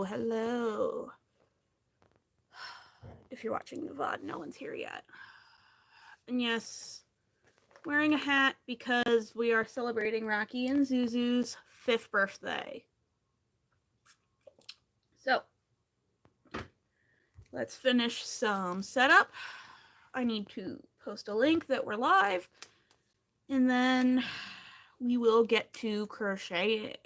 hello. If you're watching the VOD, no one's here yet. And yes, wearing a hat because we are celebrating Rocky and Zuzu's 5th birthday. So, let's finish some setup. I need to post a link that we're live, and then we will get to crocheting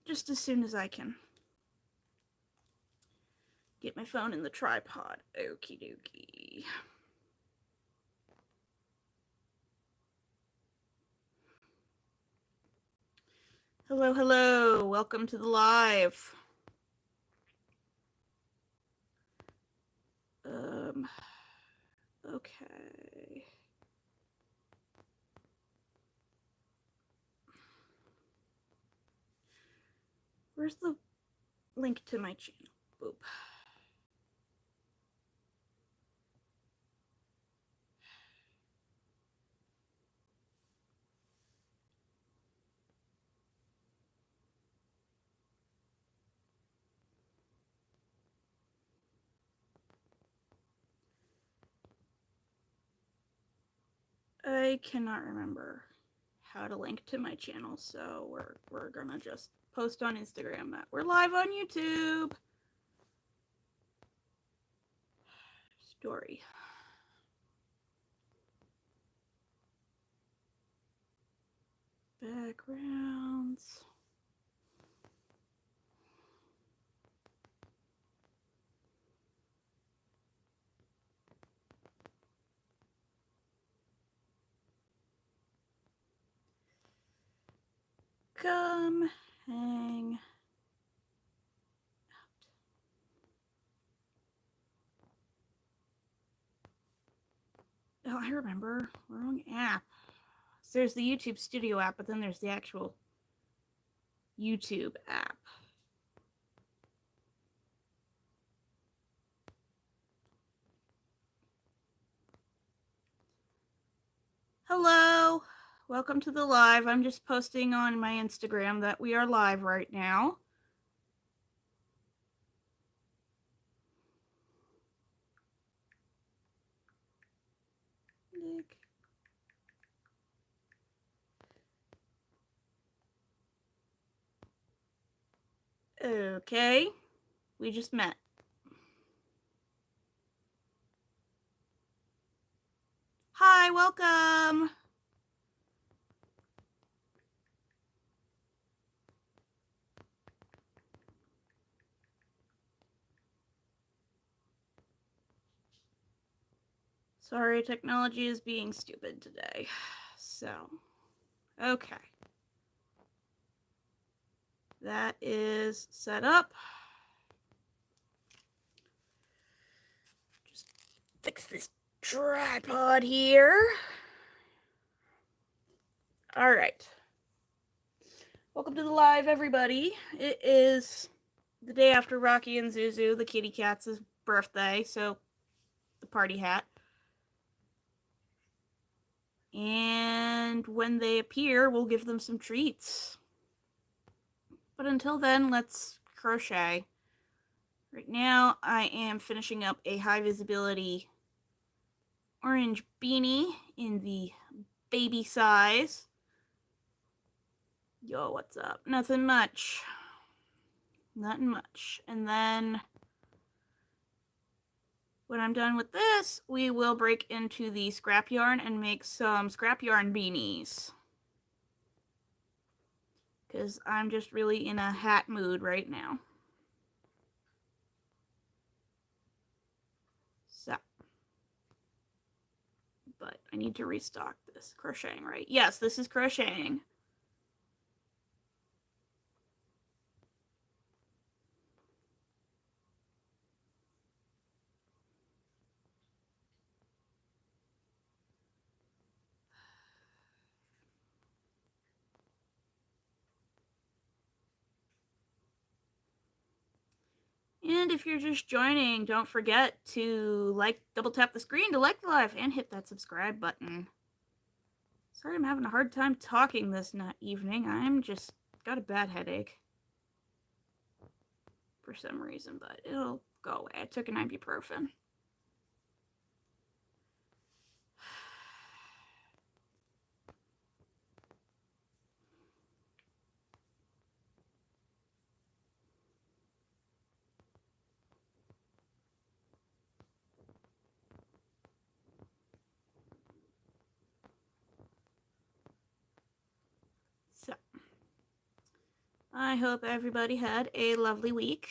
just as soon as I can get my phone in the tripod. Okie dokie. Hello, hello. Welcome to the live. Okay. Where's the link to my channel? Boop. I cannot remember how to link to my channel, so we're gonna just post on Instagram that we're live on YouTube. Story. Backgrounds. Come hang out. Oh, I remember. Wrong app. So there's the YouTube Studio app, but then there's the actual YouTube app. Hello. Welcome to the live. I'm just posting on my Instagram that we are live right now. Nick. Okay. We just met. Hi, welcome. Sorry, technology is being stupid today. So, okay. That is set up. Just fix this tripod here. All right. Welcome to the live, everybody. It is the day after Rocky and Zuzu, the kitty cat's birthday, so the party hat. And when they appear, we'll give them some treats. But until then, let's crochet. Right now, I am finishing up a high visibility orange beanie in the baby size. Yo, what's up? Nothing much. Nothing much. And then when I'm done with this, we will break into the scrap yarn and make some scrap yarn beanies. Because I'm just really in a hat mood right now. So. But I need to restock this. Crocheting, right? Yes, this is crocheting. And if you're just joining, don't forget to double tap the screen to like the live and hit that subscribe button. Sorry I'm having a hard time talking this evening. I'm just got a bad headache for some reason, but it'll go away. I took an ibuprofen. So, I hope everybody had a lovely week.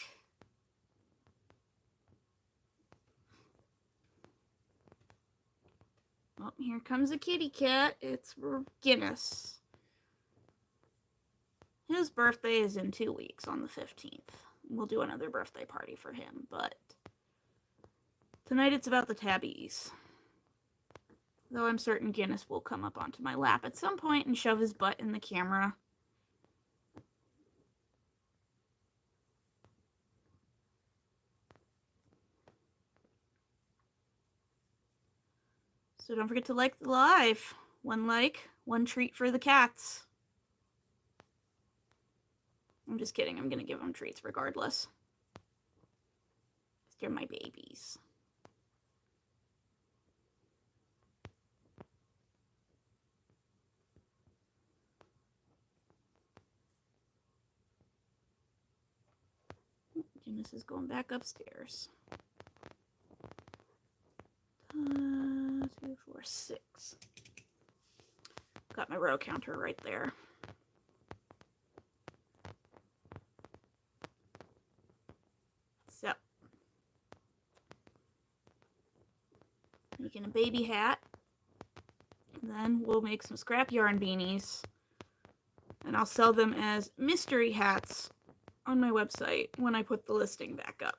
Oh, here comes a kitty cat. It's Guinness. His birthday is in 2 weeks on the 15th. We'll do another birthday party for him, but tonight it's about the tabbies. Though I'm certain Guinness will come up onto my lap at some point and shove his butt in the camera. So don't forget to like the live. One like, one treat for the cats. I'm just kidding. I'm going to give them treats regardless. They're my babies. Guinness is going back upstairs. 2, 4, 6. Got my row counter right there. So, making a baby hat. Then we'll make some scrap yarn beanies. And I'll sell them as mystery hats on my website when I put the listing back up.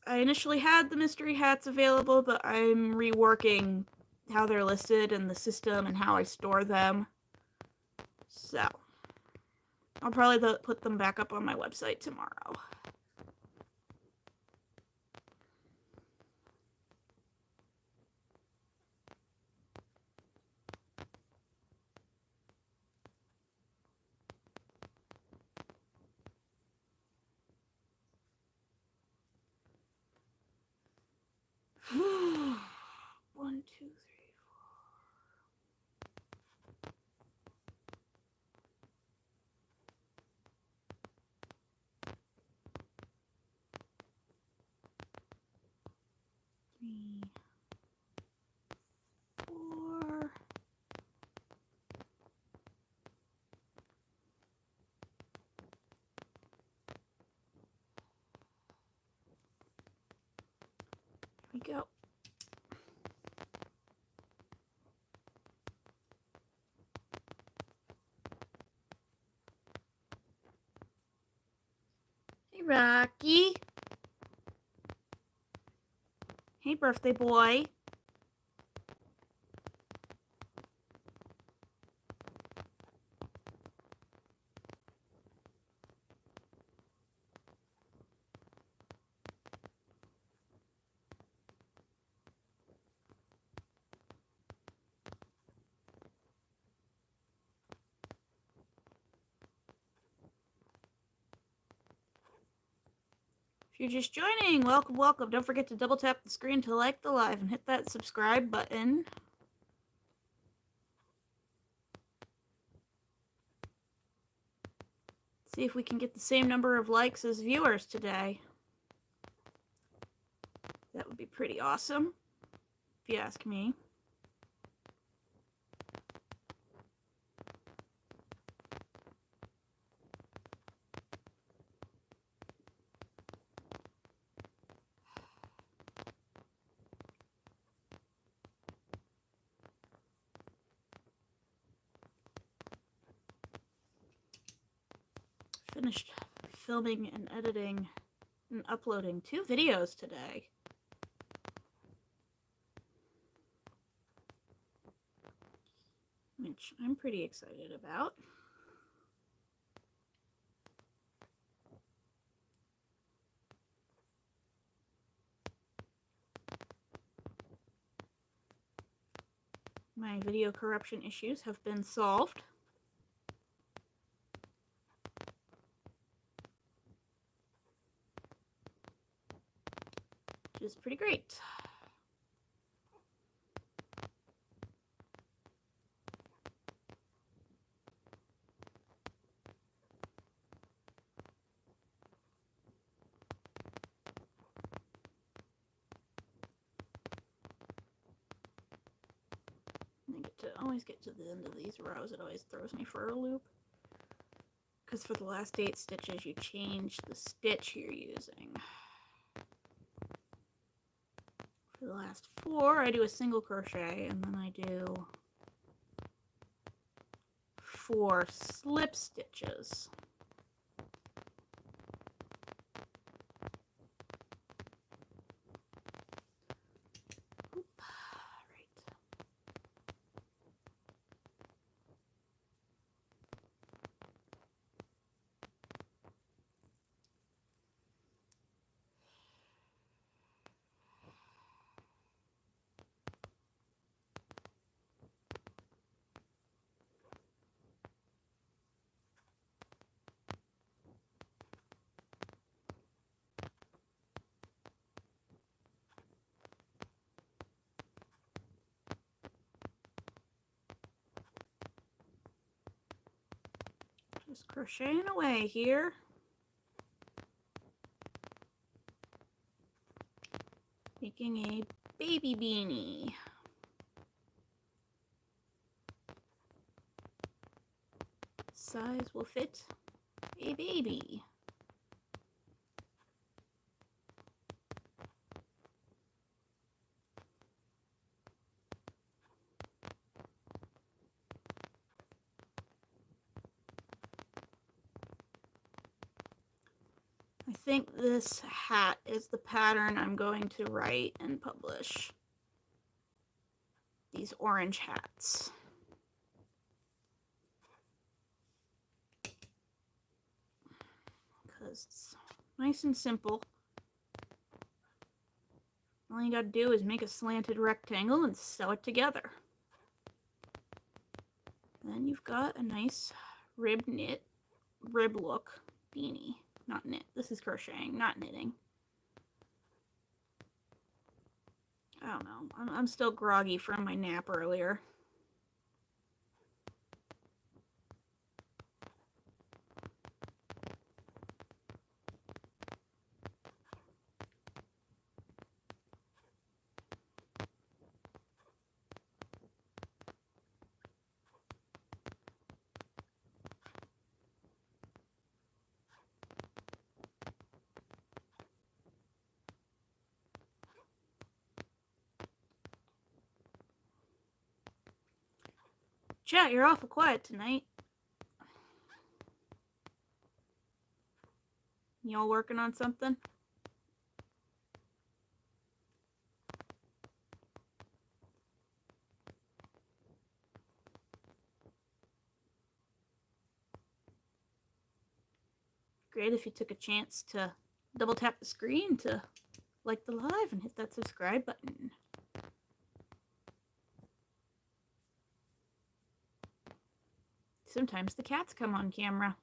I initially had the mystery hats available, but I'm reworking how they're listed and the system and how I store them. So, I'll probably put them back up on my website tomorrow. One, two, three, four. Three, 4. Here we go. Hey, Rocky. Hey, birthday boy. If you're just joining, welcome, welcome. Don't forget to double tap the screen to like the live and hit that subscribe button. See if we can get the same number of likes as viewers today. That would be pretty awesome, if you ask me. Finished filming and editing and uploading 2 videos today. Which I'm pretty excited about. My video corruption issues have been solved. which is pretty great. Always get to the end of these rows. It always throws me for a loop, because for the last 8 stitches you change the stitch you're using. For the last 4 I do a single crochet, and then I do 4 slip stitches. Just crocheting away here. Making a baby beanie. Size will fit a baby. I think this hat is the pattern I'm going to write and publish. These orange hats. Because it's nice and simple. All you gotta do is make a slanted rectangle and sew it together. Then you've got a nice rib look beanie. Not knit. This is crocheting, not knitting. I don't know. I'm still groggy from my nap earlier. Chat, you're awful quiet tonight. Y'all working on something? Great if you took a chance to double tap the screen to like the live and hit that subscribe button. Sometimes the cats come on camera.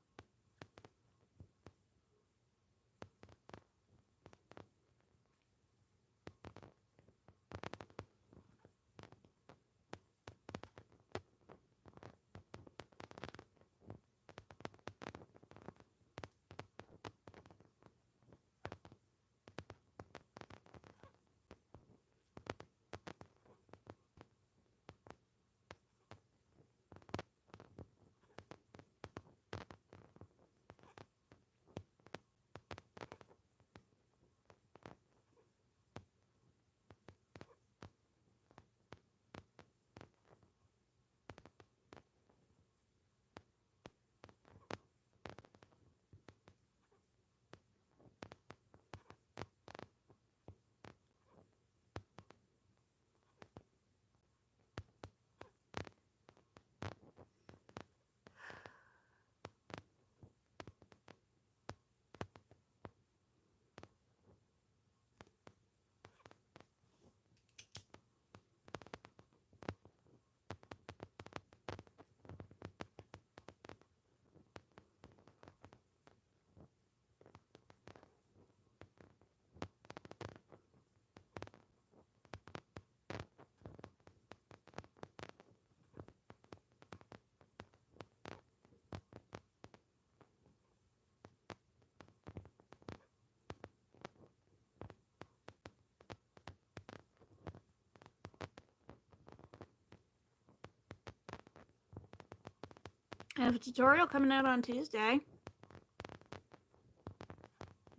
I have a tutorial coming out on Tuesday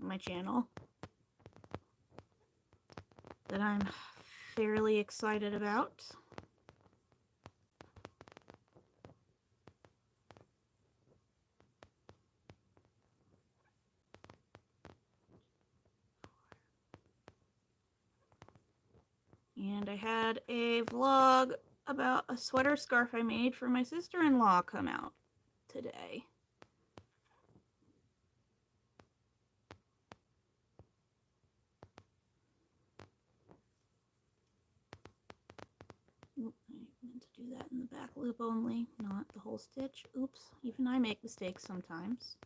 on my channel that I'm fairly excited about. And I had a vlog about a sweater scarf I made for my sister-in-law come out today. Oop, I meant to do that in the back loop only, not the whole stitch. Oops, even I make mistakes sometimes.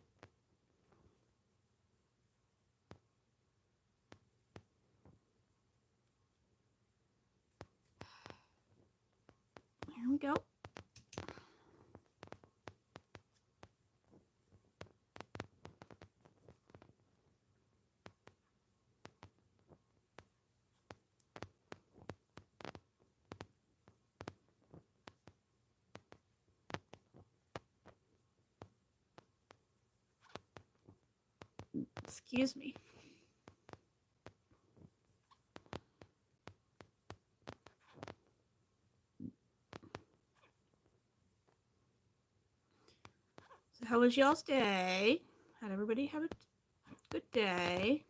There we go. Excuse me. So how was y'all's day? How'd everybody have a good day?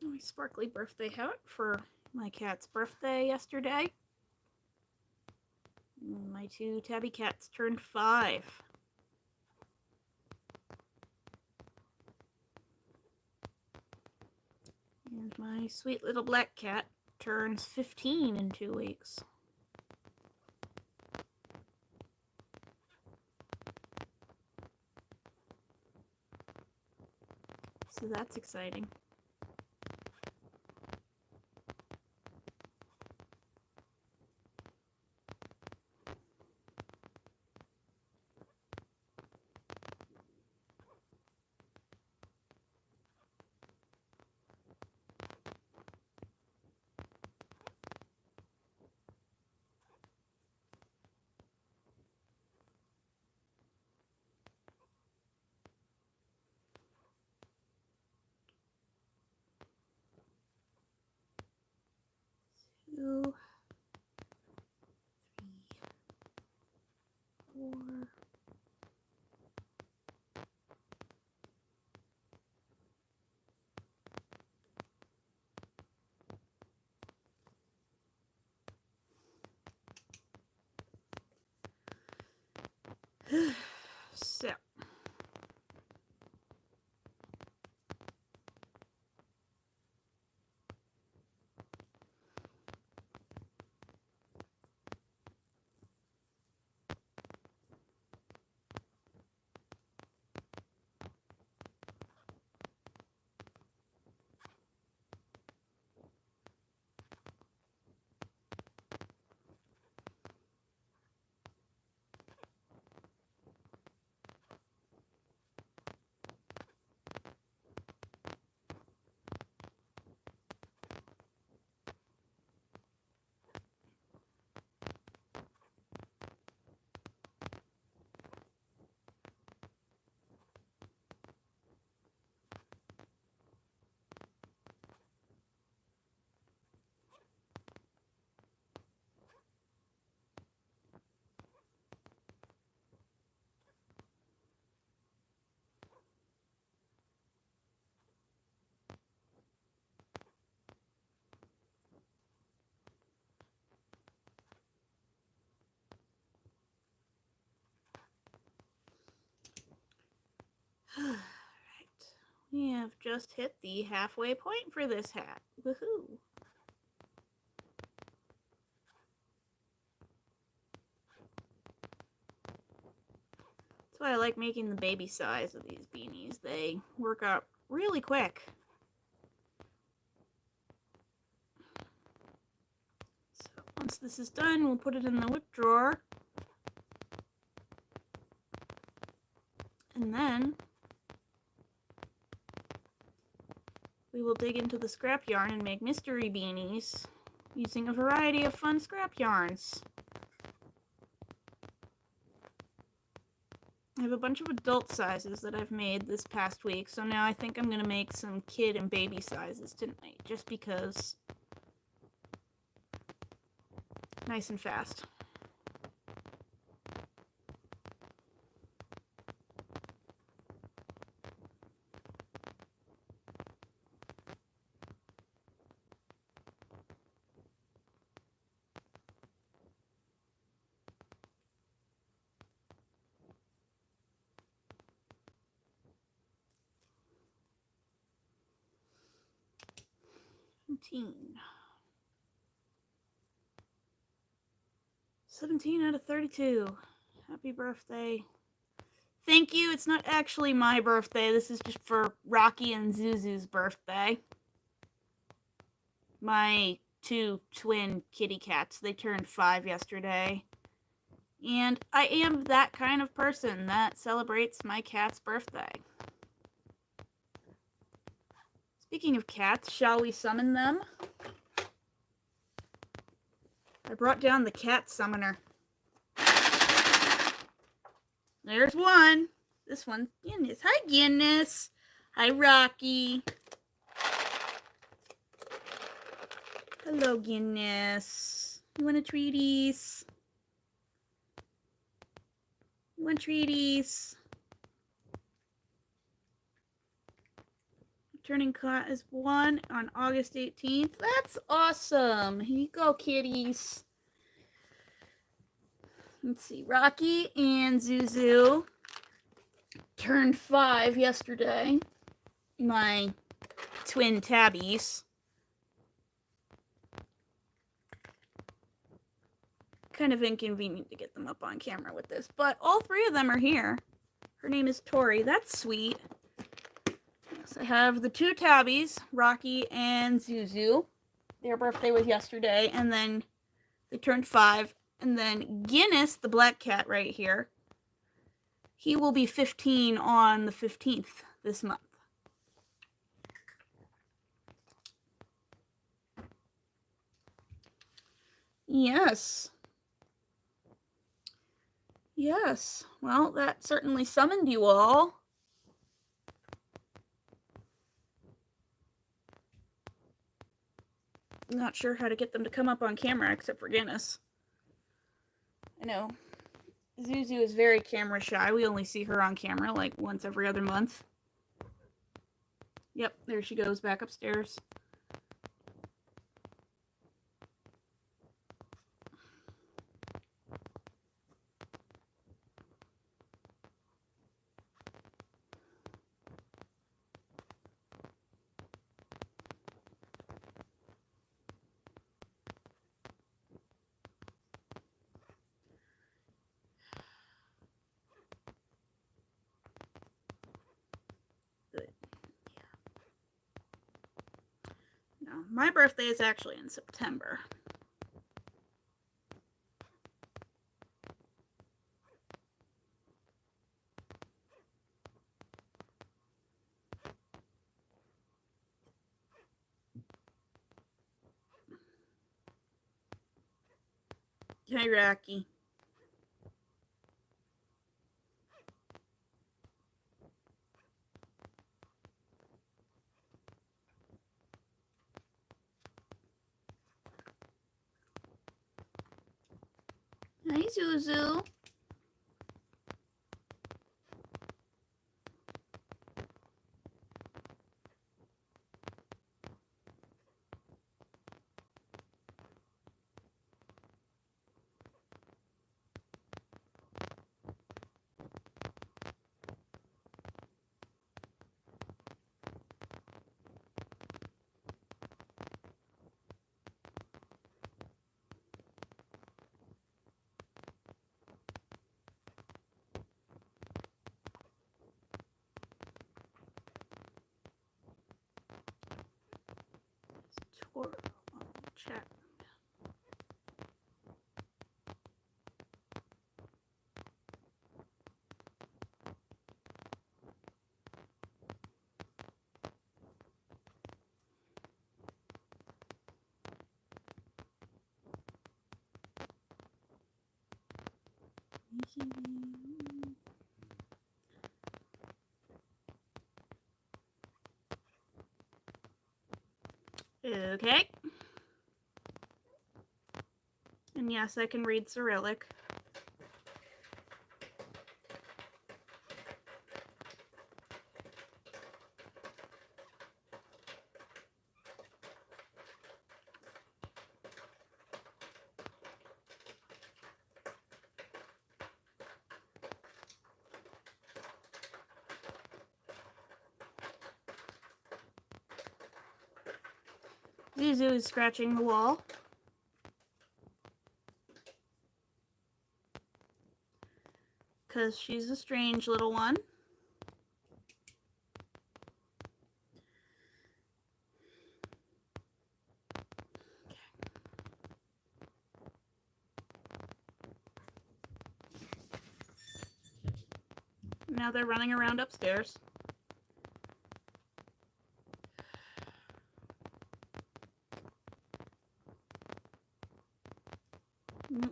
My sparkly birthday hat for my cat's birthday yesterday. My two tabby cats turned 5. And my sweet little black cat turns 15 in 2 weeks. So that's exciting. Two, 3, 4. So have just hit the halfway point for this hat. Woohoo! That's why I like making the baby size of these beanies. They work out really quick. So once this is done, we'll put it in the whip drawer. And then we will dig into the scrap yarn and make mystery beanies using a variety of fun scrap yarns. I have a bunch of adult sizes that I've made this past week, so now I think I'm going to make some kid and baby sizes tonight, just because. Nice and fast. $17 out of 32. Happy birthday. Thank you. It's not actually my birthday. This is just for Rocky and Zuzu's birthday. My two twin kitty cats. They turned 5 yesterday. And I am that kind of person that celebrates my cat's birthday. Speaking of cats, shall we summon them? I brought down the cat summoner. There's one. This one's Guinness. Hi, Guinness. Hi, Rocky. Hello, Guinness. You want a treaties? You want treaties? Turning class 1 on August 18th. That's awesome. Here you go, kitties. Let's see. Rocky and Zuzu turned 5 yesterday. My twin tabbies. Kind of inconvenient to get them up on camera with this, but all 3 of them are here. Her name is Tori. That's sweet. I have the 2 tabbies, Rocky and Zuzu. Their birthday was yesterday, and then they turned 5. And then Guinness, the black cat right here, he will be 15 on the 15th this month. Yes. Yes. Well, that certainly summoned you all. Not sure how to get them to come up on camera except for Guinness. I know. Zuzu is very camera shy. We only see her on camera like once every other month. Yep, there she goes back upstairs. My birthday is actually in September. Hi, Rocky. Hi, Zuzu. or chat. Okay. And yes, I can read Cyrillic. Zuzu is scratching the wall. Because she's a strange little one. Now they're running around upstairs.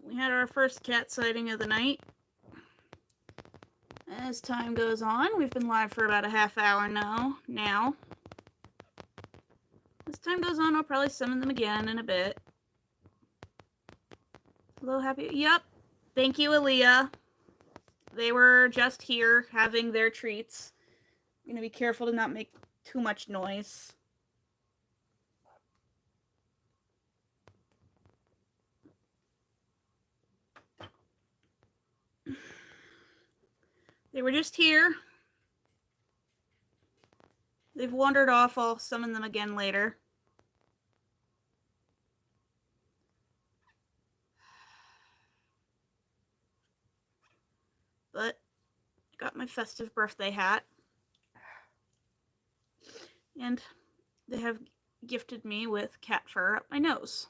We had our first cat sighting of the night. As time goes on, we've been live for about a half hour now. As time goes on, I'll probably summon them again in a bit. Hello, happy? Yep. Thank you, Aaliyah. They were just here having their treats. I'm gonna be careful to not make too much noise. They were just here. They've wandered off. I'll summon them again later. But I got my festive birthday hat. And they have gifted me with cat fur up my nose.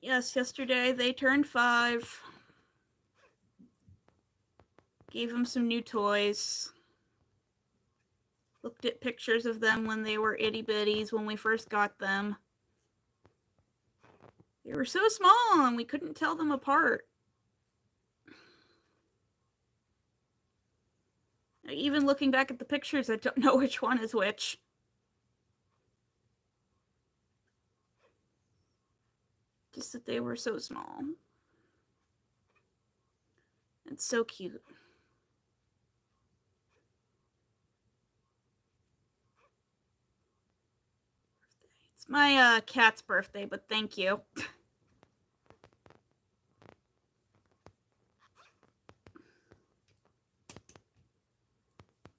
Yes, yesterday they turned 5. Gave them some new toys. Looked at pictures of them when they were itty bitties when we first got them. They were so small and we couldn't tell them apart. Even looking back at the pictures, I don't know which one is which. Just that they were so small. It's so cute. It's my cat's birthday, but thank you.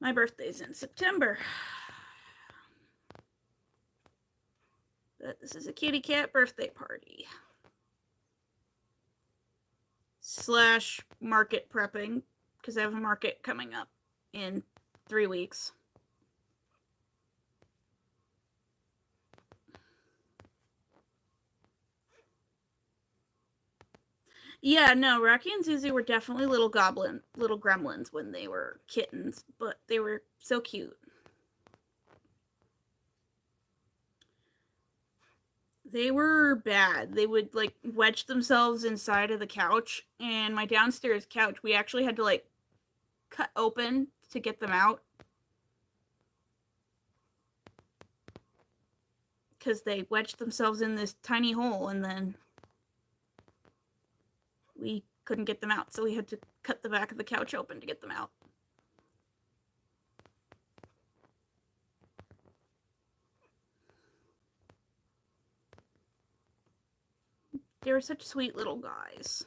My birthday's in September. But this is a kitty cat birthday party. / market prepping, because I have a market coming up in 3 weeks. Yeah, no, Rocky and Zuzu were definitely little gremlins when they were kittens, but they were so cute. They were bad. They would like wedge themselves inside of the couch, and my downstairs couch, we actually had to like cut open to get them out. Because they wedged themselves in this tiny hole, and then we couldn't get them out, so we had to cut the back of the couch open to get them out. They were such sweet little guys.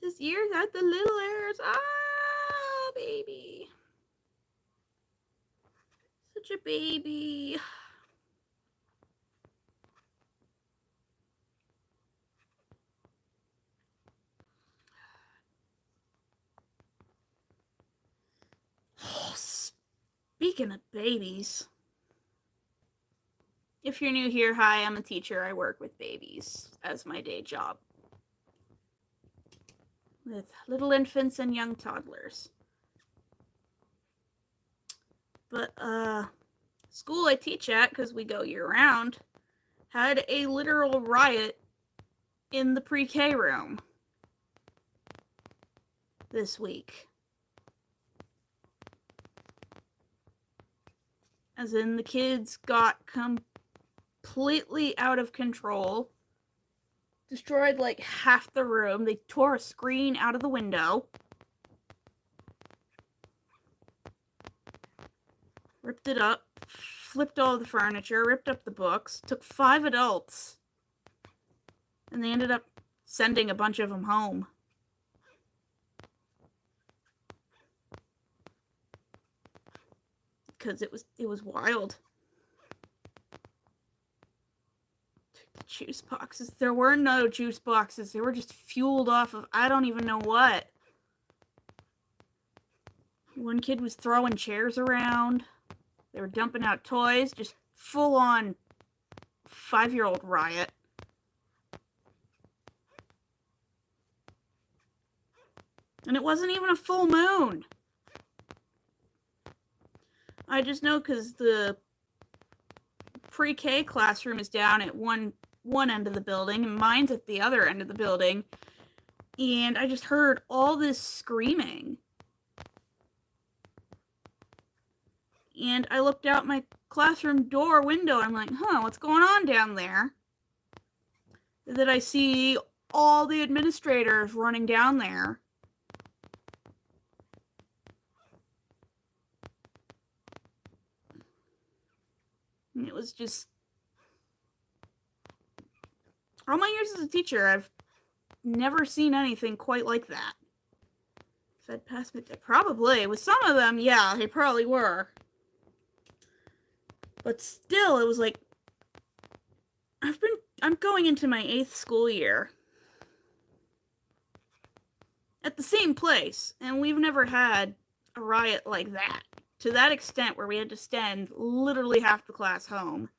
His ears had the little hairs. Ah, baby. Such a baby. Speaking of babies, if you're new here, hi, I'm a teacher. I work with babies as my day job, with little infants and young toddlers. But school I teach at, because we go year round, had a literal riot in the pre-K room this week. As in, the kids got completely out of control, destroyed like half the room. They tore a screen out of the window, ripped it up, flipped all the furniture, ripped up the books, took 5 adults, and they ended up sending a bunch of them home. Because it was wild. The juice boxes. There were no juice boxes. They were just fueled off of I don't even know what. One kid was throwing chairs around. They were dumping out toys. Just full on 5-year-old riot. And it wasn't even a full moon. I just know because the pre-K classroom is down at one end of the building and mine's at the other end of the building. And I just heard all this screaming. And I looked out my classroom door window and I'm like, what's going on down there? And then I see all the administrators running down there. And it was just, all my years as a teacher, I've never seen anything quite like that. Fed past midday, probably. With some of them, yeah, they probably were. But still, it was like, I'm going into my 8th school year at the same place, and we've never had a riot like that. To that extent where we had to send literally half the class home.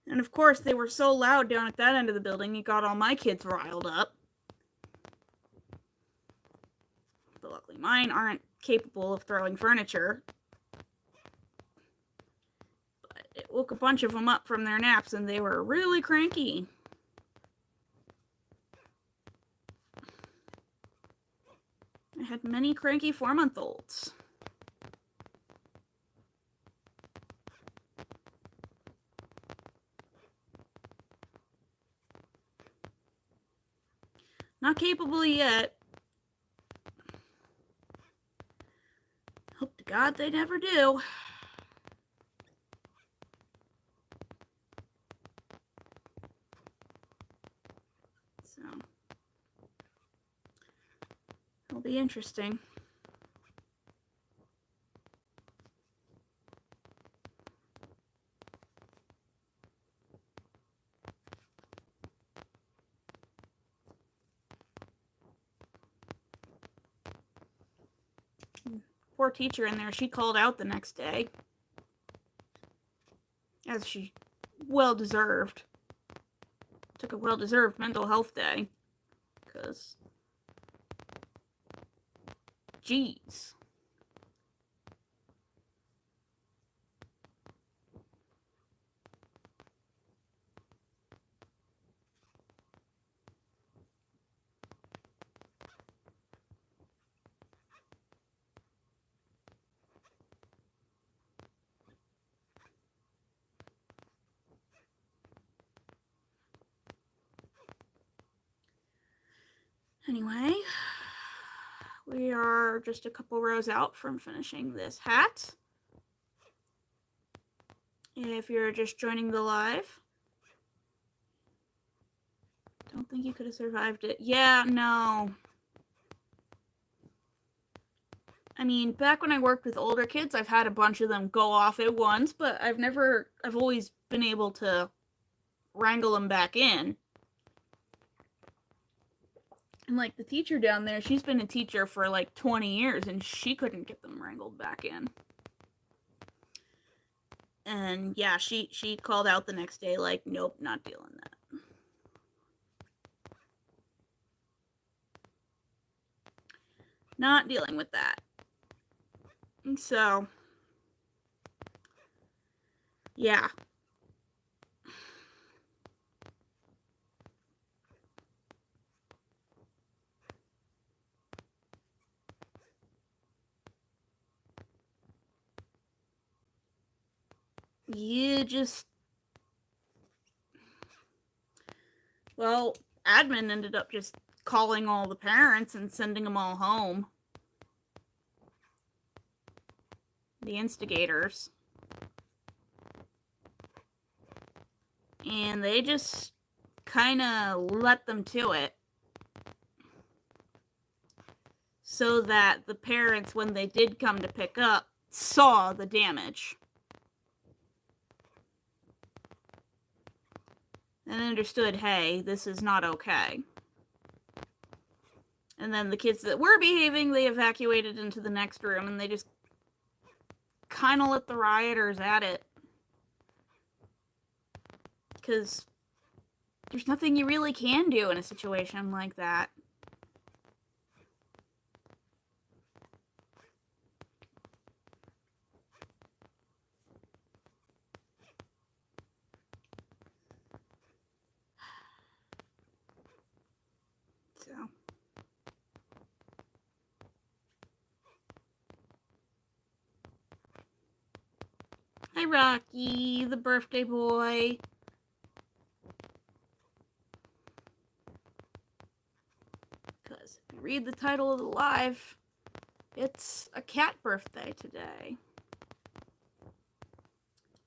And of course, they were so loud down at that end of the building, it got all my kids riled up. But luckily, mine aren't capable of throwing furniture. But it woke a bunch of them up from their naps, and they were really cranky. I had many cranky 4-month-olds. Not capable yet. Hope to God they never do. So, it'll be interesting. Poor teacher in there, she called out the next day. As she well deserved. Took a well deserved mental health day. Because, geez. Anyway, we are just a couple rows out from finishing this hat. If you're just joining the live, don't think you could have survived it. Yeah, no. I mean, back when I worked with older kids, I've had a bunch of them go off at once, but I've always been able to wrangle them back in. And like the teacher down there, she's been a teacher for like 20 years and she couldn't get them wrangled back in. And yeah, she called out the next day like, nope, not dealing that. Not dealing with that. And so, yeah. You just, well, admin ended up just calling all the parents and sending them all home. The instigators. And they just kind of let them to it. So that the parents, when they did come to pick up, saw the damage. And understood, hey, this is not okay. And then the kids that were behaving, they evacuated into the next room, and they just kind of let the rioters at it. Because there's nothing you really can do in a situation like that. So. Hi, Rocky, the birthday boy. Because if you read the title of the live, it's a cat birthday today.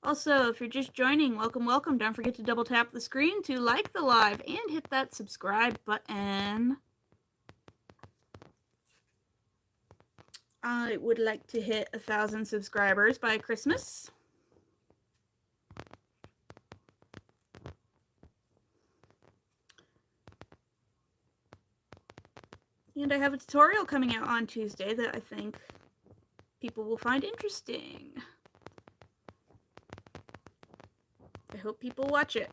Also, if you're just joining, welcome, welcome. Don't forget to double tap the screen to like the live and hit that subscribe button. I would like to hit 1,000 subscribers by Christmas. And I have a tutorial coming out on Tuesday that I think people will find interesting. I hope people watch it.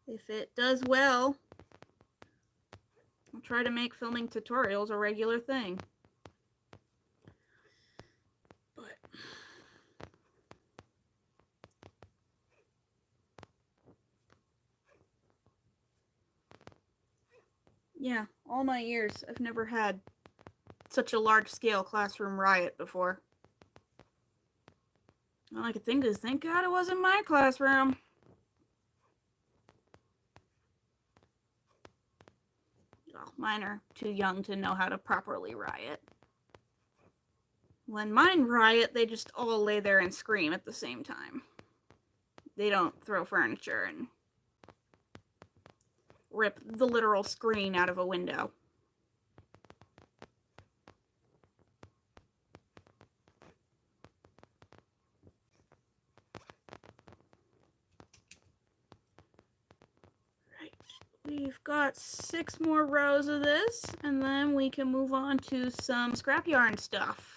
If it does well, I'll try to make filming tutorials a regular thing. But yeah, all my years, I've never had such a large-scale classroom riot before. All I could think is, thank God it wasn't my classroom. Well, mine are too young to know how to properly riot. When mine riot, they just all lay there and scream at the same time. They don't throw furniture and rip the literal screen out of a window. Right, we've got 6 more rows of this, and then we can move on to some scrap yarn stuff.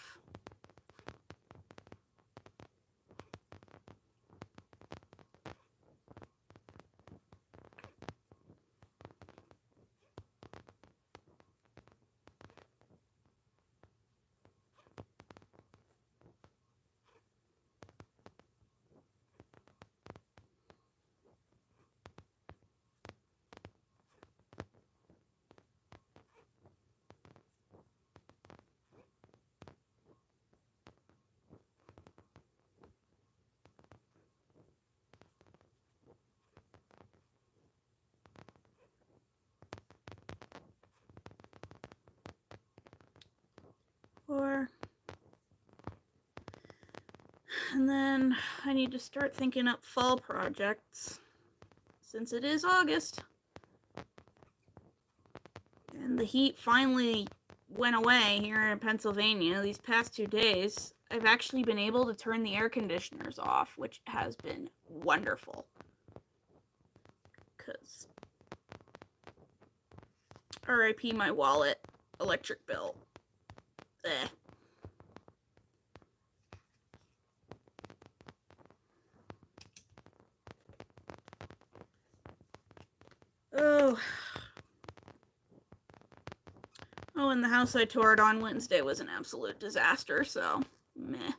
And then I need to start thinking up fall projects since it is August. And the heat finally went away here in Pennsylvania these past 2 days, I've actually been able to turn the air conditioners off, which has been wonderful. Because RIP my wallet electric bill. Eh. Oh. Oh, and the house I toured on Wednesday was an absolute disaster, so meh.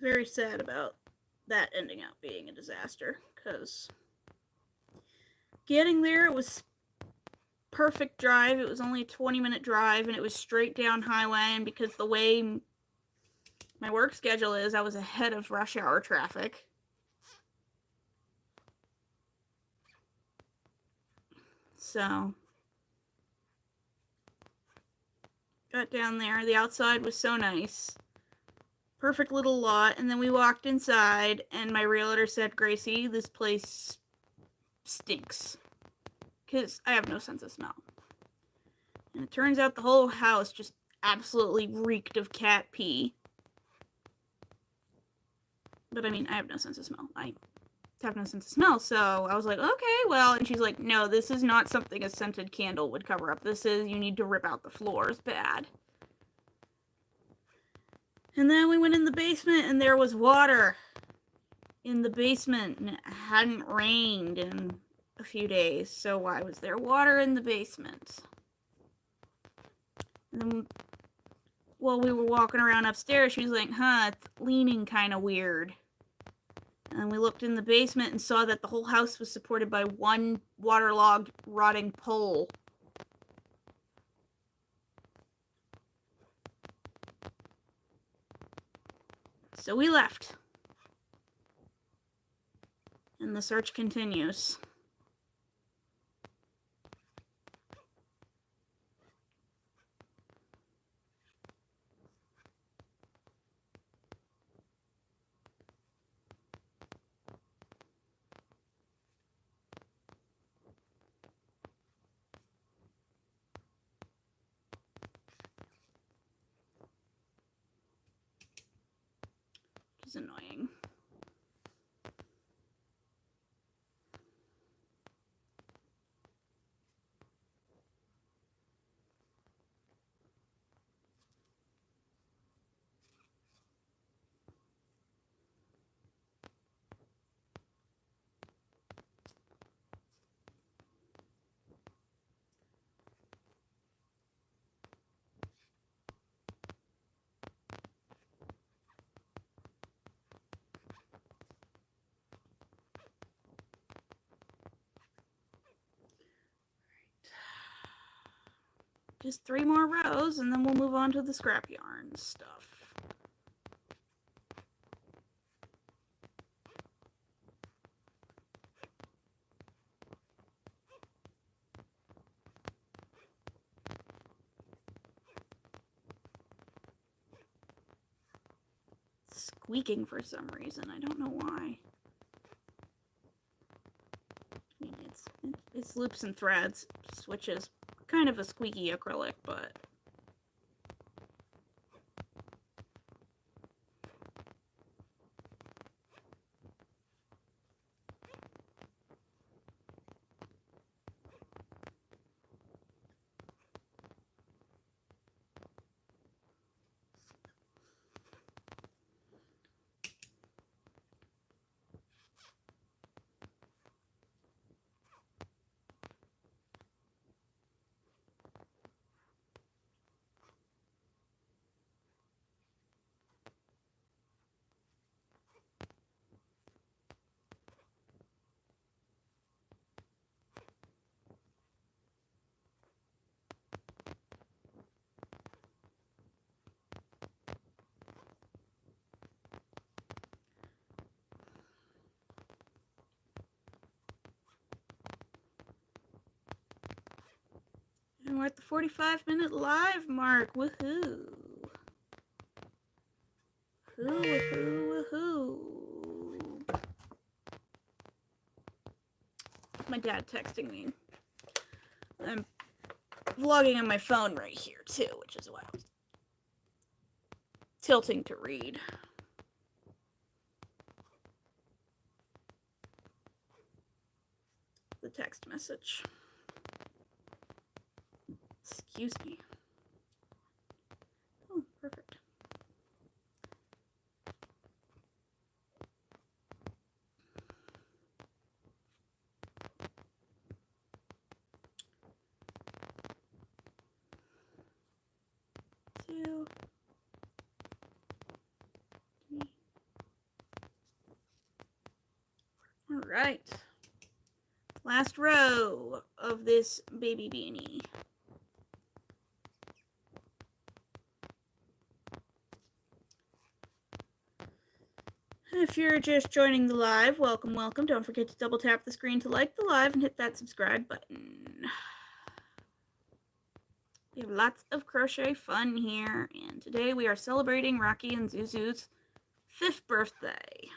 Very sad about that ending up being a disaster, because getting there, it was perfect drive. It was only a 20-minute drive, and it was straight down highway, and because the way my work schedule is, I was ahead of rush hour traffic. So got down there. The outside was so nice. Perfect little lot. And then we walked inside, and my realtor said, Gracie, this place stinks. Because I have no sense of smell. And it turns out the whole house just absolutely reeked of cat pee. But I mean, I have no sense of smell. I have no sense of smell. So I was like, okay, well. And she's like, no, this is not something a scented candle would cover up. This is, you need to rip out the floors bad. And then we went in the basement, and there was water in the basement, and it hadn't rained in a few days. So why was there water in the basement? And then while we were walking around upstairs, she was like, it's leaning kind of weird. And we looked in the basement and saw that the whole house was supported by one waterlogged, rotting pole. So we left. And the search continues. Which is annoying. Just 3 more rows, and then we'll move on to the scrap yarn stuff. It's squeaking for some reason. I don't know why. I mean, it's loops and threads, which is kind of a squeaky acrylic, but And we're at the 45-minute live mark. Woohoo! Woohoo, woohoo. My dad texting me. I'm vlogging on my phone right here too, which is why I was tilting to read. The text message. Excuse me. Oh, perfect. Two, three. All right. Last row of this baby beanie. If you're just joining the live, welcome, welcome. Don't forget to double tap the screen to like the live and hit that subscribe button. We have lots of crochet fun here, and today we are celebrating Rocky and Zuzu's 5th birthday.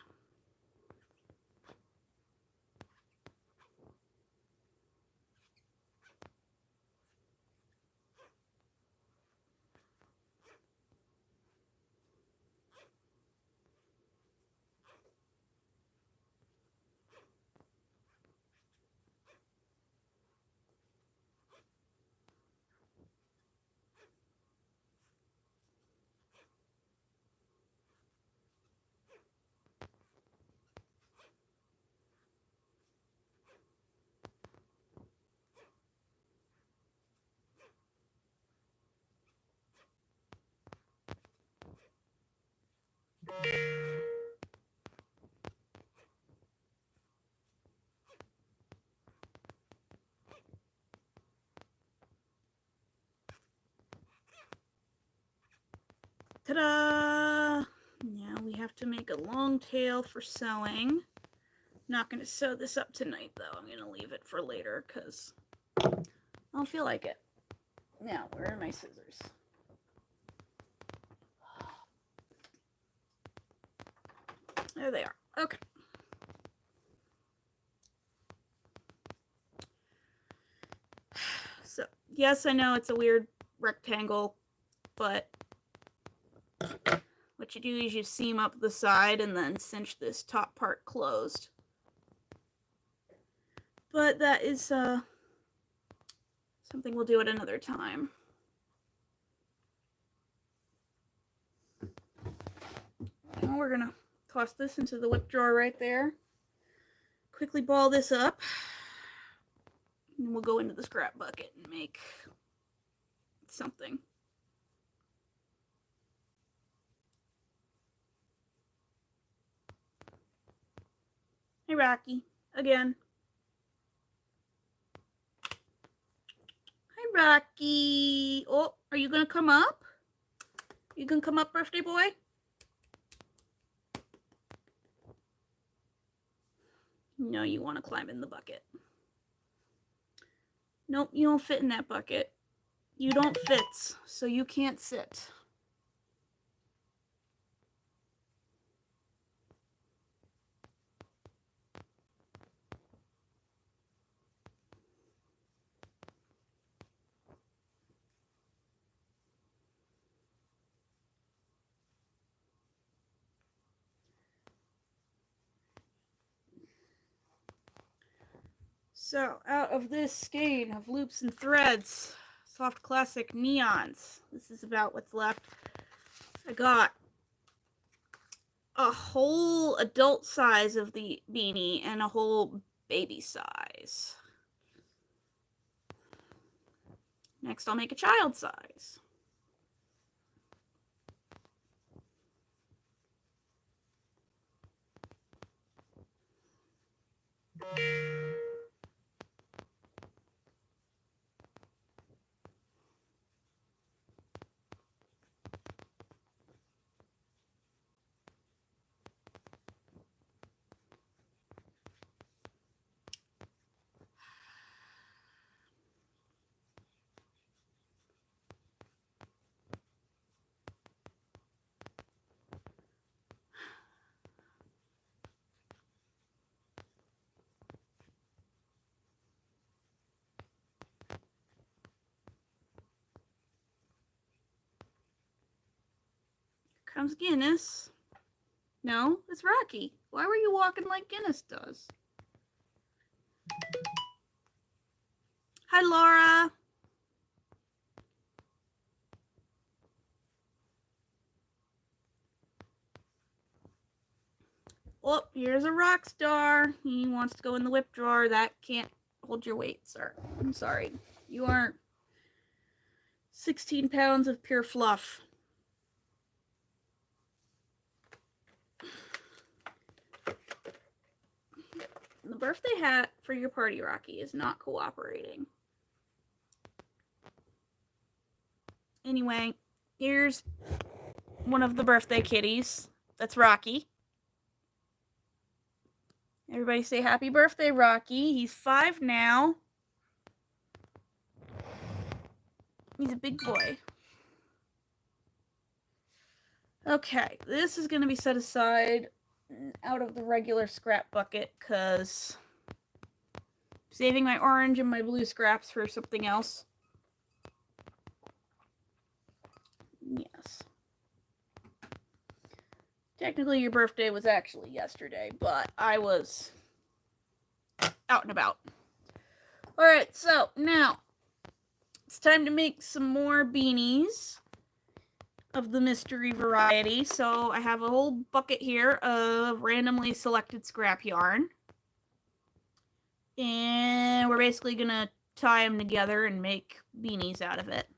Ta-da! Now we have to make a long tail for sewing. Not going to sew this up tonight, though. I'm going to leave it for later because I don't feel like it. Now, where are my scissors? There they are. Okay. So, yes, I know it's a weird rectangle, but what you do is you seam up the side and then cinch this top part closed. But that is something we'll do at another time. Now we're going to toss this into the whip drawer right there. Quickly ball this up. And we'll go into the scrap bucket and make something. Hey, Rocky. Again. Hi, Rocky. Oh, are you going to come up? You going to come up, birthday boy? No, you want to climb in the bucket. Nope, you don't fit in that bucket. You don't fit, so you can't sit. So, out of this skein of loops and threads, soft classic neons, this is about what's left. I got a whole adult size of the beanie and a whole baby size. Next, I'll make a child size. comes Guinness. No, it's Rocky. Why were you walking like Guinness does? Hi, Laura. Oh, here's a rock star. He wants to go in the whip drawer. That can't hold your weight, sir. I'm sorry. You aren't 16 pounds of pure fluff. The birthday hat for your party, Rocky, is not cooperating. Anyway, here's one of the birthday kitties. That's Rocky. Everybody say happy birthday, Rocky. He's 5 now. He's a big boy. Okay, this is going to be set aside out of the regular scrap bucket because I'm saving my orange and my blue scraps for something else. Yes. Technically, your birthday was actually yesterday, but I was out and about. Alright, so now it's time to make some more beanies of the mystery variety. So I have a whole bucket here of randomly selected scrap yarn. And we're basically going to tie them together and make beanies out of it.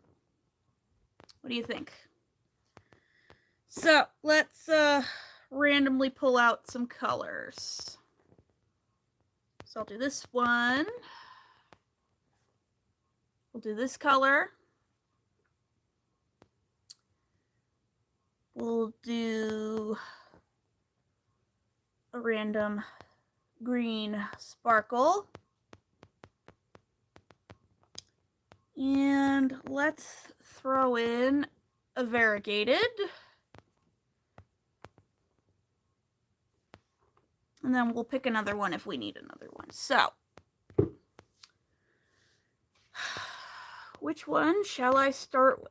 What do you think? So let's randomly pull out some colors. So I'll do this one. We'll do this color. We'll do a random green sparkle. And let's throw in a variegated. And then we'll pick another one if we need another one. So, which one shall I start with?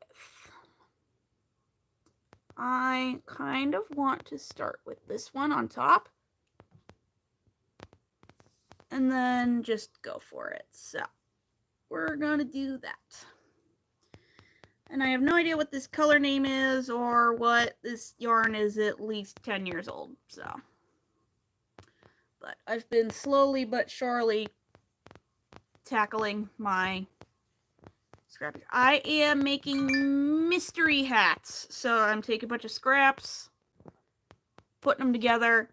I kind of want to start with this one on top. And then just go for it. So, we're going to do that. And I have no idea what this color name is or what this yarn is at least 10 years old. So, but I've been slowly but surely tackling my scrap. I am making mystery hats. So I'm taking a bunch of scraps, putting them together,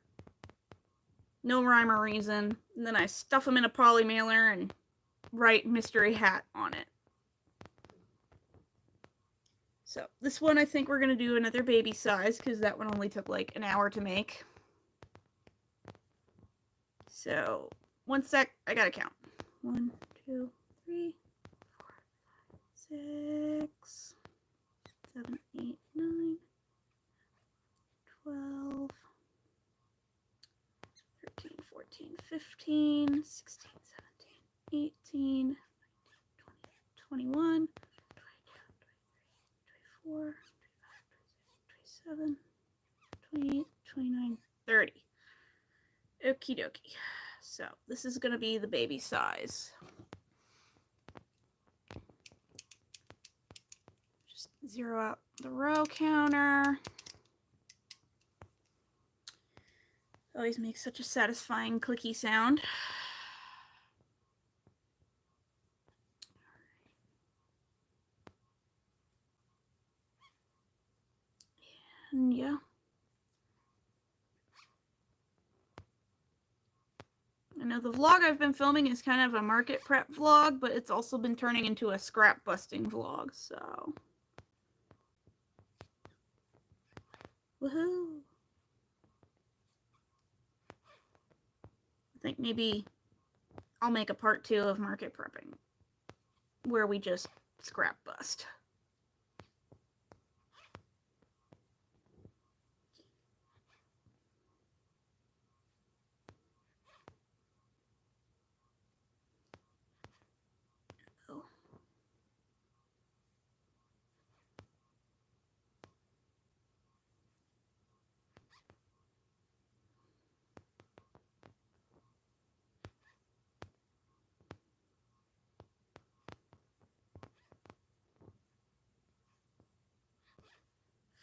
no rhyme or reason, and then I stuff them in a poly mailer and write mystery hat on it. So this one I think we're going to do another baby size because that one only took like an hour to make. So 1 sec, I gotta count. 1, 2, 3, 4, 5, 6, 7, 8, 9, 12, 13, 14, 15, 16, 17, 18, 19, 20, 21, 22, 23, 24, 25, 27, 28, 29, 30. Okie dokie. So this is going to be the baby size. Just zero out the row counter. Always makes such a satisfying clicky sound. And yeah. I know the vlog I've been filming is kind of a market prep vlog, but it's also been turning into a scrap busting vlog, so. Woohoo! I think maybe I'll make a part 2 of market prepping, where we just scrap bust.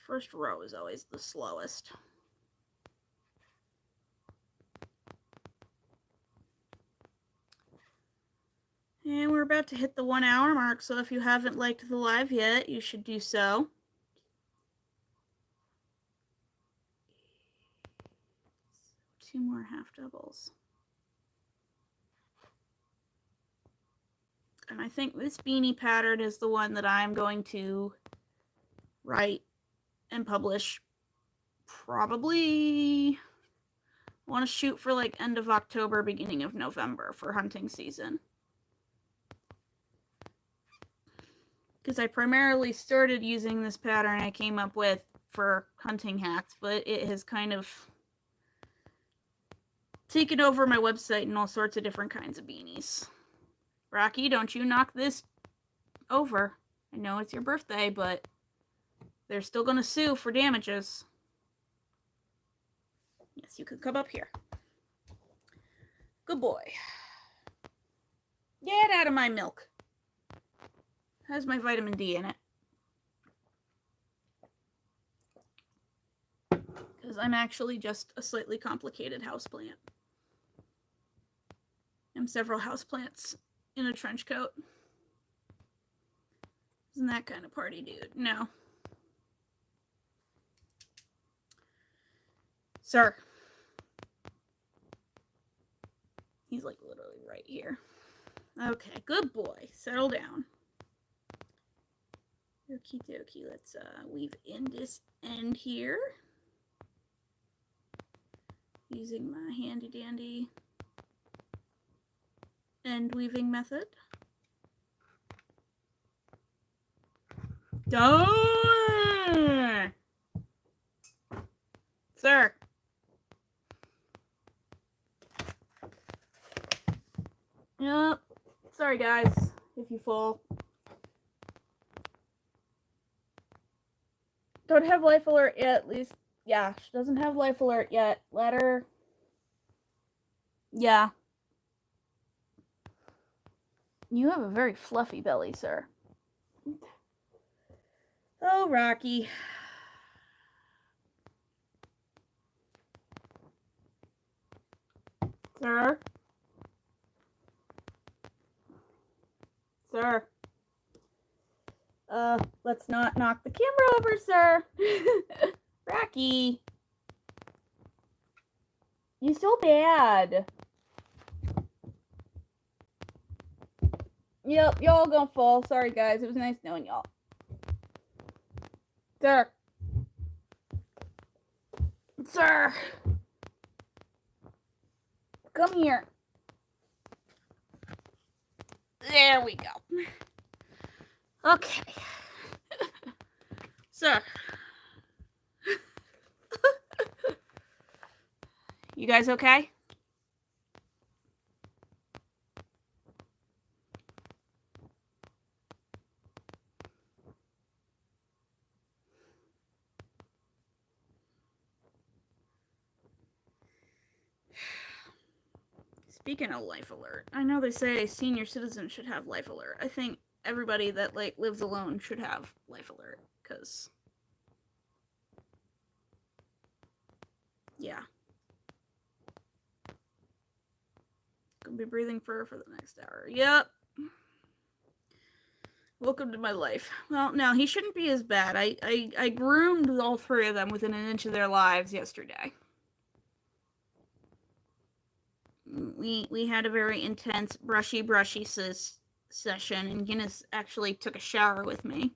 First row is always the slowest. And we're about to hit the 1 hour mark, so if you haven't liked the live yet, you should do so. Two more half doubles. And I think this beanie pattern is the one that I'm going to write and publish. Probably want to shoot for like end of October, beginning of November for hunting season. Because I primarily started using this pattern I came up with for hunting hats, but it has kind of taken over my website and all sorts of different kinds of beanies. Rocky, don't you knock this over. I know it's your birthday, but they're still going to sue for damages. Yes, you could come up here. Good boy. Get out of my milk. Has my vitamin D in it. Because I'm actually just a slightly complicated houseplant. I'm several houseplants in a trench coat. Isn't that kind of party dude? No. Sir. He's like literally right here. Okay, good boy. Settle down. Okie dokie. Let's weave in this end here. Using my handy dandy end weaving method. Don't! Sir. Yep. Sorry guys, if you fall. Don't have life alert yet, at least. Yeah, she doesn't have life alert yet. Let her. Yeah. You have a very fluffy belly, sir. Oh, Rocky. Sir? Sir? Let's not knock the camera over, sir. Rocky. You so bad. Yep, y'all gonna fall. Sorry, guys. It was nice knowing y'all. Sir. Sir. Come here. There we go. Okay. Sir. You guys okay? Speaking of life alert, I know they say senior citizens should have life alert. I think everybody that like lives alone should have life alert, because yeah. Gonna be breathing for the next hour. Yep. Welcome to my life. Well, no, he shouldn't be as bad. I groomed all three of them within an inch of their lives yesterday. We had a very intense brushy session, and Guinness actually took a shower with me.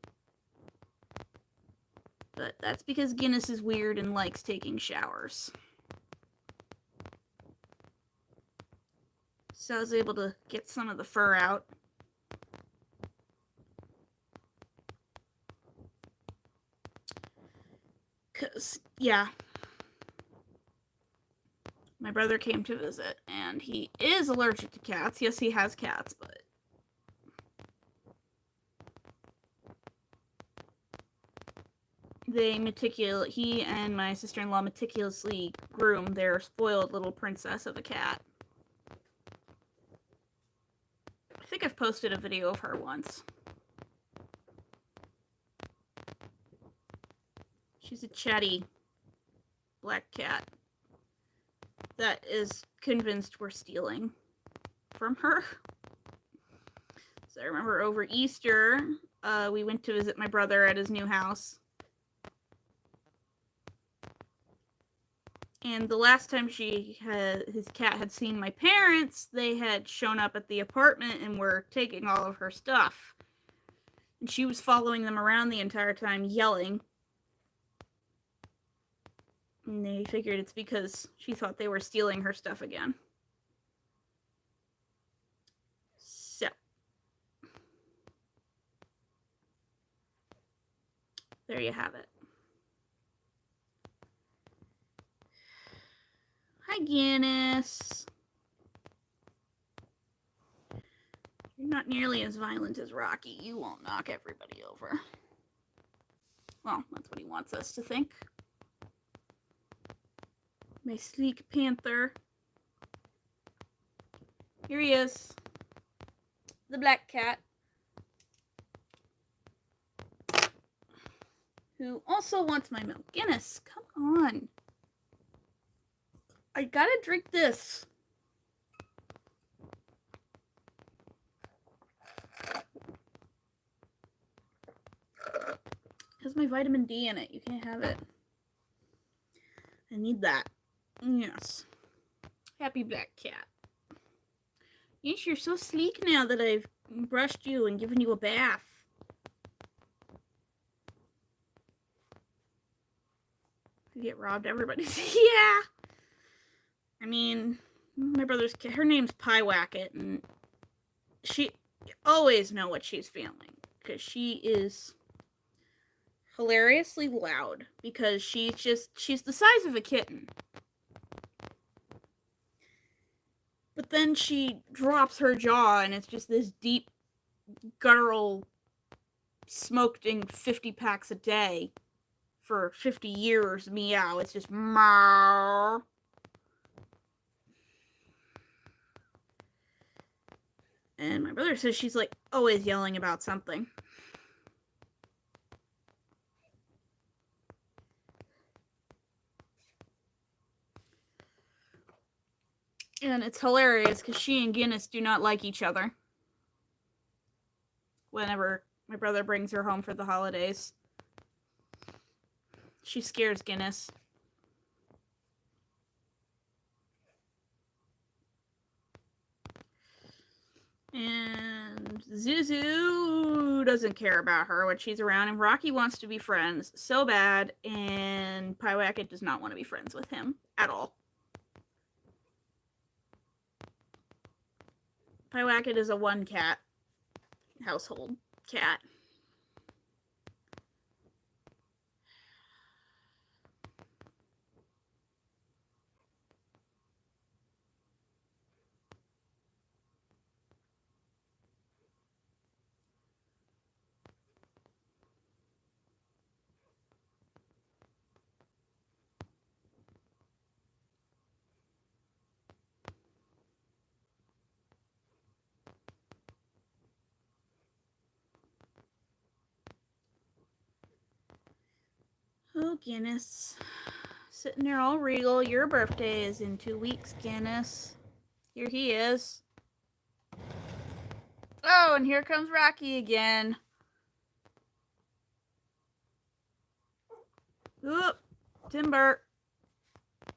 But that's because Guinness is weird and likes taking showers. So I was able to get some of the fur out. Because, yeah. My brother came to visit, and he is allergic to cats. Yes, he has cats, but he and my sister-in-law meticulously groomed their spoiled little princess of a cat. I think I've posted a video of her once. She's a chatty black cat that is convinced we're stealing from her. So I remember over Easter, we went to visit my brother at his new house. And the last time his cat had seen my parents, they had shown up at the apartment and were taking all of her stuff. And she was following them around the entire time, yelling. And they figured it's because she thought they were stealing her stuff again. So. There you have it. Hi, Guinness. You're not nearly as violent as Rocky. You won't knock everybody over. Well, that's what he wants us to think. My sleek panther. Here he is. The black cat. Who also wants my milk. Guinness, come on. I gotta drink this. It has my vitamin D in it. You can't have it. I need that. Yes. Happy black cat. Yes, you're so sleek now that I've brushed you and given you a bath. You get robbed, everybody's. Yeah. I mean, my brother's kid, her name's Pie Wacket, and she always know what she's feeling because she is hilariously loud because she's the size of a kitten. But then she drops her jaw and it's just this deep, guttural, smoking 50 packs a day for 50 years meow. It's just meow. And my brother says she's like always yelling about something. And it's hilarious because she and Guinness do not like each other. Whenever my brother brings her home for the holidays, she scares Guinness. And Zuzu doesn't care about her when she's around, and Rocky wants to be friends so bad, and Pie Wacket does not want to be friends with him at all. Pie Wacket is a one-cat household cat. Oh, Guinness. Sitting there all regal. Your birthday is in 2 weeks, Guinness. Here he is. Oh, and here comes Rocky again. Oop, Timber.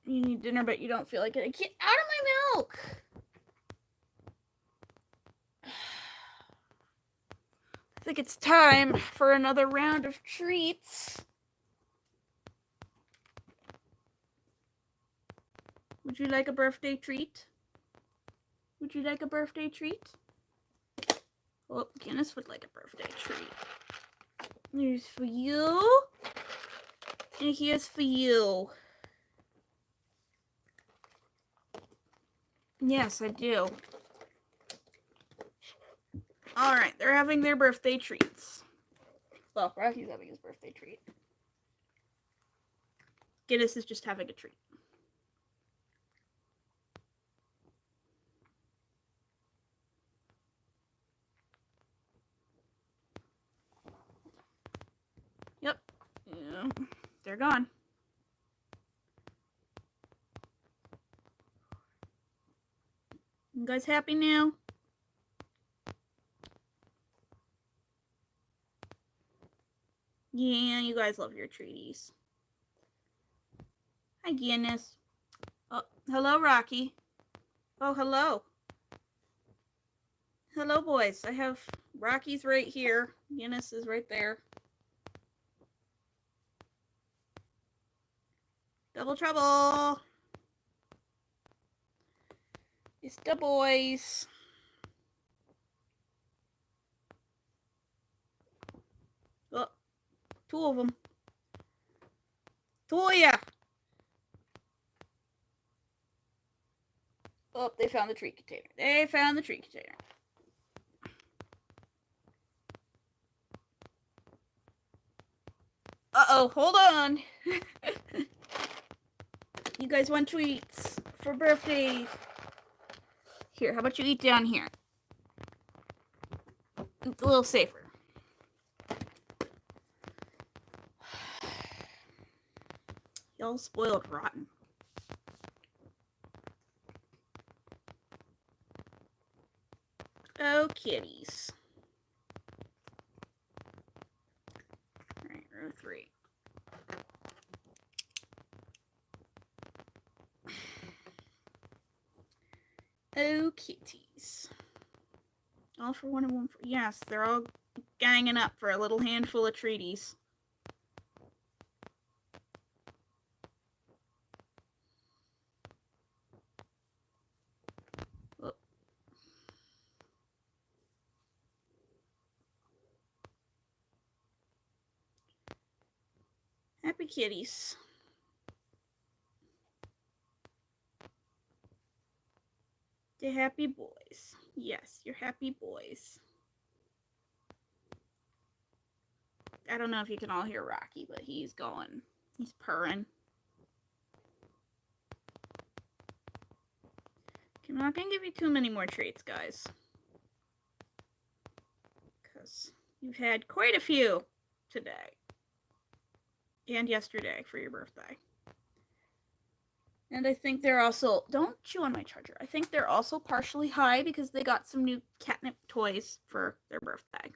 You need dinner, but you don't feel like it. Get out of my milk! I think it's time for another round of treats. Would you like a birthday treat? Would you like a birthday treat? Oh, Guinness would like a birthday treat. Here's for you. And here's for you. Yes, I do. Alright, they're having their birthday treats. Well, Rocky's having his birthday treat. Guinness is just having a treat. Yep. Yeah. they're gone. You guys happy now? Yeah, you guys love your treaties. Hi, Guinness. Oh, hello, Rocky. Oh, hello. Hello, boys. I have Rocky's right here. Guinness is right there. Double trouble. It's the boys. Oh, two of them. Two of ya. Oh, they found the treat container. They found the treat container. Uh-oh, hold on. You guys want treats for birthdays? Here, how about you eat down here? It's a little safer. Y'all spoiled rotten. Oh, kitties. Alright, row 3. Oh, kitties. All for one and one for... Yes, they're all ganging up for a little handful of treaties. Oh. Happy kitties. The happy boys. Yes, you're happy boys. I don't know if you can all hear Rocky, but he's going. He's purring. I'm not going to give you too many more treats, guys. Because you've had quite a few today. And yesterday for your birthday. And I think they're also... Don't chew on my charger. I think they're also partially high because they got some new catnip toys for their birthday.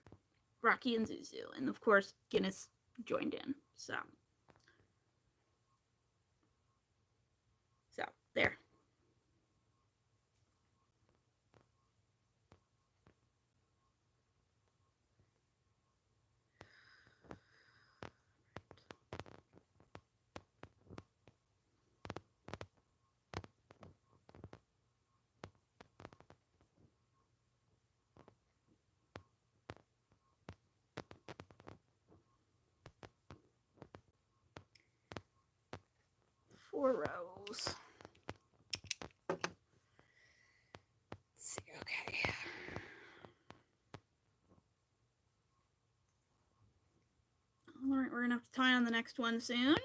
Rocky and Zuzu. And of course, Guinness joined in. So, there. Four rows. Let's see, okay. Alright, we're gonna have to tie on the next one soon.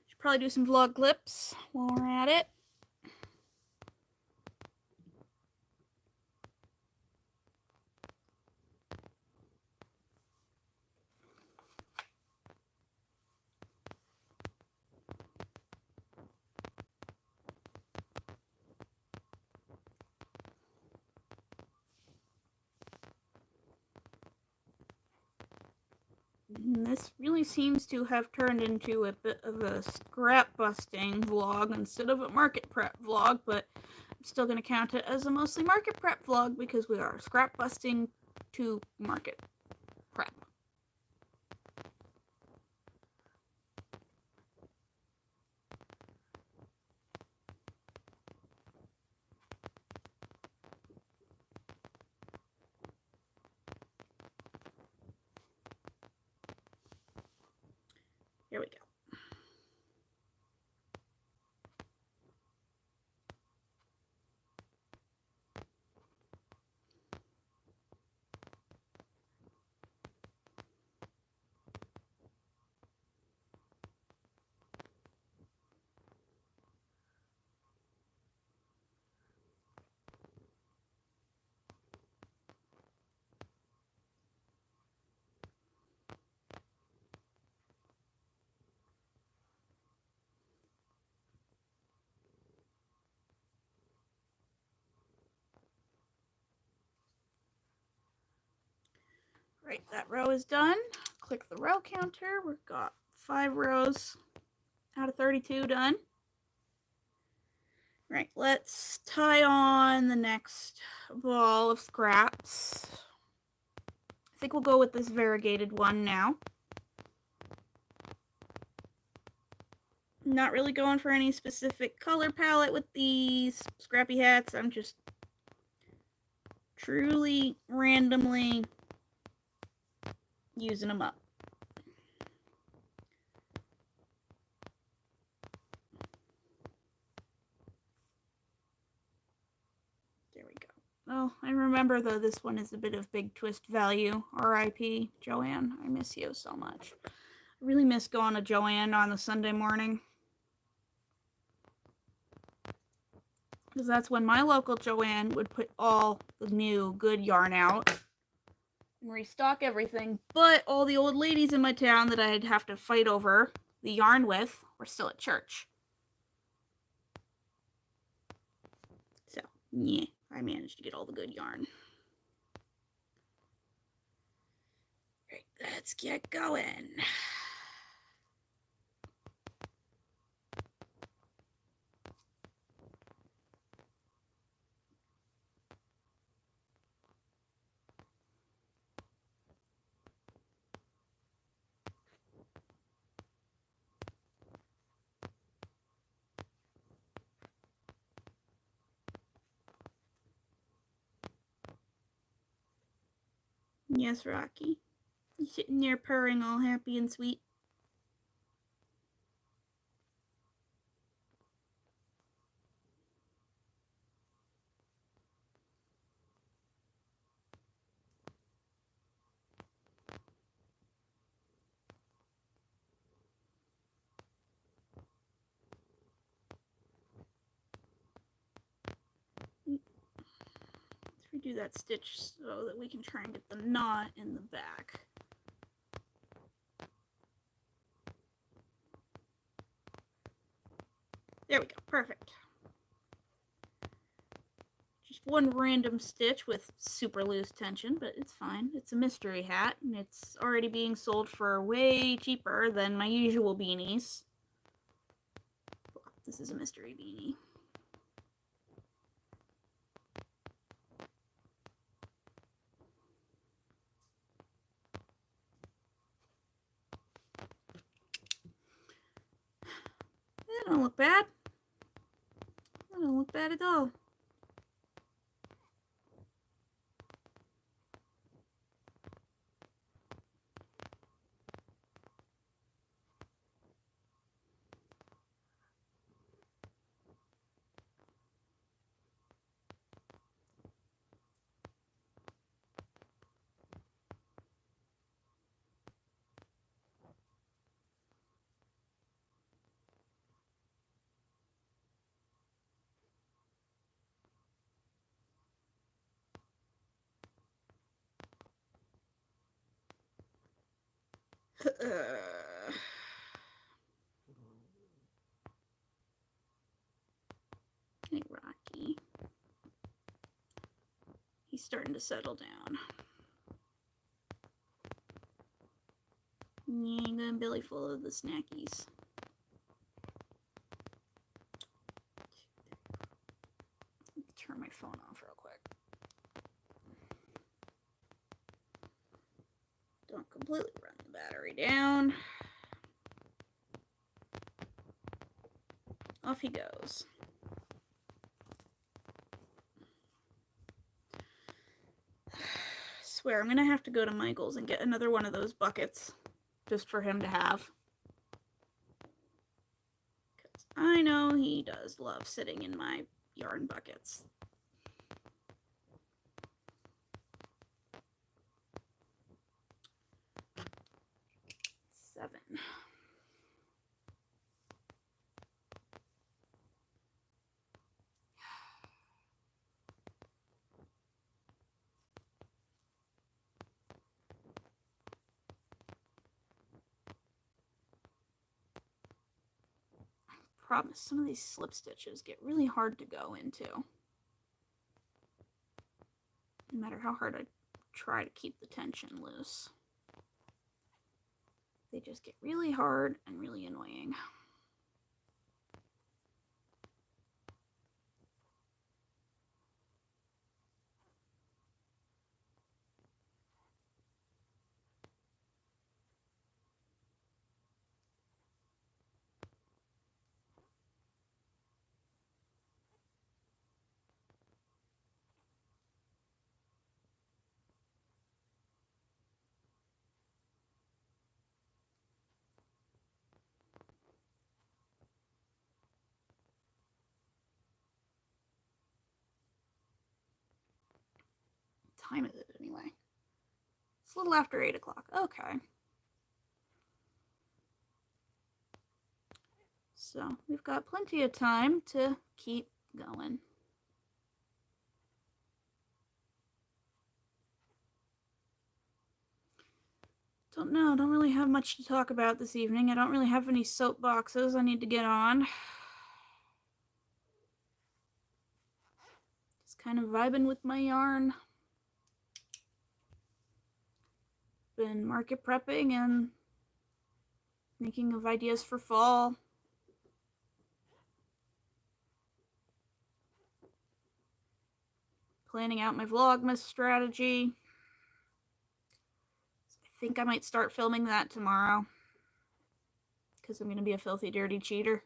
Should probably do some vlog clips while we're at it. This really seems to have turned into a bit of a scrap busting vlog instead of a market prep vlog, but I'm still going to count it as a mostly market prep vlog because we are scrap busting to market prep. Here we go. Right, that row is done. Click the row counter. We've got 5 rows out of 32 done. Right, let's tie on the next ball of scraps. I think we'll go with this variegated one now. Not really going for any specific color palette with these scrappy hats. I'm just truly randomly using them up. There we go. Oh, I remember though this one is a bit of big twist value. R.I.P. Joanne. I miss you so much. I really miss going to Joanne on the Sunday morning. Because that's when my local Joanne would put all the new good yarn out and restock everything. But all the old ladies in my town that I'd have to fight over the yarn with were still at church. So, yeah, I managed to get all the good yarn. Right, let's get going. Yes, Rocky. You're sitting there purring all happy and sweet. Let's redo that stitch so that we can try and get the knot in the back. There we go, perfect. Just one random stitch with super loose tension, but it's fine. It's a mystery hat, and it's already being sold for way cheaper than my usual beanies. This is a mystery beanie. That don't look bad. That don't look bad at all. Hey, Rocky. He's starting to settle down. Yeah, I'm going belly full of the snackies. Turn my phone off real quick. Don't completely run the battery down. Off he goes. I swear, I'm gonna have to go to Michael's and get another one of those buckets just for him to have. Because I know he does love sitting in my yarn buckets. Seven. Promise, some of these slip stitches get really hard to go into. No matter how hard I try to keep the tension loose. They just get really hard and really annoying. Time is it anyway? It's a little after 8 o'clock. Okay. So we've got plenty of time to keep going. Don't know, don't really have much to talk about this evening. I don't really have any soapboxes I need to get on. Just kind of vibing with my yarn. Been market prepping and thinking of ideas for fall. Planning out my Vlogmas strategy. I think I might start filming that tomorrow, because I'm going to be a filthy dirty cheater.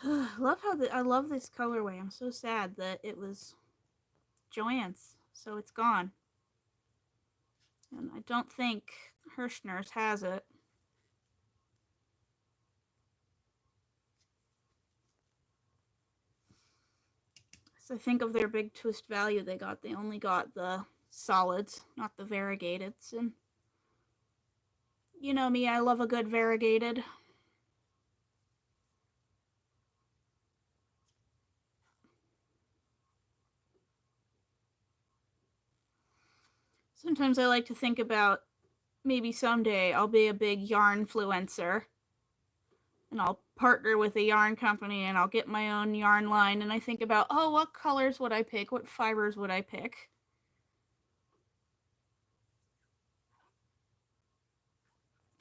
I love this colorway. I'm so sad that it was Joann's, so it's gone. And I don't think Hirschner's has it. So think of their big twist value they got. They only got the solids, not the variegateds. And you know me, I love a good variegated. Sometimes I like to think about maybe someday I'll be a big yarn influencer and I'll partner with a yarn company and I'll get my own yarn line, and I think about, oh, what colors would I pick? What fibers would I pick?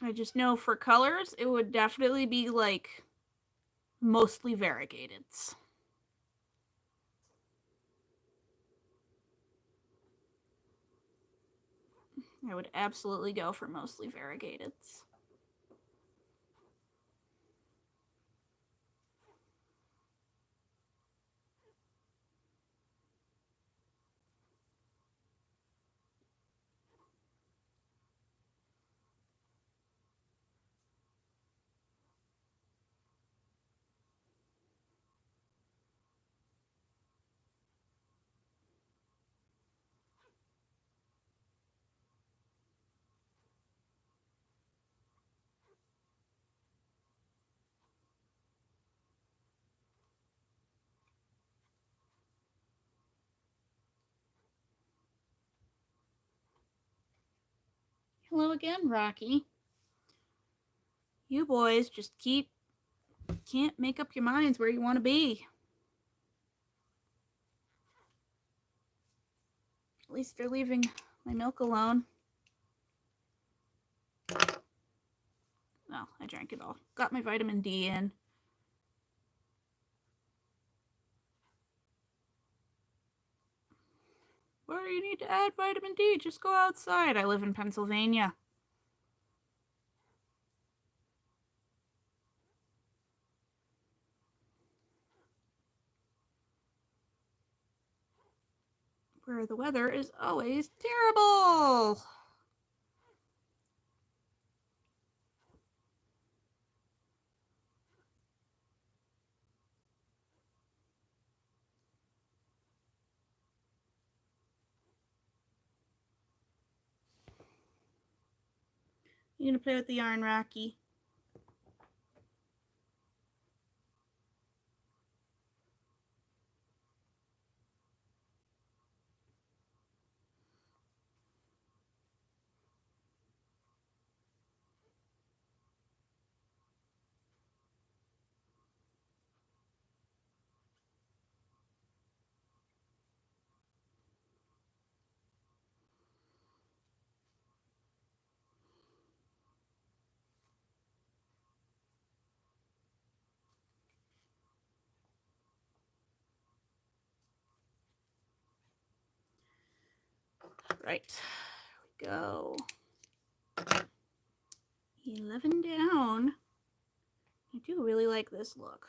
I just know for colors, it would definitely be like mostly variegateds. I would absolutely go for mostly variegateds. Hello again, Rocky. You boys just can't make up your minds where you want to be. At least they're leaving my milk alone. Well, I drank it all. Got my vitamin D in. Why do you need to add vitamin D? Just go outside. I live in Pennsylvania. where the weather is always terrible. You gonna play with the yarn, Rocky? Right, here we go. 11 down. I do really like this look.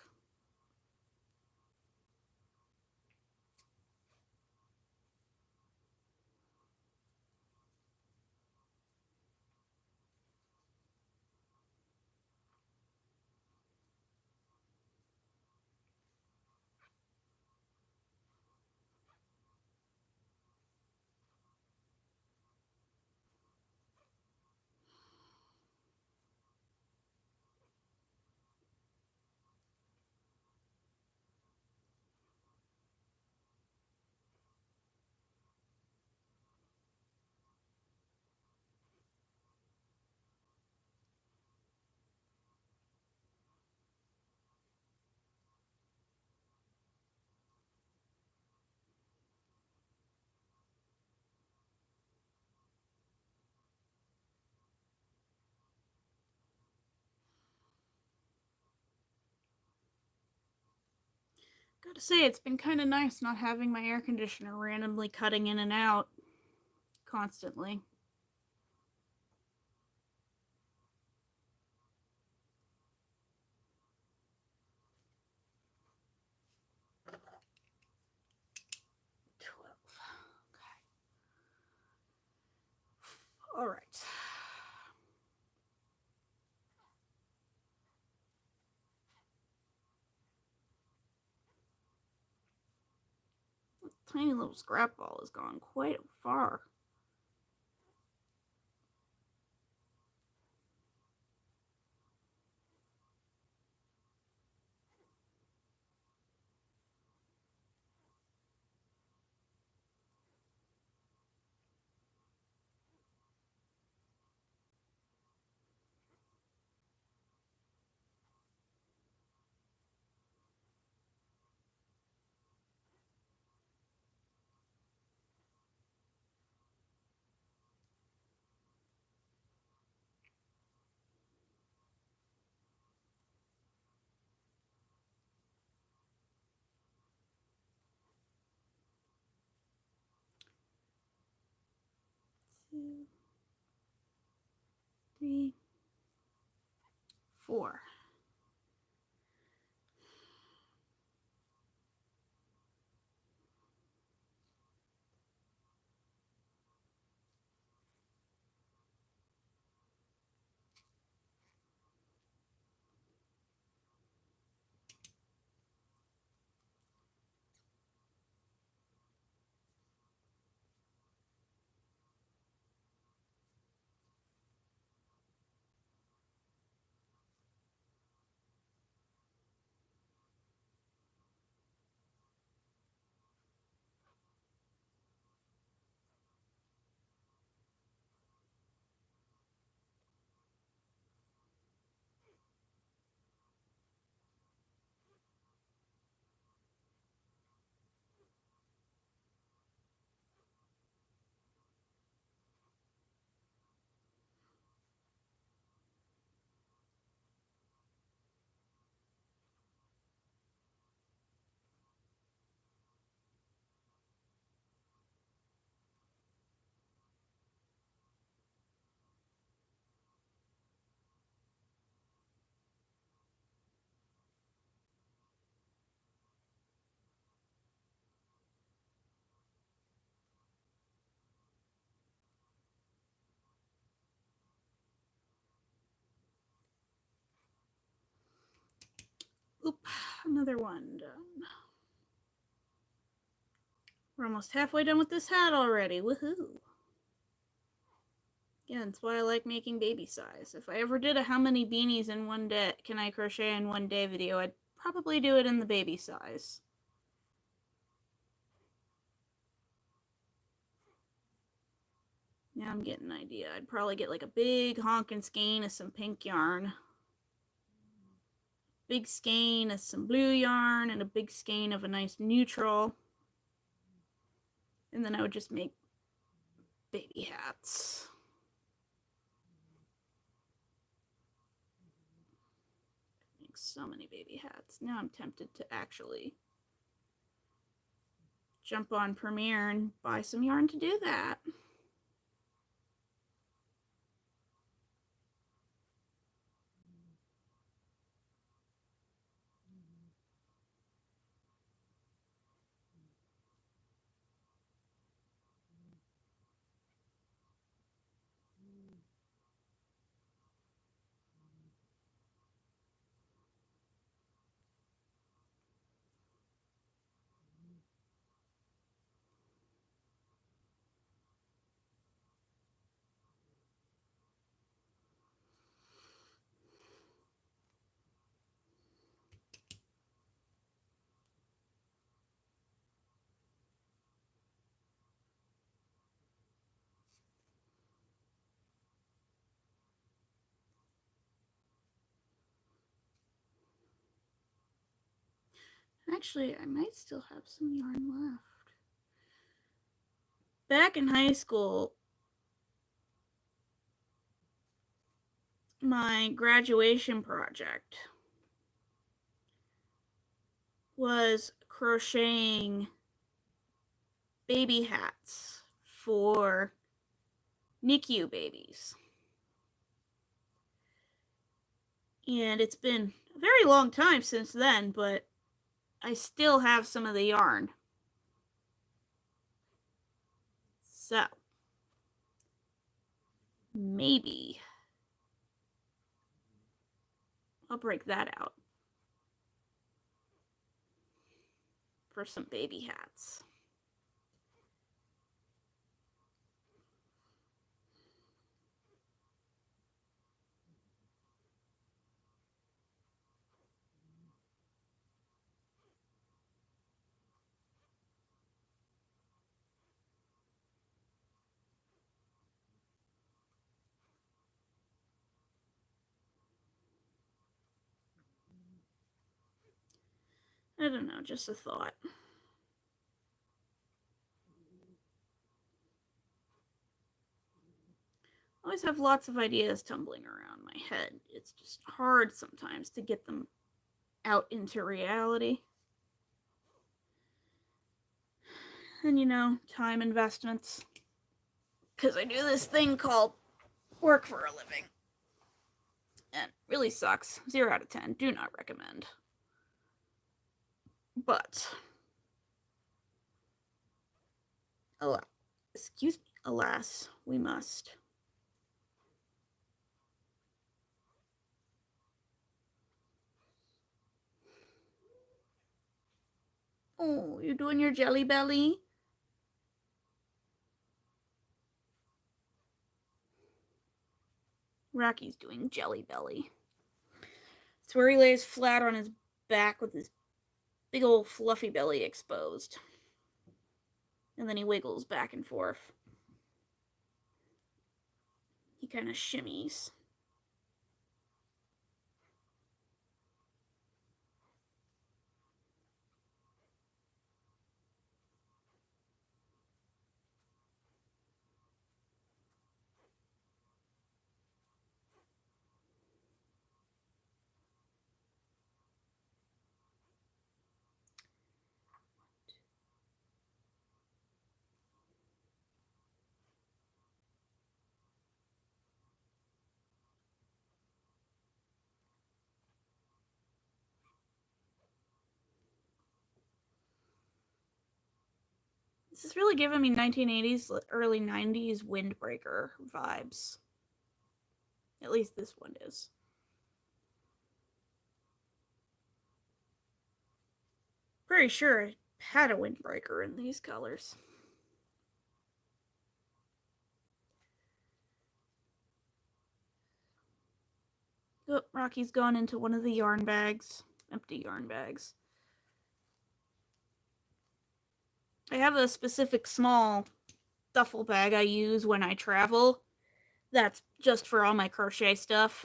Gotta say, it's been kind of nice not having my air conditioner randomly cutting in and out constantly. All right. This tiny little scrap ball has gone quite far. Two, three, four. Oop, another one done. We're almost halfway done with this hat already. Woohoo! Yeah, that's why I like making baby size. If I ever did a how many beanies in one day can I crochet in one day video, I'd probably do it in the baby size. Now I'm getting an idea. I'd probably get like a big honking skein of some pink yarn, big skein of some blue yarn, and a big skein of a nice neutral. And then I would just make baby hats. Make so many baby hats. Now I'm tempted to actually jump on Premiere and buy some yarn to do that. Actually, I might still have some yarn left. Back in high school, my graduation project was crocheting baby hats for NICU babies. And it's been a very long time since then, but I still have some of the yarn. So, maybe I'll break that out for some baby hats. I don't know, just a thought. I always have lots of ideas tumbling around my head. It's just hard sometimes to get them out into reality. And you know, time investments. Because I do this thing called work for a living. And it really sucks. 0 out of 10. Do not recommend. But, alas, we must. Oh, you doing your jelly belly? Rocky's doing jelly belly. It's where he lays flat on his back with his big old fluffy belly exposed. And then he wiggles back and forth. He kind of shimmies. This is really giving me 1980s, early 90s windbreaker vibes. At least this one is. Pretty sure I had a windbreaker in these colors. Oh, Rocky's gone into one of the yarn bags. Empty yarn bags. I have a specific small duffel bag I use when I travel. That's just for all my crochet stuff.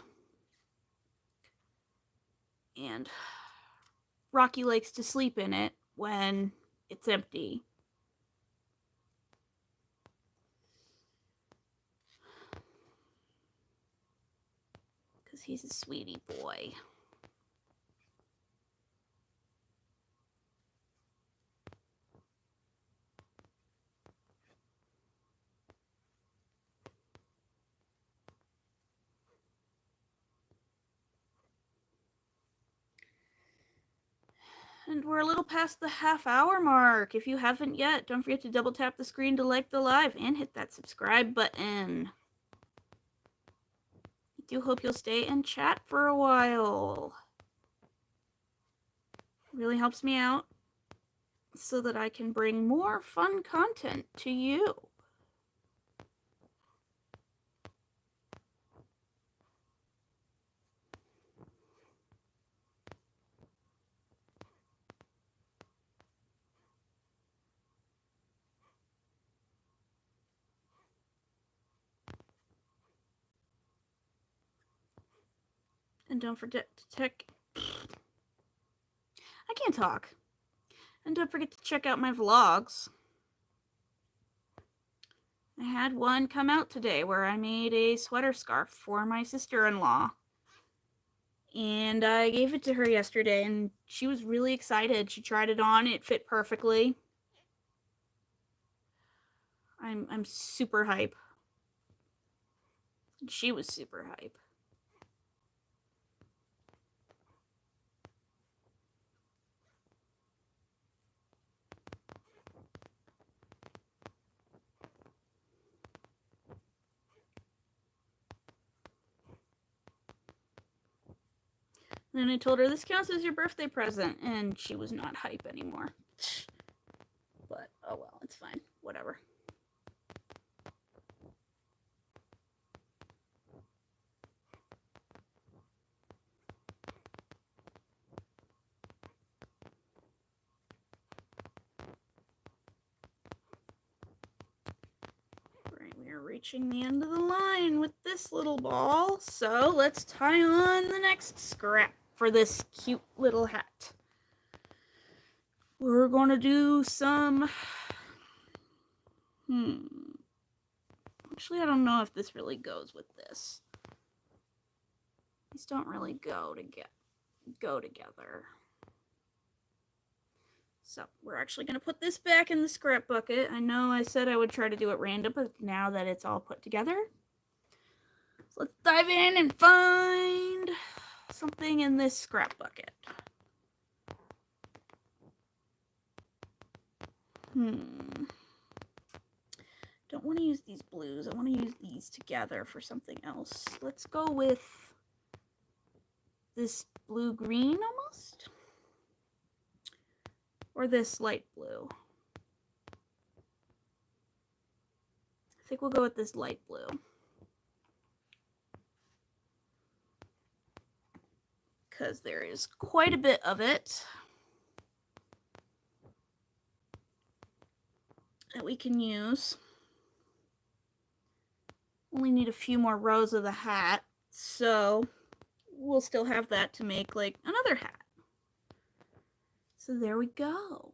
And Rocky likes to sleep in it when it's empty. Because he's a sweetie boy. And we're a little past the half-hour mark. If you haven't yet, don't forget to double tap the screen to like the live and hit that subscribe button. I do hope you'll stay and chat for a while. It really helps me out so that I can bring more fun content to you. And don't forget to check... I can't talk. And don't forget to check out my vlogs. I had one come out today where I made a sweater scarf for my sister-in-law. And I gave it to her yesterday and she was really excited. She tried it on, it fit perfectly. I'm super hype. She was super hype. And I told her this counts as your birthday present, and she was not hype anymore. But oh well, it's fine. Whatever. Right, we are reaching the end of the line with this little ball, so let's tie on the next scrap for this cute little hat. We're going to do some... Actually, I don't know if this really goes with this. These don't really go together. So we're actually going to put this back in the scrap bucket. I know I said I would try to do it random, but now that it's all put together, so let's dive in and find something in this scrap bucket. Don't want to use these blues. I want to use these together for something else. Let's go with this blue-green almost. Or this light blue. I think we'll go with this light blue. Because there is quite a bit of it that we can use. Only need a few more rows of the hat, so we'll still have that to make like another hat. So there we go.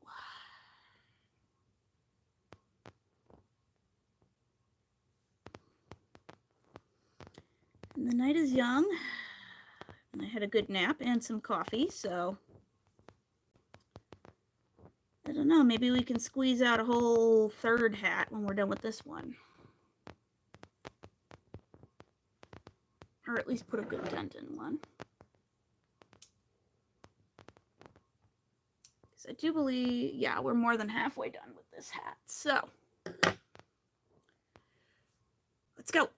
And the night is young, and I had a good nap and some coffee, so I don't know, maybe we can squeeze out a whole third hat when we're done with this one. Or at least put a good dent in one. Because I do believe, yeah, we're more than halfway done with this hat. So, let's go.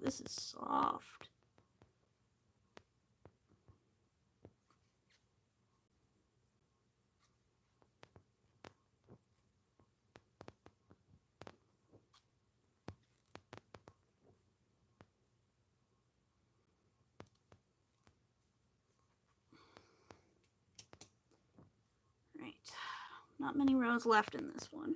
this is soft. Right, not many rows left in this one.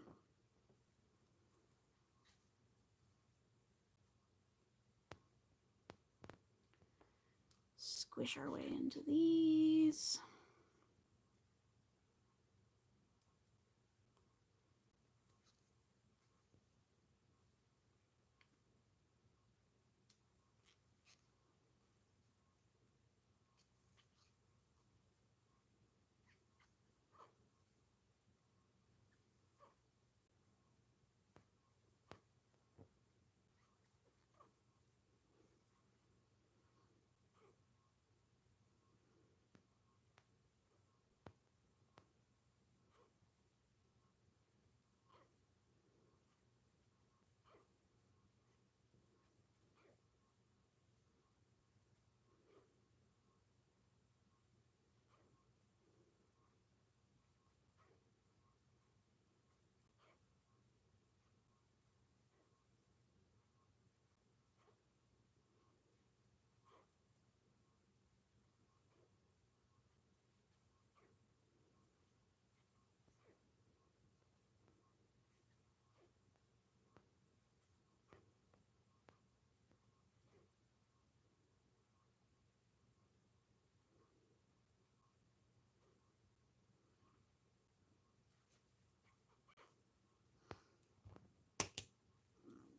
Squish our way into these.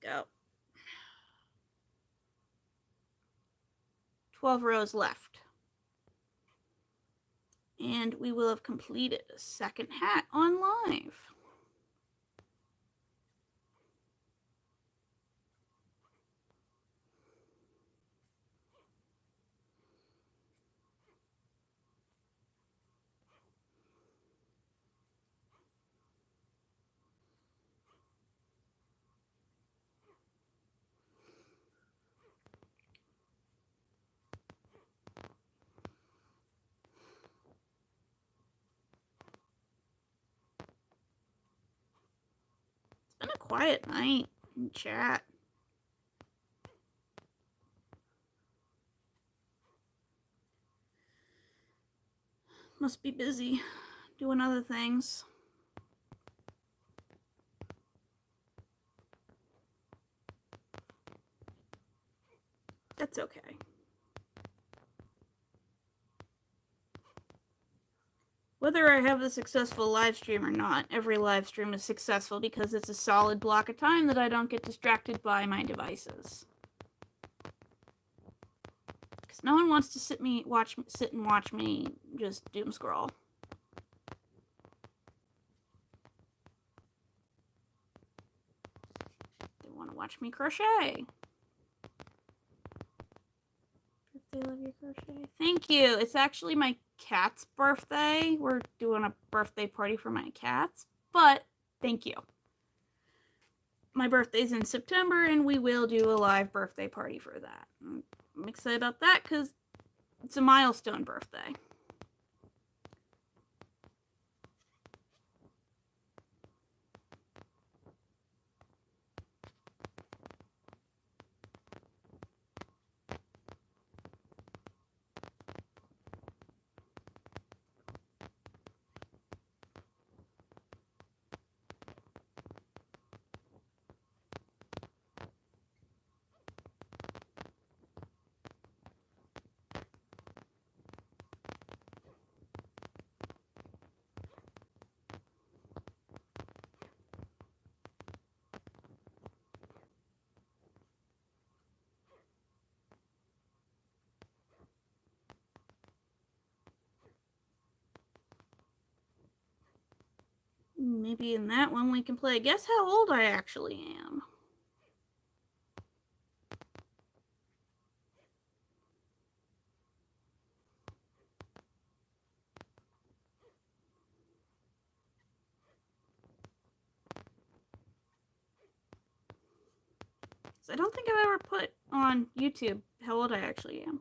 Go. 12 rows left. And we will have completed a second hat on live. It's been a quiet night in chat. Must be busy doing other things. That's okay. Whether I have a successful live stream or not, every live stream is successful because it's a solid block of time that I don't get distracted by my devices. Because no one wants to sit and watch me just doom scroll. They want to watch me crochet. They love your crochet. Thank you. It's actually my cat's birthday. We're doing a birthday party for my cats, but thank you. My birthday's in September, and we will do a live birthday party for that. I'm excited about that because it's a milestone birthday. Maybe in that one we can play Guess How Old I Actually Am. I don't think I've ever put on YouTube how old I actually am.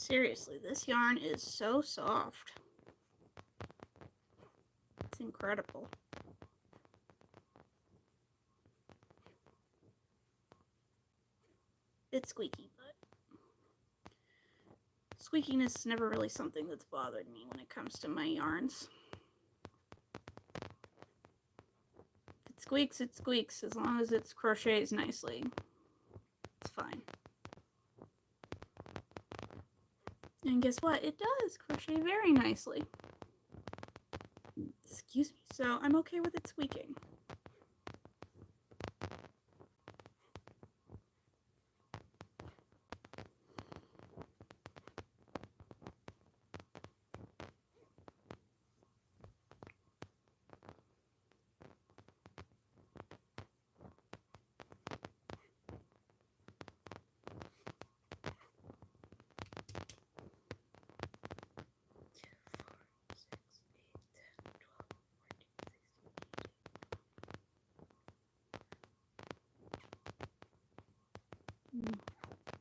Seriously, this yarn is so soft. It's incredible. It's squeaky, but squeakiness is never really something that's bothered me when it comes to my yarns. If it squeaks, it squeaks. As long as it crochets nicely, it's fine. And guess what? It does crochet very nicely. Excuse me. So I'm okay with it squeaking.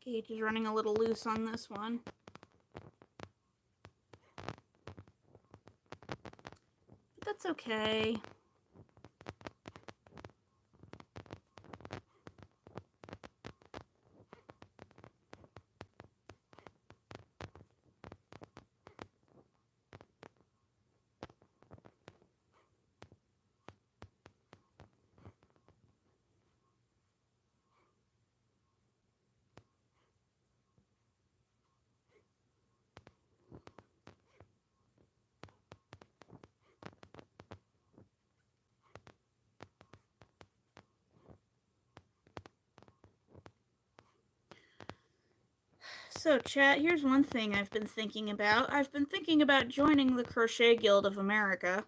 Gauge is running a little loose on this one. But that's okay. So, chat, here's one thing I've been thinking about. I've been thinking about joining the Crochet Guild of America.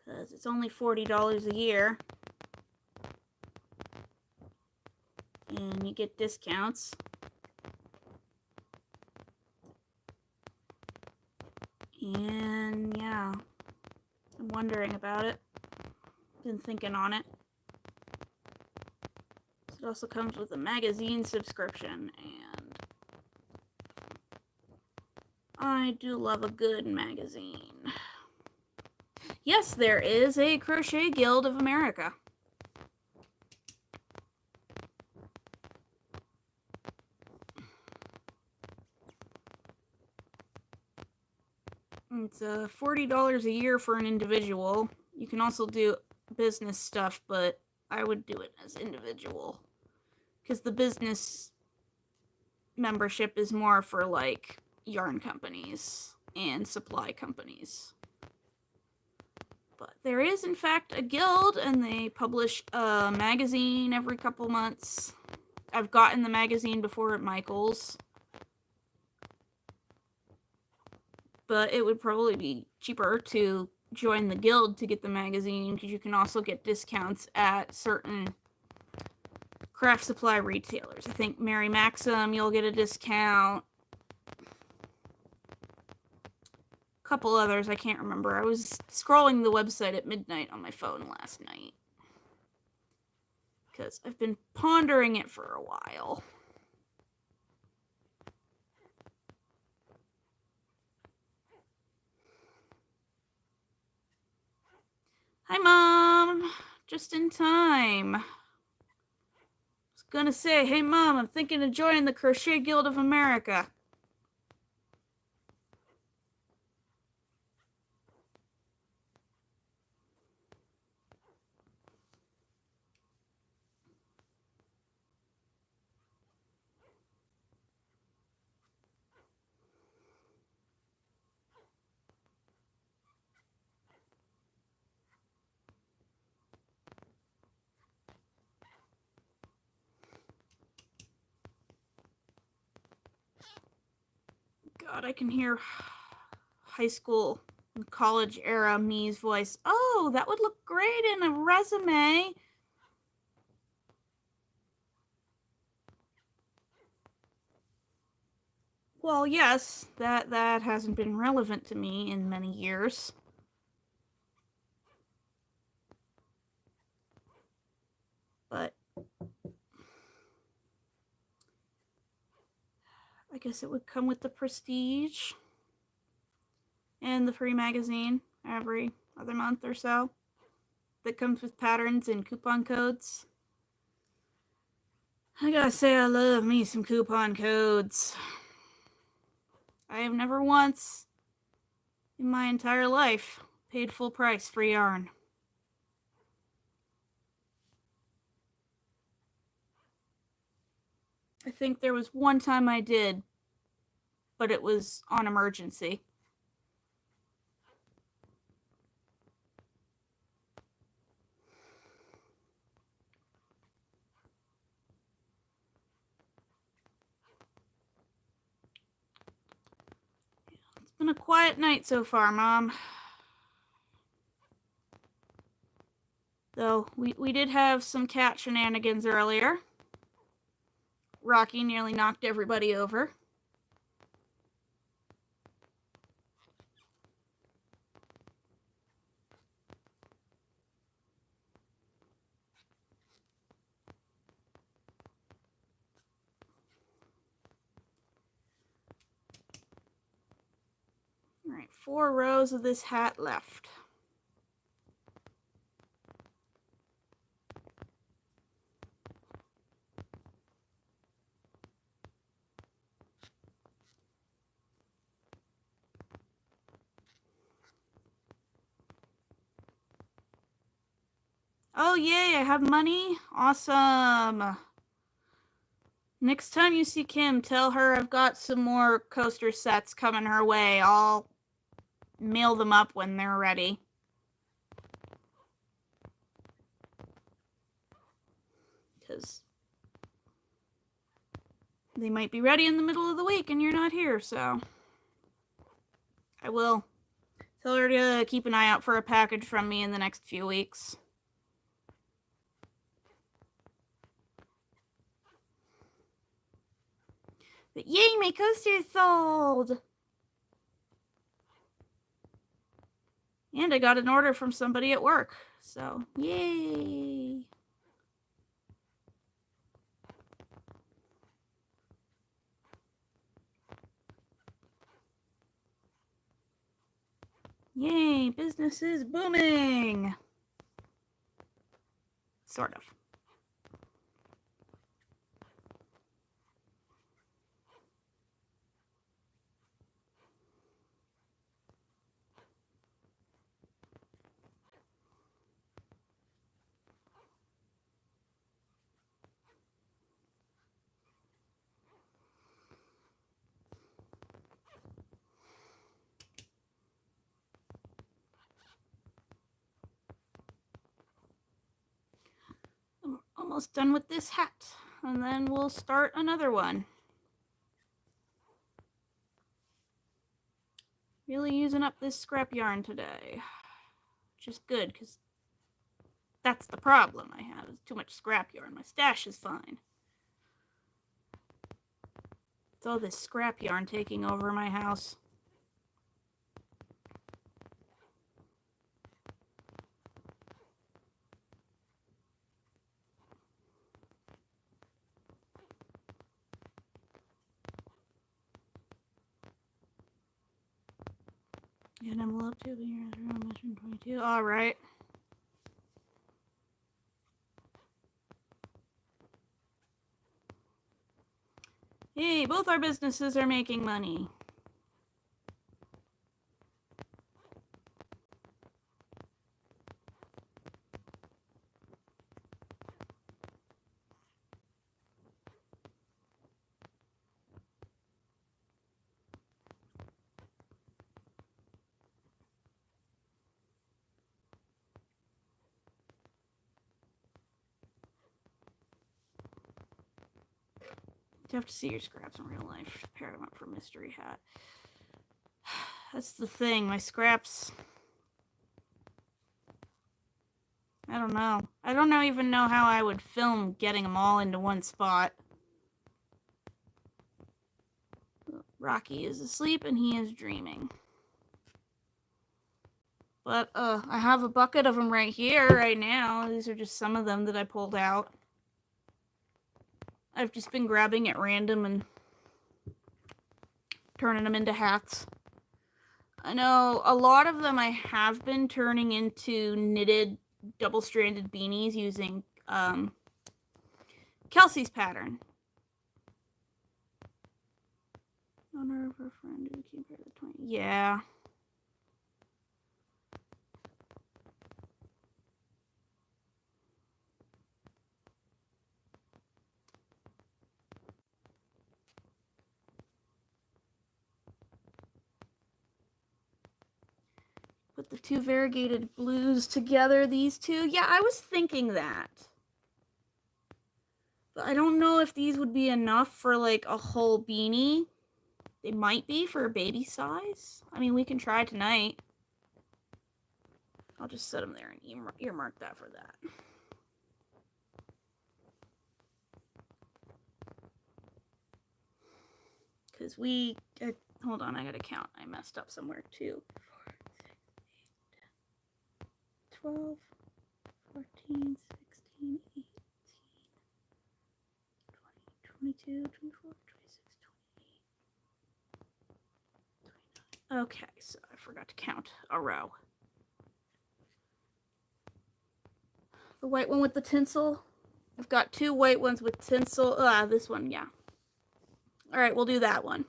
Because it's only $40 a year. And you get discounts. And yeah, I'm wondering about it. Been thinking on it. It also comes with a magazine subscription, and I do love a good magazine. Yes, there is a Crochet Guild of America. It's $40 a year for an individual. You can also do business stuff, but I would do it as individual. Because the business membership is more for like yarn companies and supply companies. But there is in fact a guild, and they publish a magazine every couple months. I've gotten the magazine before at Michael's, but it would probably be cheaper to join the guild to get the magazine, because you can also get discounts at certain craft supply retailers. I think Mary Maxim, you'll get a discount. A couple others, I can't remember. I was scrolling the website at midnight on my phone last night, because I've been pondering it for a while. Hi, Mom! Just in time. I was gonna say, hey, Mom, I'm thinking of joining the Crochet Guild of America. God, I can hear high school and college era me's voice. Oh, that would look great in a resume. Well, yes, that hasn't been relevant to me in many years. But I guess it would come with the prestige and the free magazine every other month or so that comes with patterns and coupon codes. I gotta say, I love me some coupon codes. I have never once in my entire life paid full price for yarn. I think there was one time I did, but it was on emergency. It's been a quiet night so far, Mom. Though we did have some cat shenanigans earlier. Rocky nearly knocked everybody over. All right, 4 rows of this hat left. Oh, yay, I have money. Awesome. Next time you see Kim, tell her I've got some more coaster sets coming her way. I'll mail them up when they're ready. Because they might be ready in the middle of the week and you're not here, so I will tell her to keep an eye out for a package from me in the next few weeks. But yay, my coaster's sold! And I got an order from somebody at work, so yay! Yay, business is booming! Sort of. almost done with this hat, and then we'll start another one. Really using up this scrap yarn today, which is good because that's the problem I have, is too much scrap yarn. My stash is fine. It's all this scrap yarn taking over my house. An envelope too, 22. All right. Hey, both our businesses are making money. You have to see your scraps in real life. Pair them up for mystery hat. That's the thing. My scraps. I don't know. I don't even know how I would film getting them all into one spot. Rocky is asleep and he is dreaming. But I have a bucket of them right here, right now. These are just some of them that I pulled out. I've just been grabbing at random and turning them into hats. I know a lot of them I have been turning into knitted double-stranded beanies using Kelsey's pattern. Honor of her friend who came for the 20. Yeah. Put the two variegated blues together, these two. Yeah, I was thinking that. But I don't know if these would be enough for like a whole beanie. They might be for a baby size. I mean, we can try tonight. I'll just set them there and earmark that for that. Because hold on, I gotta count. I messed up somewhere too. 4, 6, 8, 12, 14, 16, 18, 20, 22, 24, 26, 28, 29. Okay, so I forgot to count a row. The white one with the tinsel. I've got two white ones with tinsel. This one, yeah. All right, we'll do that one.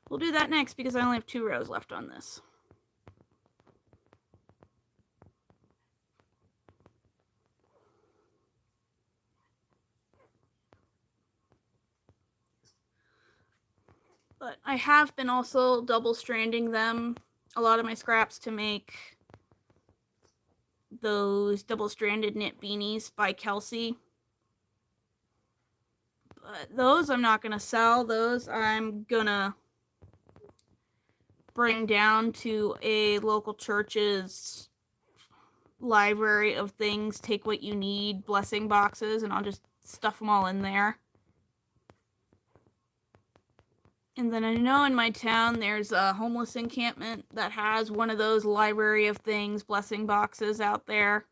We'll do that next because I only have 2 rows left on this. But I have been also double stranding them, a lot of my scraps, to make those double stranded knit beanies by Kelsey. But those I'm not going to sell. Those I'm going to bring down to a local church's library of things, take what you need, blessing boxes, and I'll just stuff them all in there. And then I know in my town there's a homeless encampment that has one of those library of things, blessing boxes out there.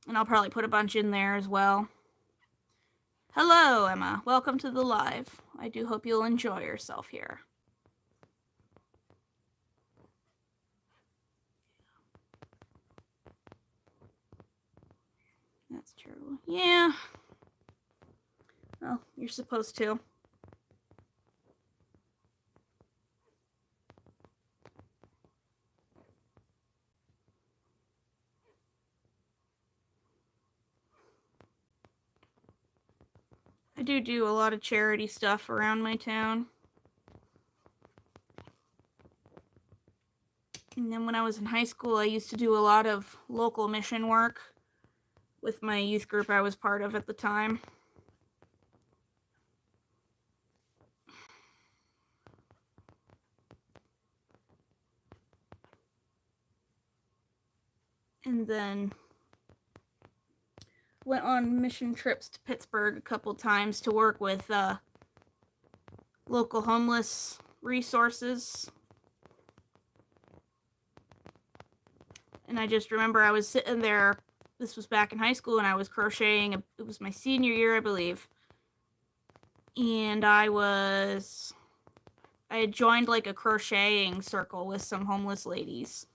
And I'll probably put a bunch in there as well. Hello, Emma. Welcome to the live. I do hope you'll enjoy yourself here. That's terrible. Yeah. Well, you're supposed to. I do a lot of charity stuff around my town. And then when I was in high school, I used to do a lot of local mission work with my youth group I was part of at the time. And then went on mission trips to Pittsburgh a couple times to work with local homeless resources. And I just remember I was sitting there, this was back in high school, and I was crocheting. It was my senior year, I believe. And I had joined like a crocheting circle with some homeless ladies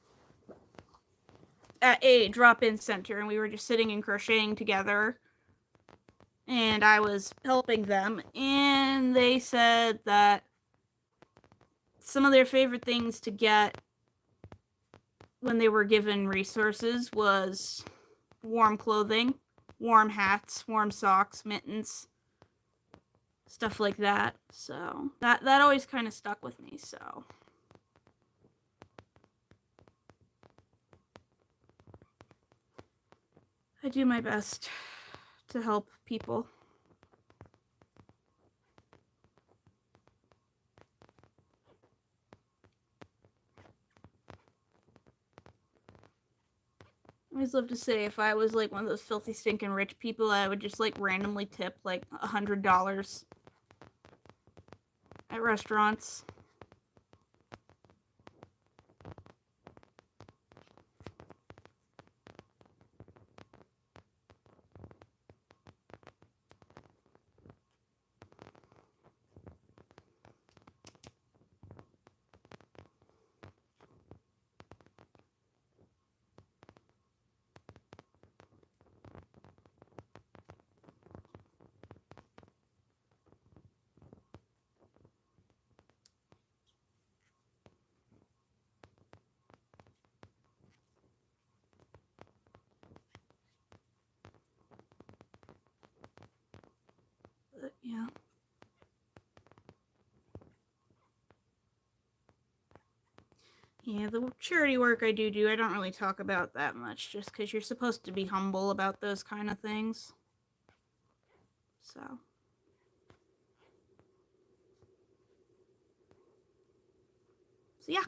at a drop-in center, and we were just sitting and crocheting together, and I was helping them, and they said that some of their favorite things to get when they were given resources was warm clothing, warm hats, warm socks, mittens, stuff like that. So that always kind of stuck with me. So I do my best to help people. I always love to say if I was like one of those filthy stinking rich people, I would just like randomly tip like $100 at restaurants. But yeah. Yeah, the charity work I do, I don't really talk about that much, just because you're supposed to be humble about those kind of things. So yeah.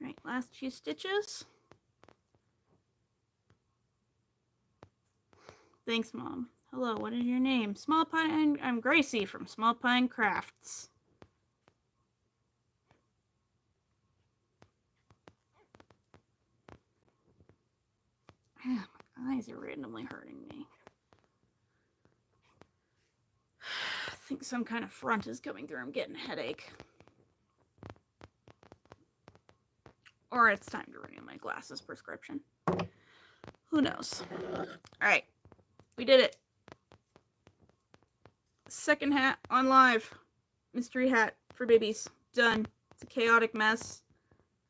Right, last few stitches. Thanks, Mom. Hello, what is your name? Small Pine. I'm Gracie from Small Pine Crafts. My eyes are randomly hurting me. I think some kind of front is coming through. I'm getting a headache. Or it's time to renew my glasses prescription. Who knows? Alright. We did it. Second hat on live. Mystery hat for babies. Done. It's a chaotic mess.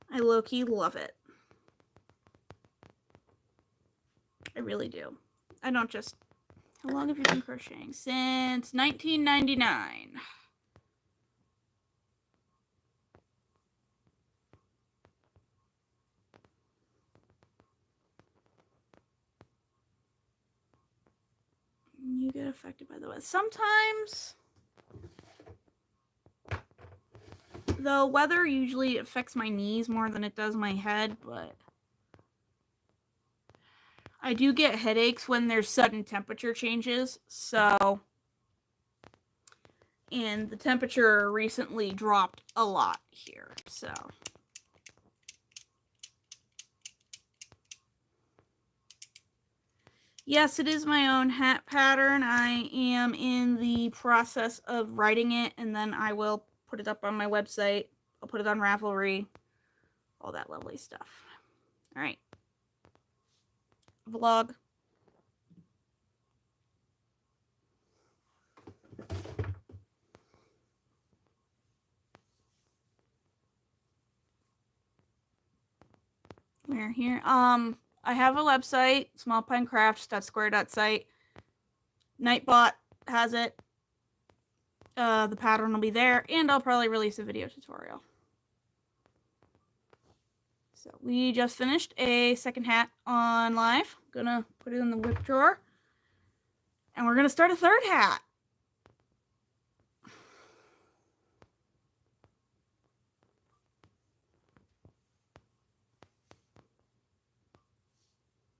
I low-key love it. I really do. I don't just... How long have you been crocheting? Since 1999. You get affected by the weather. Sometimes the weather usually affects my knees more than it does my head, but I do get headaches when there's sudden temperature changes. So, and the temperature recently dropped a lot here. So, Yes, it is my own hat pattern. I am in the process of writing it, and then I will put it up on my website. I'll put it on Ravelry, all that lovely stuff. All right. Vlog. We're here. I have a website, smallpinecrafts.square.site. Nightbot has it. The pattern will be there, and I'll probably release a video tutorial. So we just finished a second hat on live. Gonna put it in the whip drawer. And we're gonna start a third hat.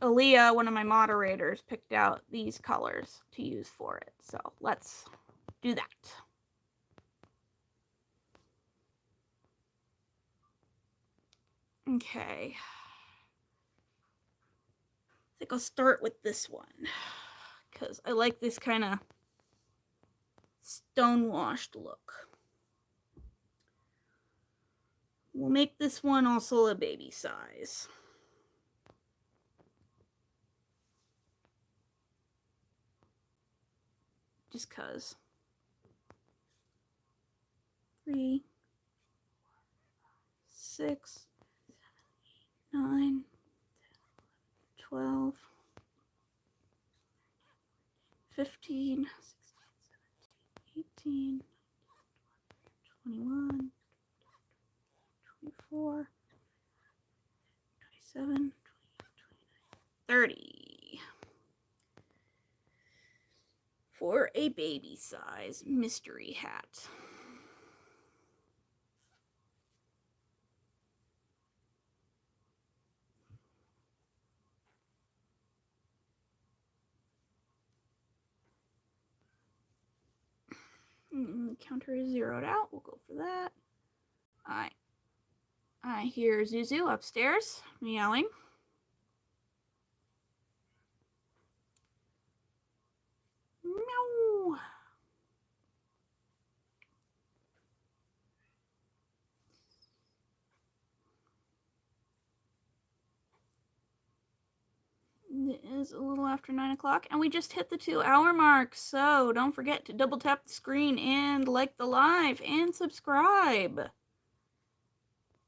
Aaliyah, one of my moderators, picked out these colors to use for it. So let's do that. Okay. I think I'll start with this one because I like this kind of stone-washed look. We'll make this one also a baby size. Just cause. 3, 6, 9, 12, 15, 16, 17, 18, 21, 24, 27, 28, 29, 30. For a baby size mystery hat. Counter is zeroed out. We'll go for that. I hear Zuzu upstairs meowing. Meow. It is a little after 9 o'clock, and we just hit the 2-hour mark. So don't forget to double tap the screen and like the live and subscribe.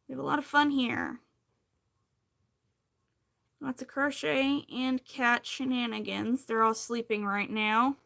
We have a lot of fun here. Lots of crochet and cat shenanigans. They're all sleeping right now.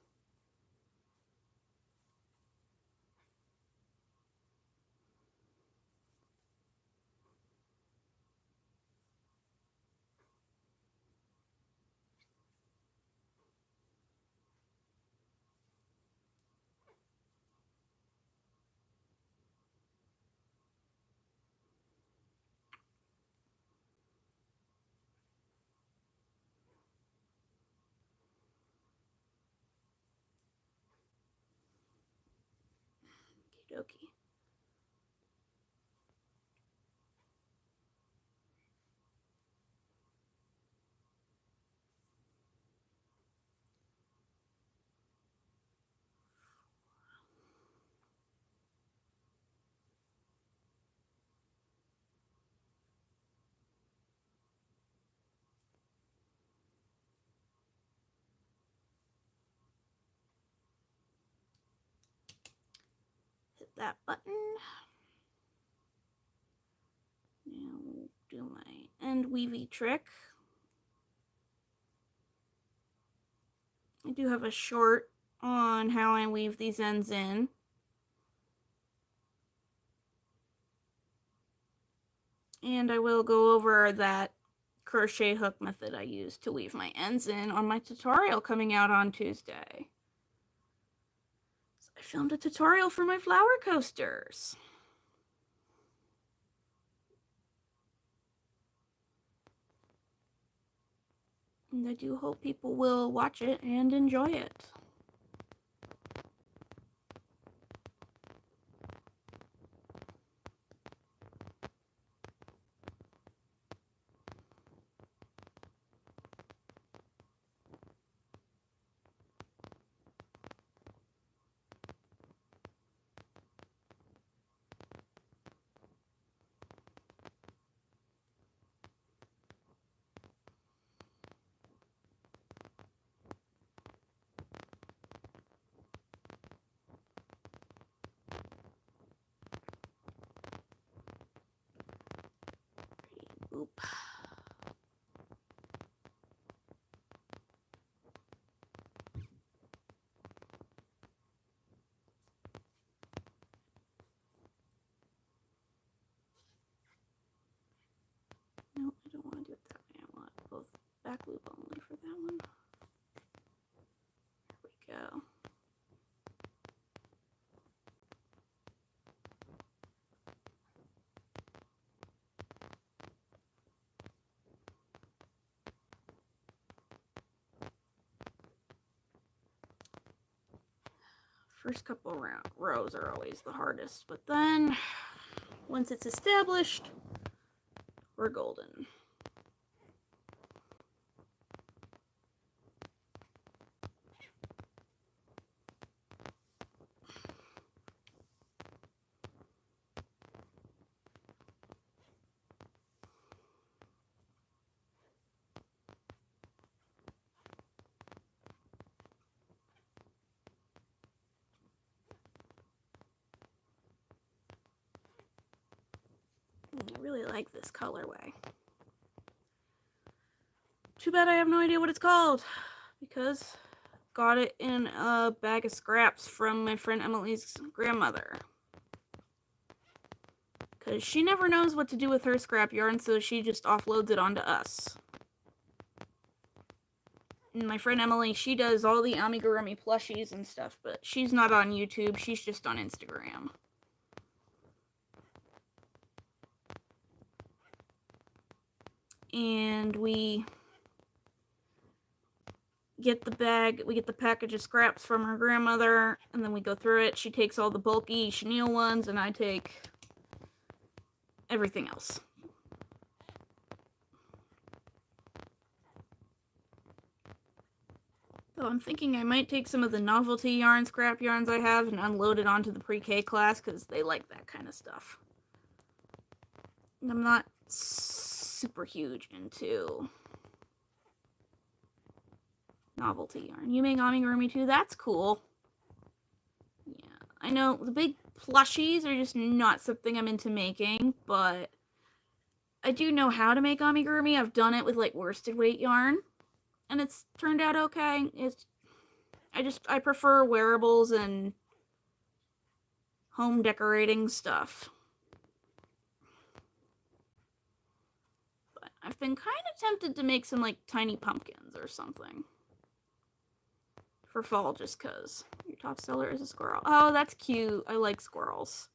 Okie dokie. Hit that button. Now we'll do my end weavy trick. I do have a short on how I weave these ends in. And I will go over that crochet hook method I use to weave my ends in on my tutorial coming out on Tuesday. So I filmed a tutorial for my flower coasters. And I do hope people will watch it and enjoy it. back loop only for that one. There we go. First couple rows are always the hardest, but then once it's established, we're golden. I really like this colorway. Too bad I have no idea what it's called, because got it in a bag of scraps from my friend Emily's grandmother. Because she never knows what to do with her scrap yarn, so she just offloads it onto us. And my friend Emily, she does all the amigurumi plushies and stuff, but she's not on YouTube, she's just on Instagram. And we get the package of scraps from her grandmother, and then we go through it. She takes all the bulky chenille ones, and I take everything else. So I'm thinking I might take some of the novelty yarn, scrap yarns I have, and unload it onto the pre-K class, because they like that kind of stuff. And I'm not super huge into novelty yarn. You make amigurumi too? That's cool. Yeah, I know the big plushies are just not something I'm into making, but I do know how to make amigurumi. I've done it with like worsted weight yarn, and it's turned out okay. I prefer wearables and home decorating stuff. But I've been kind of tempted to make some like tiny pumpkins or something for fall, just cause your top seller is a squirrel. Oh, that's cute. I like squirrels.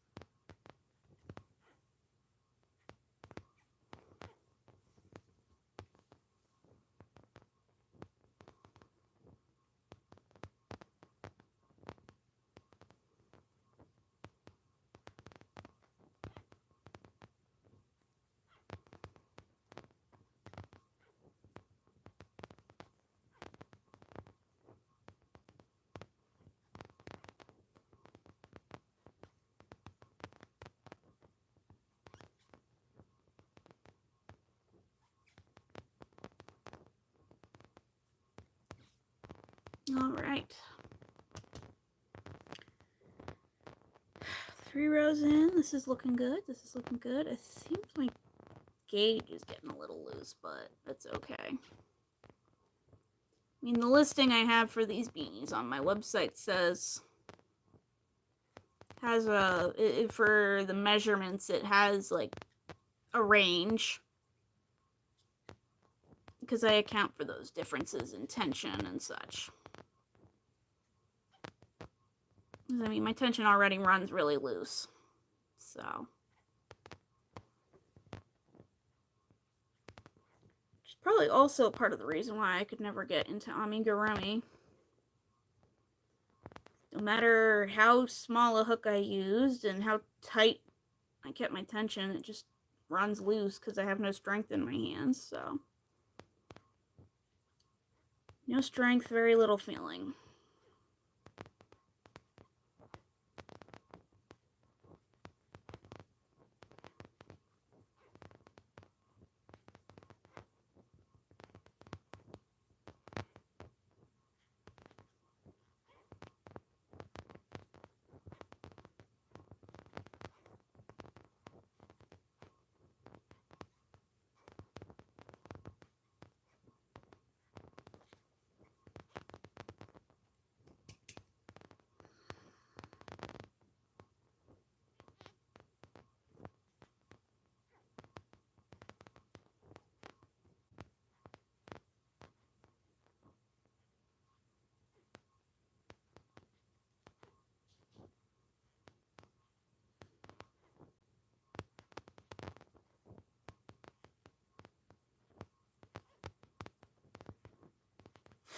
All right. 3 rows in. This is looking good. This is looking good. It seems my gauge is getting a little loose, but that's okay. I mean, the listing I have for these beanies on my website for the measurements, it has like a range, because I account for those differences in tension and such. I mean, my tension already runs really loose, so. Which is probably also part of the reason why I could never get into amigurumi. No matter how small a hook I used and how tight I kept my tension, it just runs loose because I have no strength in my hands, so. No strength, very little feeling.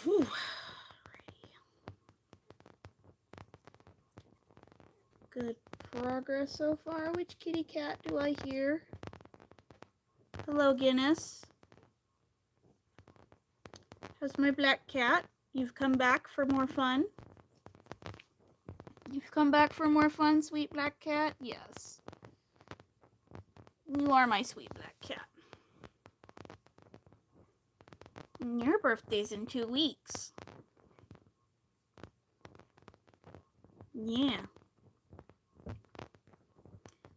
Whew. Good progress so far. Which kitty cat do I hear? Hello, Guinness. How's my black cat? You've come back for more fun? You've come back for more fun, sweet black cat? Yes. You are my sweet black cat. Your birthday's in 2 weeks. Yeah.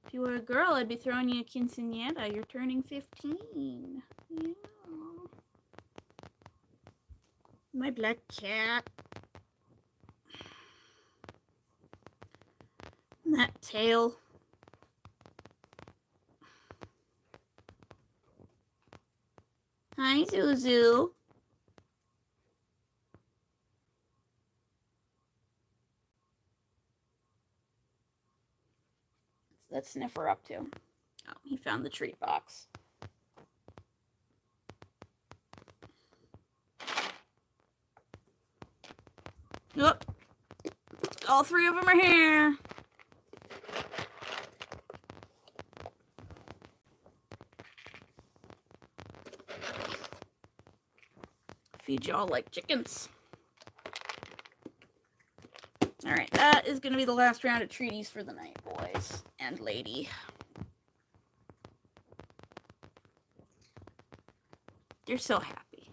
If you were a girl, I'd be throwing you a quinceañera. You're turning 15. Yeah. My black cat. That tail. Hi, Zuzu. What's that sniffer up to? Oh, he found the treat box. Oh, all 3 of them are here. Feed y'all like chickens. All right, that is going to be the last round of treaties for the night, boys and lady. You're so happy.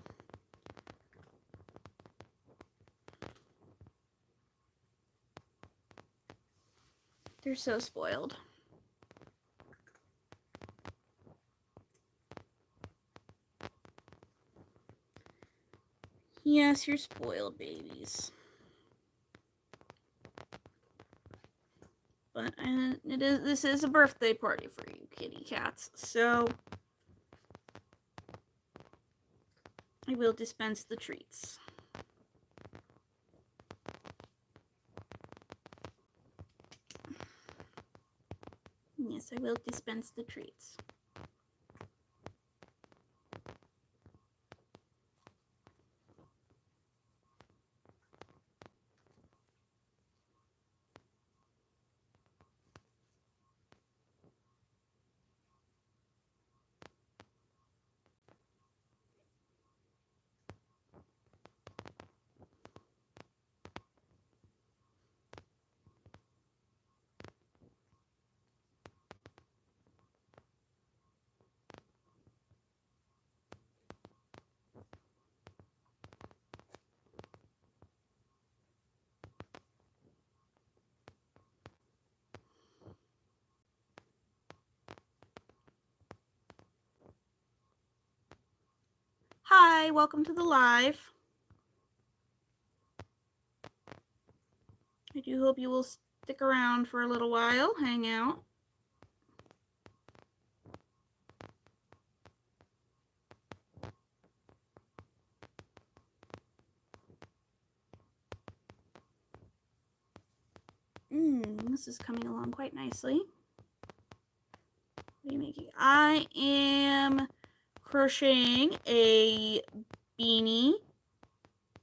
They're so spoiled. Yes, you're spoiled, babies. But this is a birthday party for you kitty cats, so I will dispense the treats. Yes, I will dispense the treats. Hi, welcome to the live. I do hope you will stick around for a little while, hang out. This is coming along quite nicely. What are you making? I am crocheting a beanie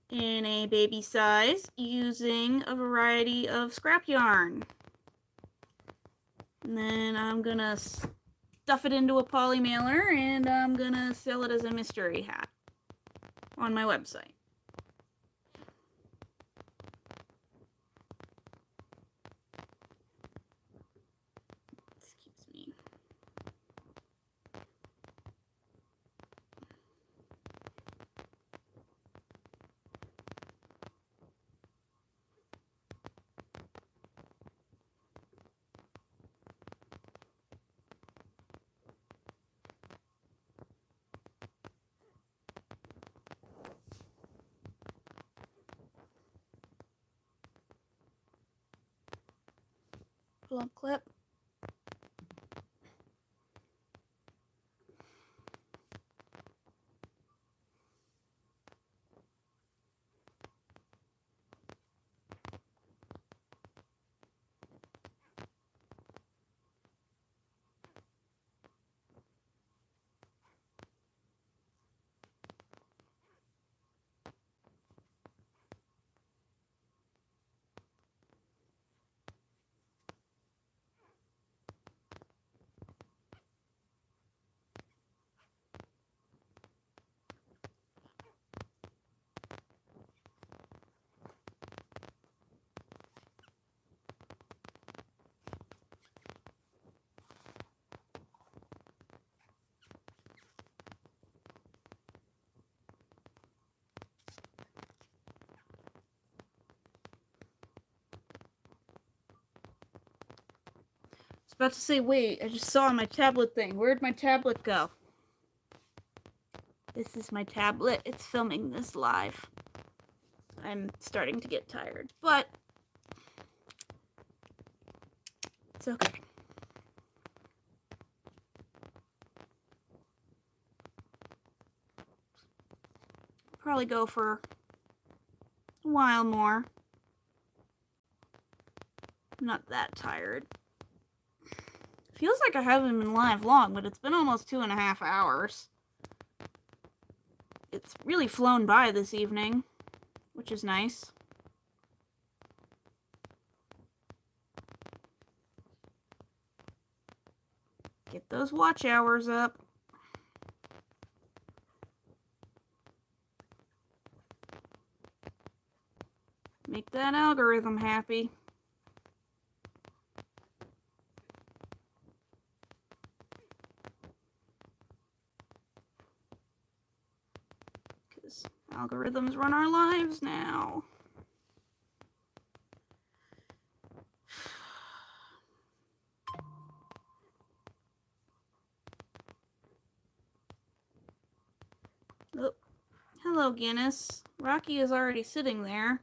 in a baby size using a variety of scrap yarn. And then I'm gonna stuff it into a poly mailer and I'm gonna sell it as a mystery hat on my website. Excuse me. Plug clip. About to say, wait, I just saw my tablet thing. Where'd my tablet go? This is my tablet. It's filming this live. I'm starting to get tired, but it's okay. Probably go for a while more. I'm not that tired. Feels like I haven't been live long, but it's been almost 2.5 hours. It's really flown by this evening, which is nice. Get those watch hours up. Make that algorithm happy. Because algorithms run our lives now. Oh, hello, Guinness. Rocky is already sitting there.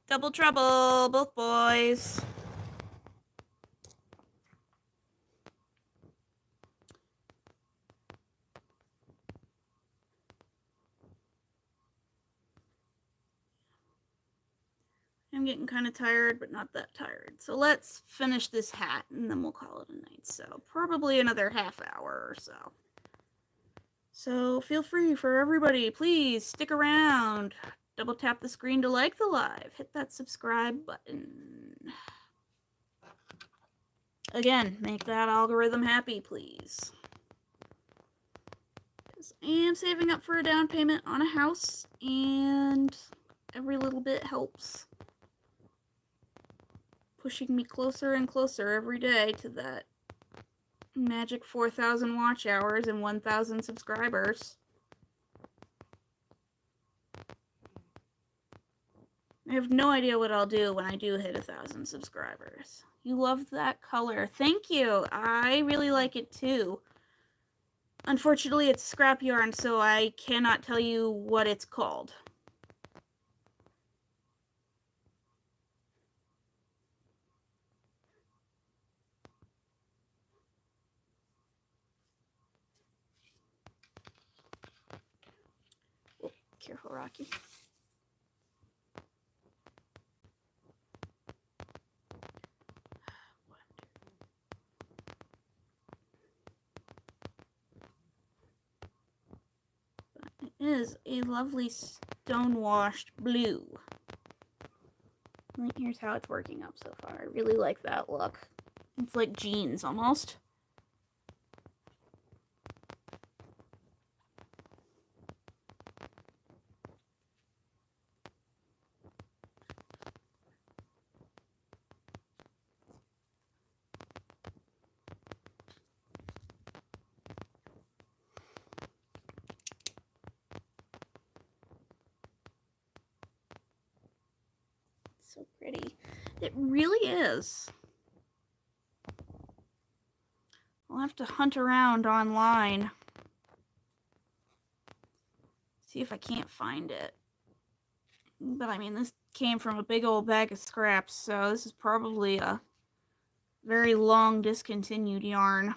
Double trouble, both boys. I'm getting kind of tired, but not that tired. So let's finish this hat, and then we'll call it a night. So probably another half hour or so. So feel free for everybody, please stick around. Double tap the screen to like the live. Hit that subscribe button. Again, make that algorithm happy, please. Because I am saving up for a down payment on a house, and every little bit helps. Pushing me closer and closer every day to that magic 4,000 watch hours and 1,000 subscribers. I have no idea what I'll do when I do hit 1,000 subscribers. You love that color. Thank you. I really like it too. Unfortunately, it's scrap yarn, so I cannot tell you what it's called. Oh, careful, Rocky. It is a lovely stone-washed blue. Here's how it's working up so far. I really like that look. It's like jeans almost. So pretty. It really is. I'll have to hunt around online. See if I can't find it. But I mean, this came from a big old bag of scraps, so this is probably a very long discontinued yarn.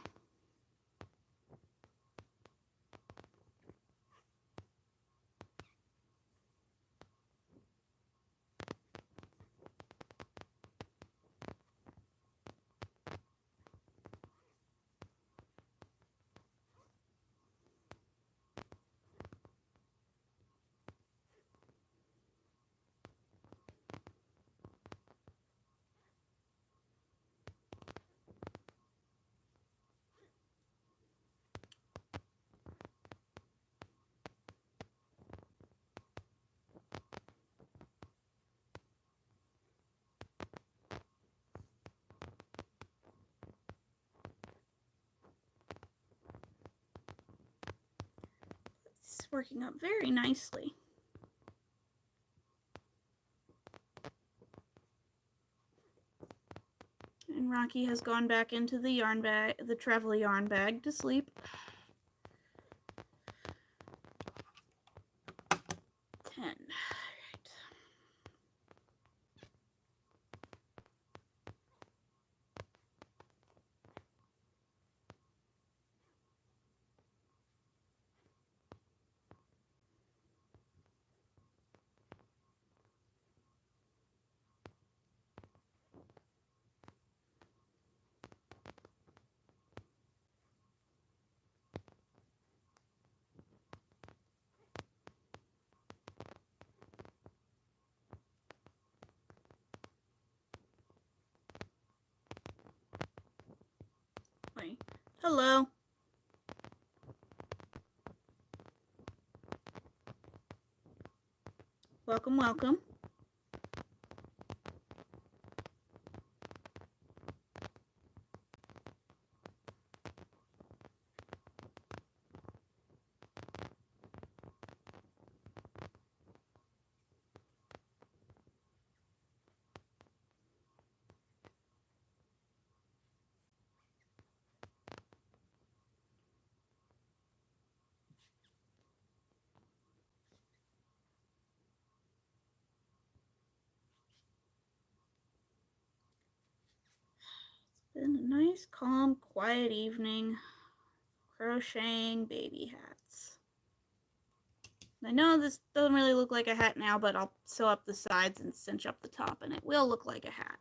It's working up very nicely. And Rocky has gone back into the yarn bag, the travel yarn bag, to sleep. 10. Right. Wait. Hello. Welcome, welcome. Been a nice, calm, quiet evening. Crocheting baby hats. I know this doesn't really look like a hat now, but I'll sew up the sides and cinch up the top, and it will look like a hat.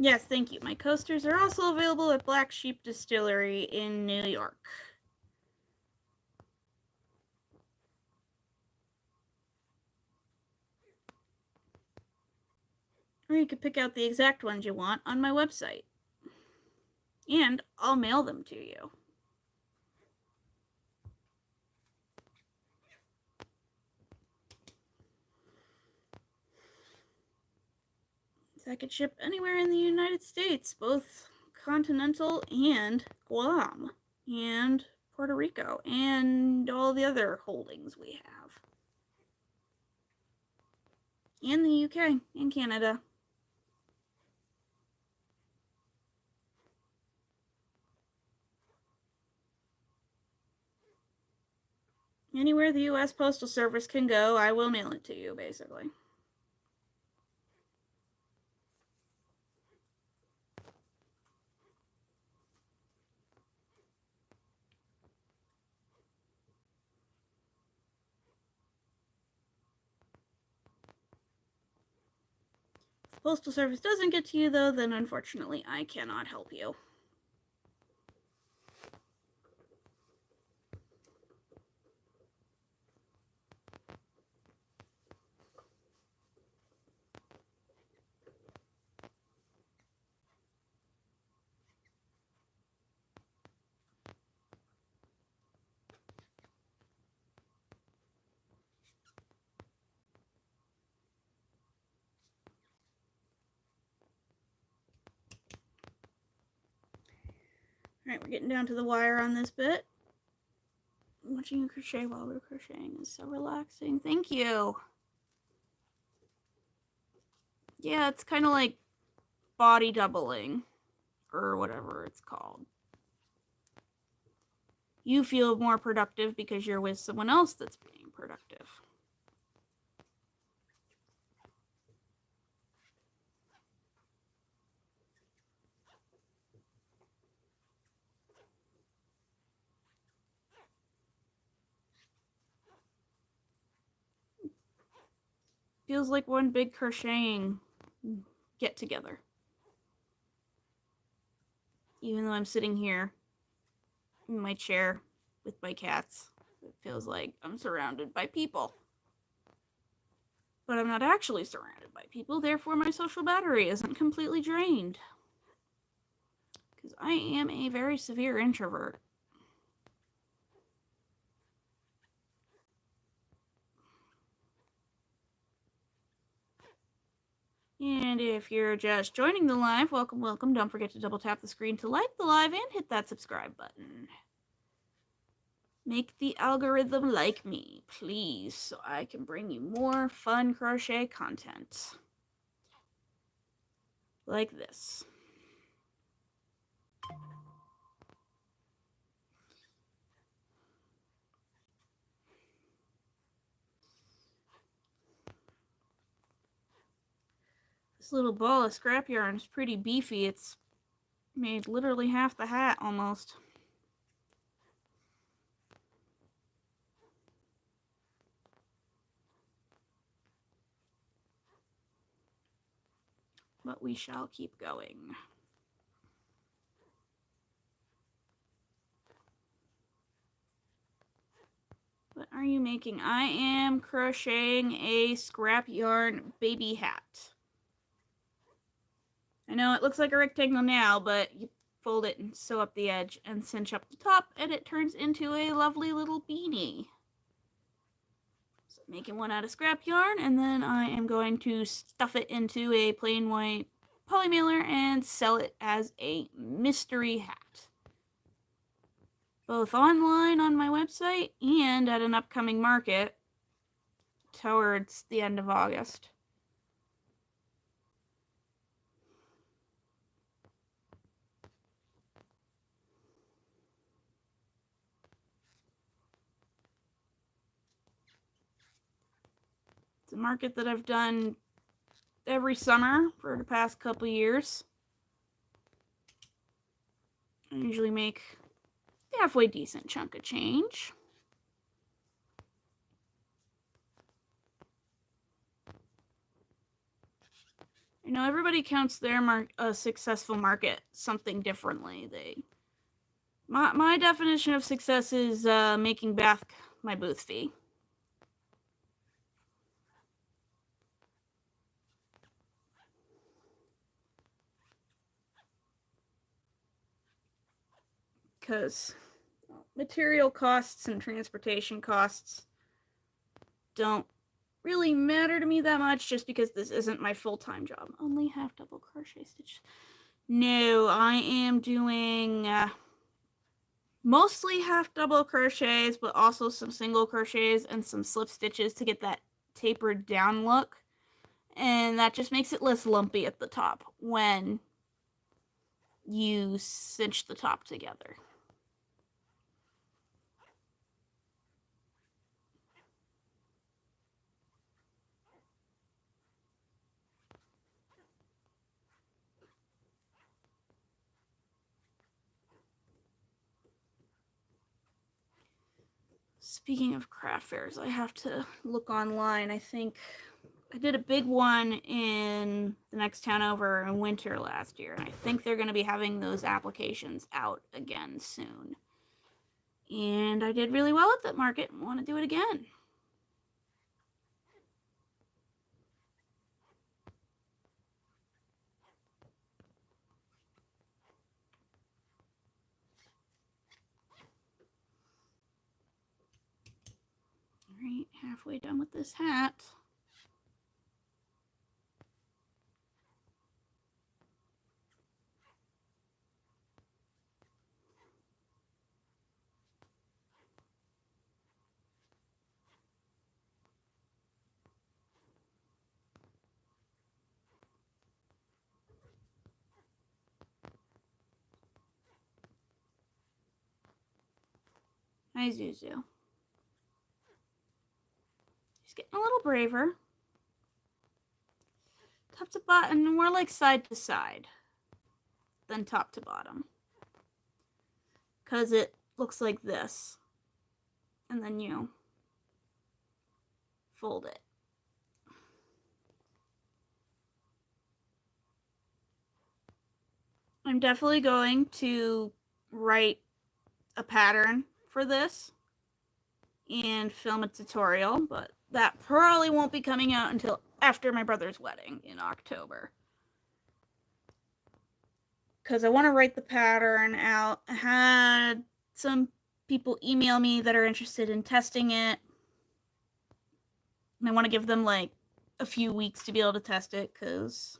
Yes, thank you. My coasters are also available at Black Sheep Distillery in New York. Or you could pick out the exact ones you want on my website. And I'll mail them to you. I could ship anywhere in the United States, both continental and Guam, and Puerto Rico, and all the other holdings we have. And the UK, and Canada. Anywhere the US Postal Service can go, I will mail it to you, basically. If the Postal Service doesn't get to you, though, then unfortunately I cannot help you. Alright, we're getting down to the wire on this bit. Watching you crochet while we're crocheting is so relaxing. Thank you. Yeah, it's kind of like body doubling, or whatever it's called. You feel more productive because you're with someone else that's being productive. feels like one big crocheting get together. Even though I'm sitting here in my chair with my cats, it feels like I'm surrounded by people. But I'm not actually surrounded by people, therefore my social battery isn't completely drained. Because I am a very severe introvert. And if you're just joining the live, welcome, welcome. Don't forget to double tap the screen to like the live and hit that subscribe button. Make the algorithm like me, please, so I can bring you more fun crochet content. Like this. This little ball of scrap yarn is pretty beefy. It's made literally half the hat almost. But we shall keep going. What are you making? I am crocheting a scrap yarn baby hat. I know it looks like a rectangle now, but you fold it and sew up the edge and cinch up the top, and it turns into a lovely little beanie. So making one out of scrap yarn, and then I am going to stuff it into a plain white poly mailer and sell it as a mystery hat. Both online on my website and at an upcoming market towards the end of August. It's a market that I've done every summer for the past couple years. I usually make a halfway decent chunk of change. You know, everybody counts their successful market something differently. My definition of success is making back my booth fee. Because material costs and transportation costs don't really matter to me that much, just because this isn't my full-time job. Only half double crochet stitches. No, I am doing mostly half double crochets, but also some single crochets and some slip stitches to get that tapered down look. And that just makes it less lumpy at the top when you cinch the top together. Speaking of craft fairs, I have to look online. I think I did a big one in the next town over in winter last year, and I think they're going to be having those applications out again soon. And I did really well at that market and want to do it again. Alright, halfway done with this hat. Hi, Zuzu. She's getting a little braver. Top to bottom, more like side to side than top to bottom. Because it looks like this. And then you fold it. I'm definitely going to write a pattern for this and film a tutorial, but that probably won't be coming out until after my brother's wedding in October. Because I want to write the pattern out. I had some people email me that are interested in testing it. And I want to give them like a few weeks to be able to test it because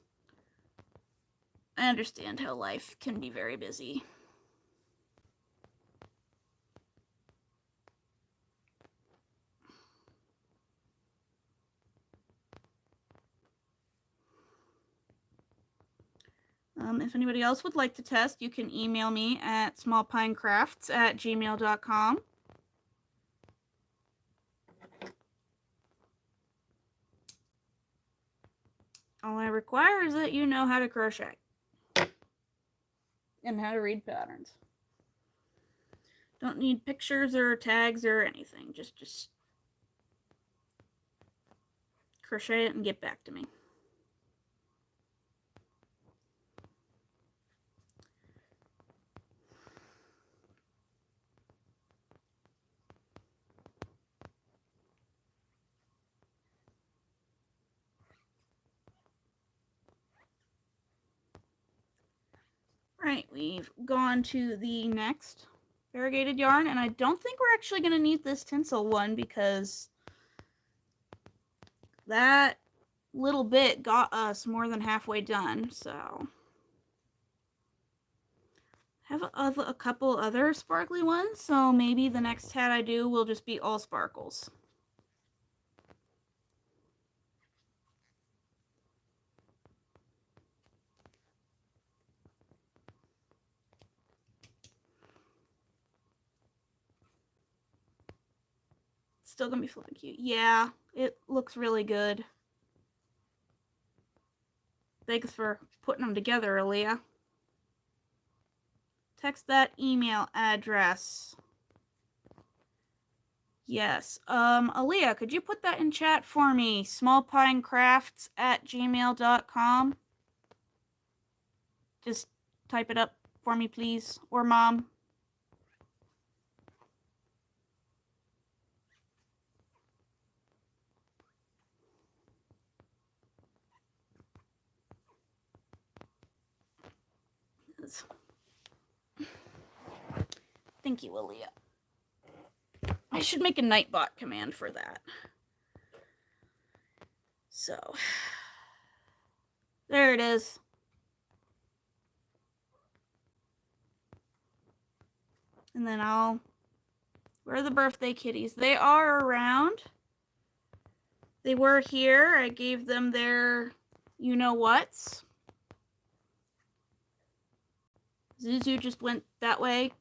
I understand how life can be very busy. If anybody else would like to test, you can email me at smallpinecrafts@gmail.com. All I require is that you know how to crochet and how to read patterns. Don't need pictures or tags or anything. Just crochet it and get back to me. Right, we've gone to the next variegated yarn, and I don't think we're actually going to need this tinsel one because that little bit got us more than halfway done, so I have a couple other sparkly ones, so maybe the next hat I do will just be all sparkles. Still gonna be flipping cute. Yeah, it looks really good. Thanks for putting them together, Aaliyah. Text that email address. Yes. Aaliyah, could you put that in chat for me? smallpinecrafts@gmail.com. Just type it up for me, please. Or Mom. Thank you, Aaliyah. I should make a Nightbot command for that. So, there it is. And then where are the birthday kitties? They are around. They were here. I gave them their you-know-whats. Zuzu just went that way.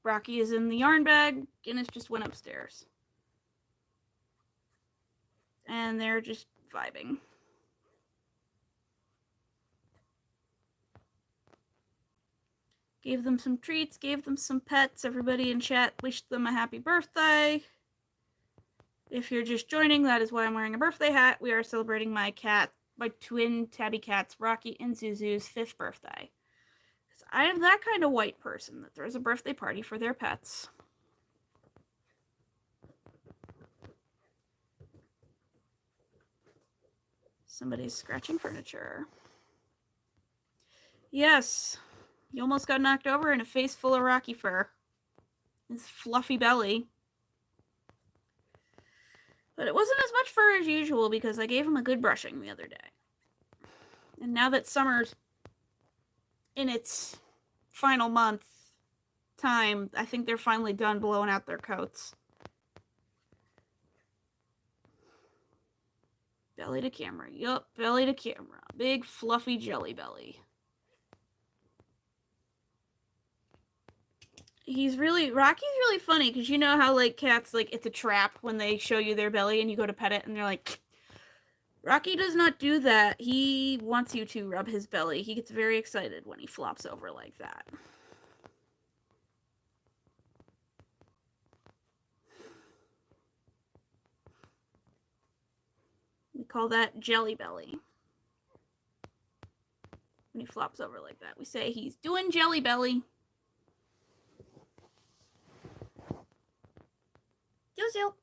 Rocky is in the yarn bag. Guinness just went upstairs. And they're just vibing. Gave them some treats, gave them some pets. Everybody in chat wished them a happy birthday. If you're just joining, that is why I'm wearing a birthday hat. We are celebrating my twin tabby cats, Rocky and Zuzu's 5th birthday. Because I am that kind of white person that throws a birthday party for their pets. Somebody's scratching furniture. Yes, he almost got knocked over in a face full of Rocky fur. His fluffy belly. But it wasn't as much fur as usual because I gave him a good brushing the other day. And now that summer's in its final month time, I think they're finally done blowing out their coats. Belly to camera. Yup, belly to camera. Big fluffy jelly belly. Rocky's really funny because you know how like cats, like it's a trap when they show you their belly and you go to pet it and they're like, Rocky does not do that. He wants you to rub his belly. He gets very excited when he flops over like that. We call that jelly belly. when he flops over like that. We say he's doing jelly belly. Zoo.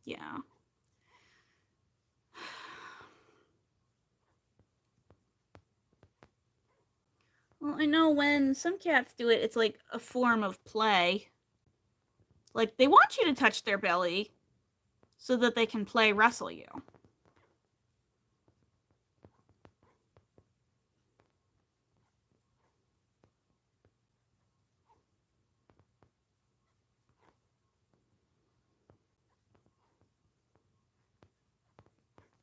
Yeah. Well, I know when some cats do it, it's like a form of play. Like, they want you to touch their belly so that they can play wrestle you.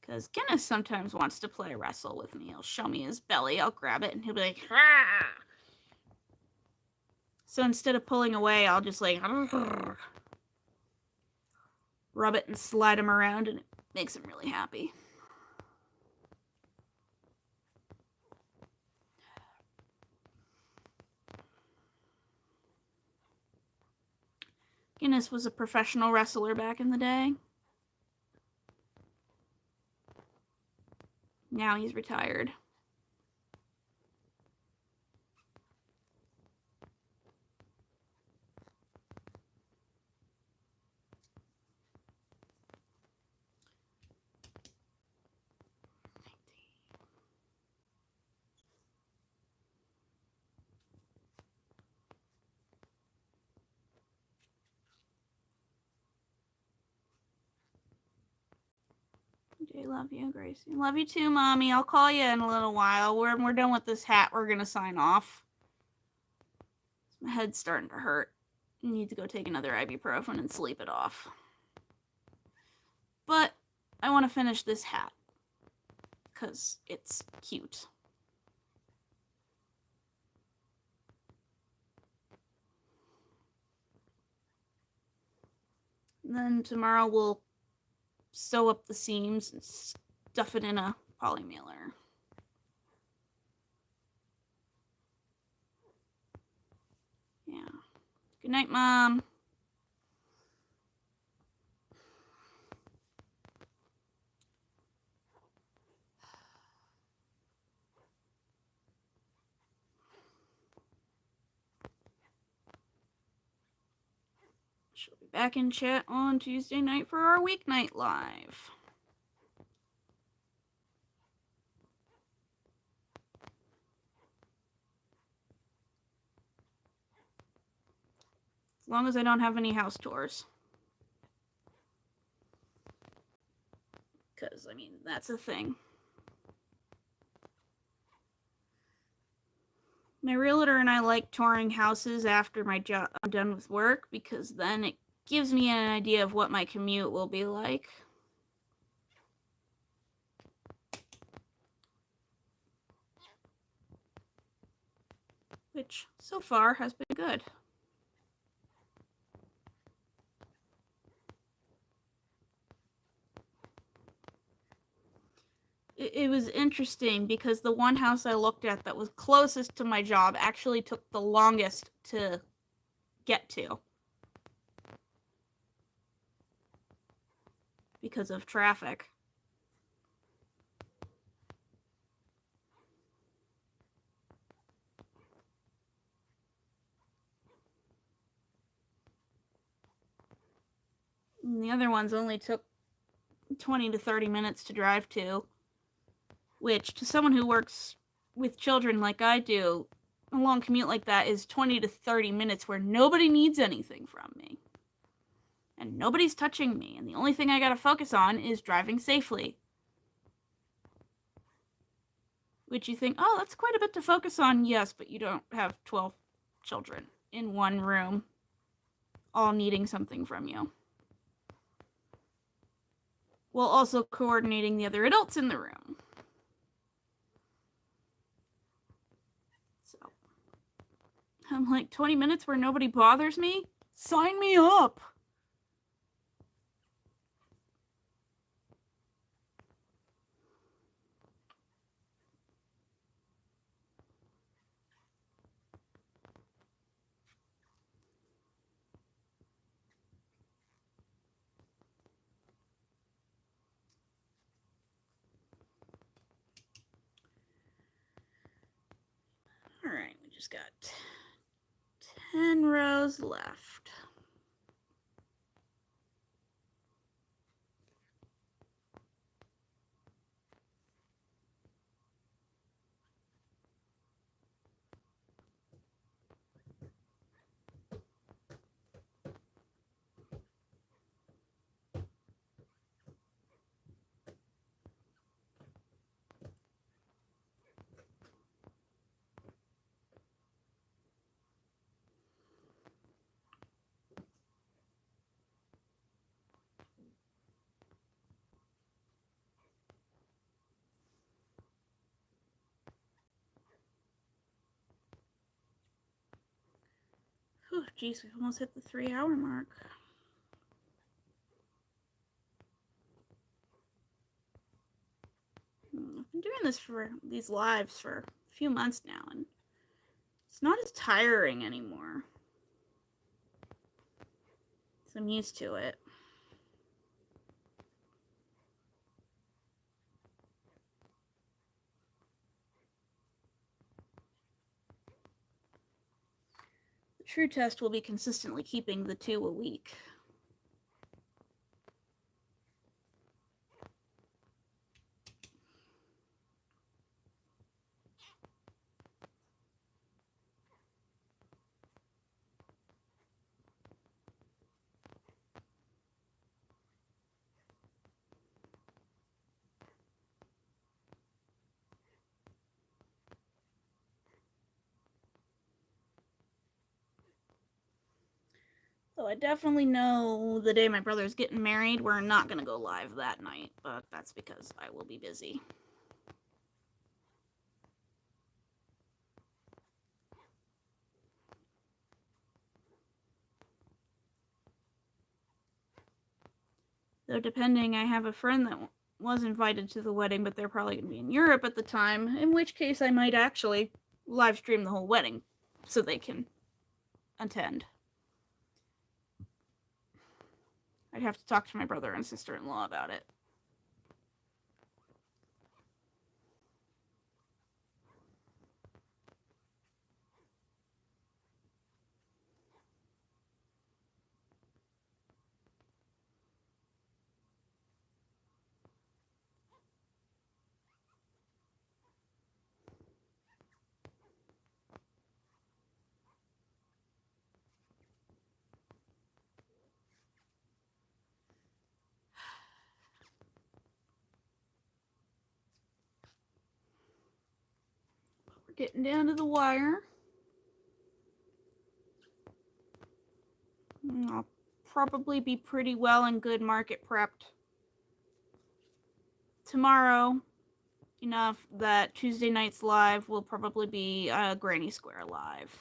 Because Guinness sometimes wants to play wrestle with me. He'll show me his belly, I'll grab it, and he'll be like, "Rah!" So instead of pulling away, I'll just like rub it and slide him around, and it makes him really happy. Guinness was a professional wrestler back in the day. Now he's retired. I love you, Gracie. Love you too, Mommy. I'll call you in a little while. When we're done with this hat, we're going to sign off. My head's starting to hurt. I need to go take another ibuprofen and sleep it off. But I want to finish this hat because it's cute. And then tomorrow we'll sew up the seams and stuff it in a poly mailer. Yeah. Good night, Mom. She'll be back in chat on Tuesday night for our weeknight live. As long as I don't have any house tours. Because, I mean, that's a thing. My realtor and I like touring houses after I'm done with work because then it gives me an idea of what my commute will be like. Which, so far, has been good. It was interesting because the one house I looked at that was closest to my job actually took the longest to get to because of traffic. And the other ones only took 20 to 30 minutes to drive to, which to someone who works with children like I do, a long commute like that is 20 to 30 minutes where nobody needs anything from me. And nobody's touching me, and the only thing I gotta focus on is driving safely. Which you think, oh, that's quite a bit to focus on. Yes, but you don't have 12 children in one room, all needing something from you. While also coordinating the other adults in the room. So, I'm like, 20 minutes where nobody bothers me? Sign me up! just got 10 rows left. Oh, geez, we almost hit the 3-hour mark. I've been doing these lives for a few months now, and it's not as tiring anymore. So I'm used to it. The true test will be consistently keeping the 2 a week. So I definitely know the day my brother's getting married, we're not going to go live that night, but that's because I will be busy. Though depending, I have a friend that was invited to the wedding, but they're probably going to be in Europe at the time, in which case I might actually live stream the whole wedding so they can attend. I'd have to talk to my brother and sister-in-law about it. We're getting down to the wire. I'll probably be pretty well and good market prepped tomorrow, enough that Tuesday night's live will probably be a Granny Square live.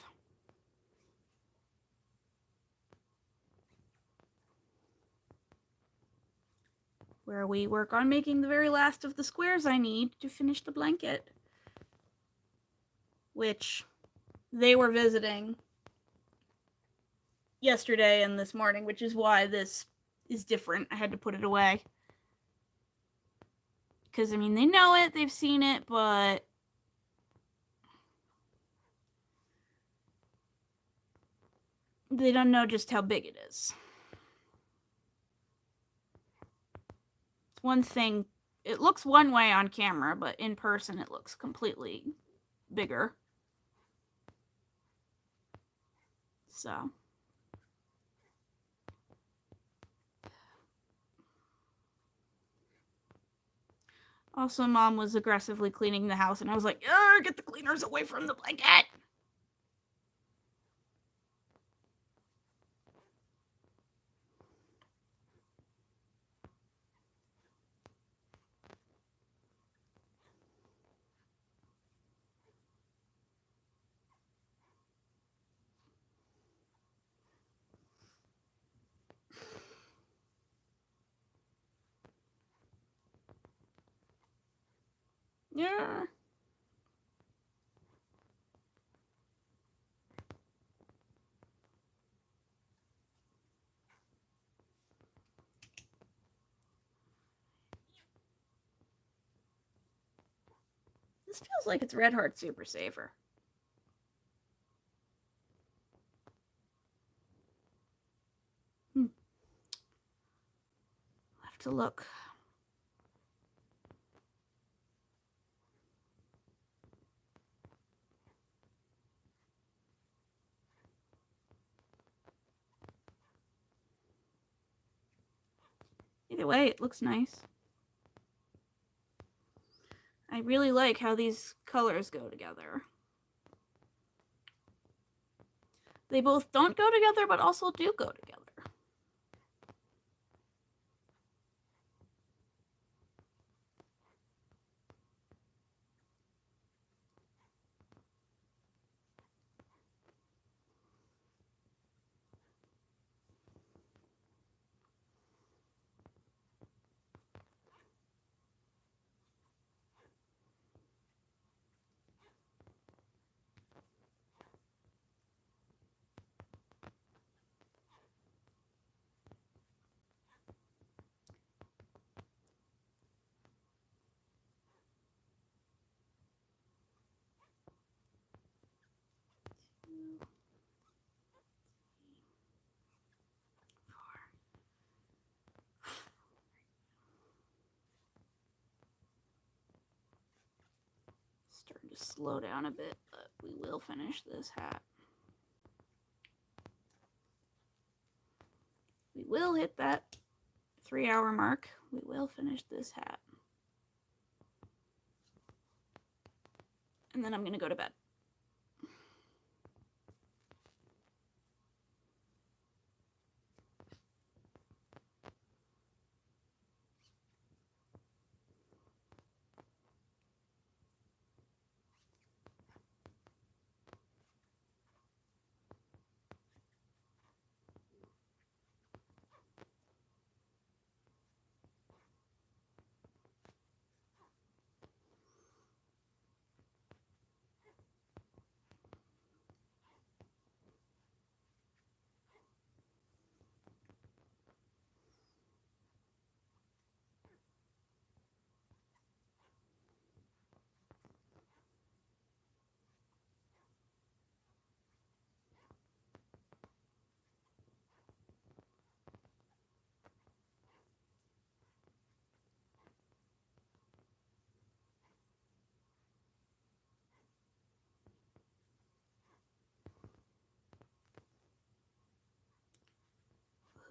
Where we work on making the very last of the squares I need to finish the blanket. Which they were visiting yesterday and this morning, which is why this is different. I had to put it away. Because, I mean, they know it, they've seen it, but they don't know just how big it is. It's one thing, it looks one way on camera, but in person it looks completely bigger. So. Also, Mom was aggressively cleaning the house, and I was like, get the cleaners away from the blanket! Yeah. This feels like it's Red Heart Super Saver. to look. Either way, it looks nice. I really like how these colors go together. They both don't go together, but also do go together. Starting to slow down a bit, but we will finish this hat. We will hit that 3-hour mark. We will finish this hat. And then I'm going to go to bed.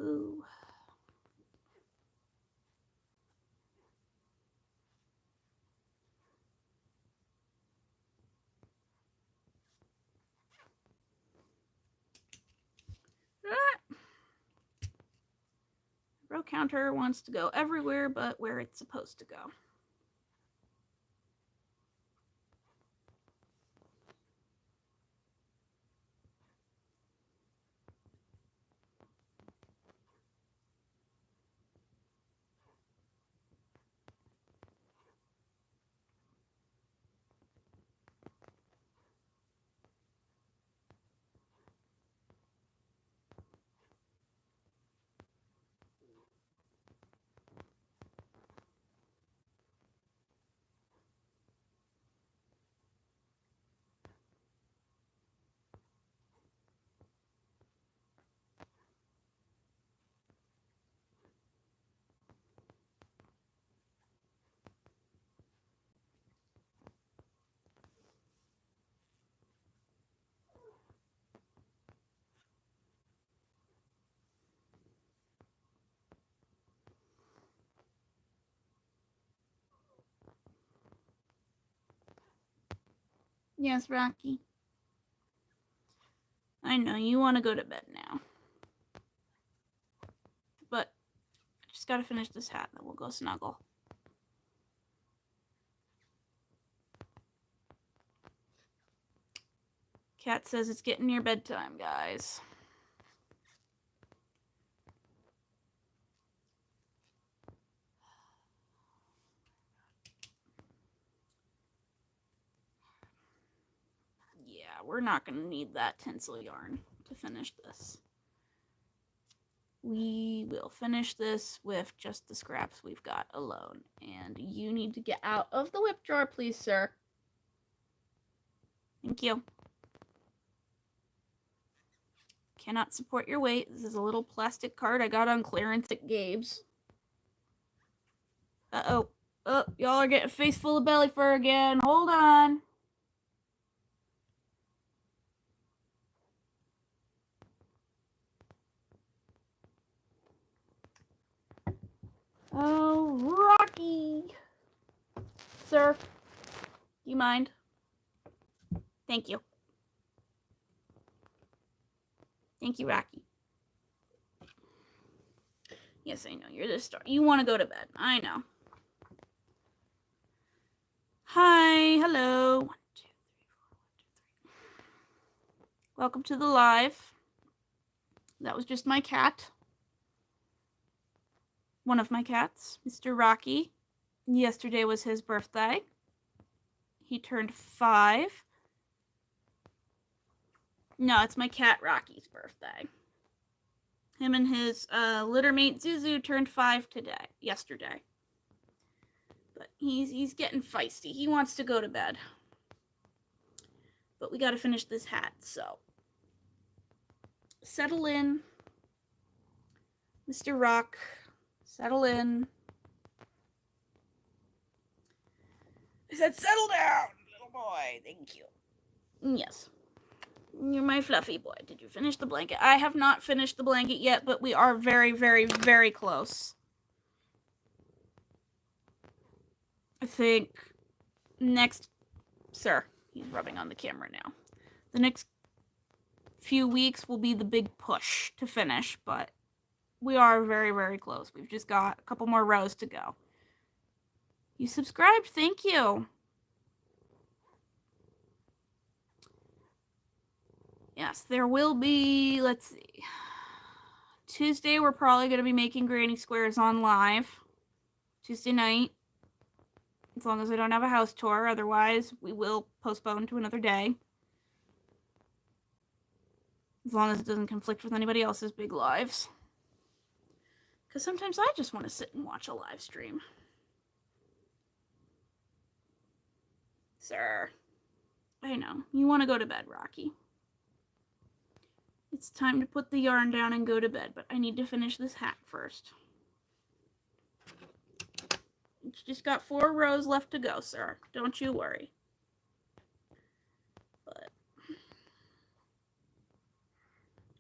Ooh. Row counter wants to go everywhere but where it's supposed to go. Yes, Rocky. I know you want to go to bed now. But I just gotta finish this hat, then we'll go snuggle. Cat says it's getting near bedtime, guys. Yeah, we're not going to need that tinsel yarn to finish this. We will finish this with just the scraps we've got alone. And you need to get out of the whip drawer, please, sir. Thank you. Cannot support your weight. This is a little plastic card I got on clearance at Gabe's. Uh-oh. Oh, y'all are getting a face full of belly fur again. Hold on. Oh, Rocky. Sir, do you mind? Thank you. Thank you, Rocky. Yes, I know. You're the star. You want to go to bed. I know. Hi. Hello. 1, 2, 3, 4, 1, 2, 3. Welcome to the live. That was just my cat. One of my cats, Mr. Rocky. Yesterday was his birthday. He turned 5. No, it's my cat Rocky's birthday. Him and his littermate Zuzu turned 5 yesterday. But he's getting feisty. He wants to go to bed. But we got to finish this hat, so settle in, Mr. Rock. Settle in. I said, settle down, little boy. Thank you. Yes. You're my fluffy boy. Did you finish the blanket? I have not finished the blanket yet, but we are very, very, very close. I think next... Sir, he's rubbing on the camera now. The next few weeks will be the big push to finish, but we are very, very close. We've just got a couple more rows to go. You subscribed? Thank you. Yes, there will be, let's see. Tuesday, we're probably going to be making Granny Squares on live. Tuesday night. As long as I don't have a house tour. Otherwise, we will postpone to another day. As long as it doesn't conflict with anybody else's big lives. Because sometimes I just want to sit and watch a live stream. Sir. I know. You want to go to bed, Rocky. It's time to put the yarn down and go to bed, but I need to finish this hat first. It's just got 4 rows left to go, sir. Don't you worry. But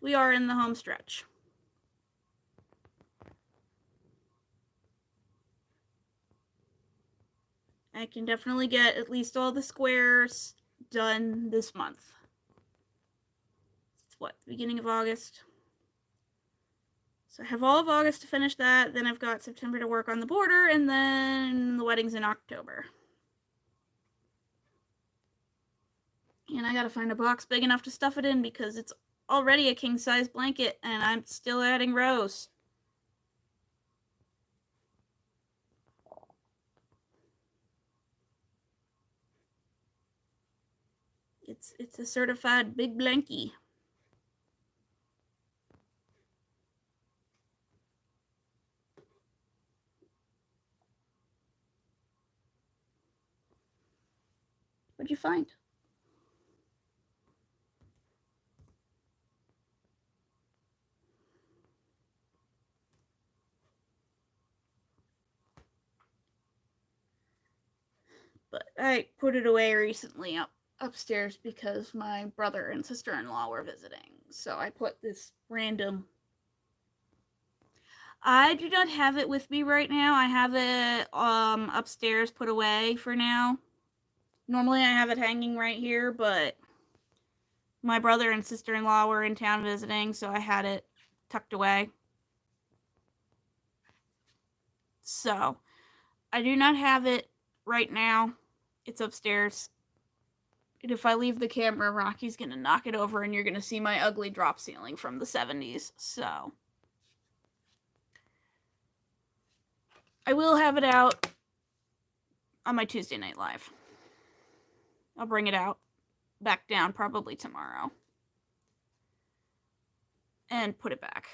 we are in the home stretch. I can definitely get at least all the squares done this month. It's what, the beginning of August? So I have all of August to finish that, then I've got September to work on the border, and then the wedding's in October. And I gotta find a box big enough to stuff it in because it's already a king-size blanket, and I'm still adding rows. It's a certified big blankie. What'd you find? But I put it away recently upstairs because my brother and sister-in-law were visiting. So I put this random... I do not have it with me right now. I have it upstairs put away for now. Normally I have it hanging right here, but my brother and sister-in-law were in town visiting, so I had it tucked away. So I do not have it right now. It's upstairs. And if I leave the camera, Rocky's gonna knock it over and you're gonna see my ugly drop ceiling from the 70s. So I will have it out on my Tuesday night live. I'll bring it out back down probably tomorrow and put it back.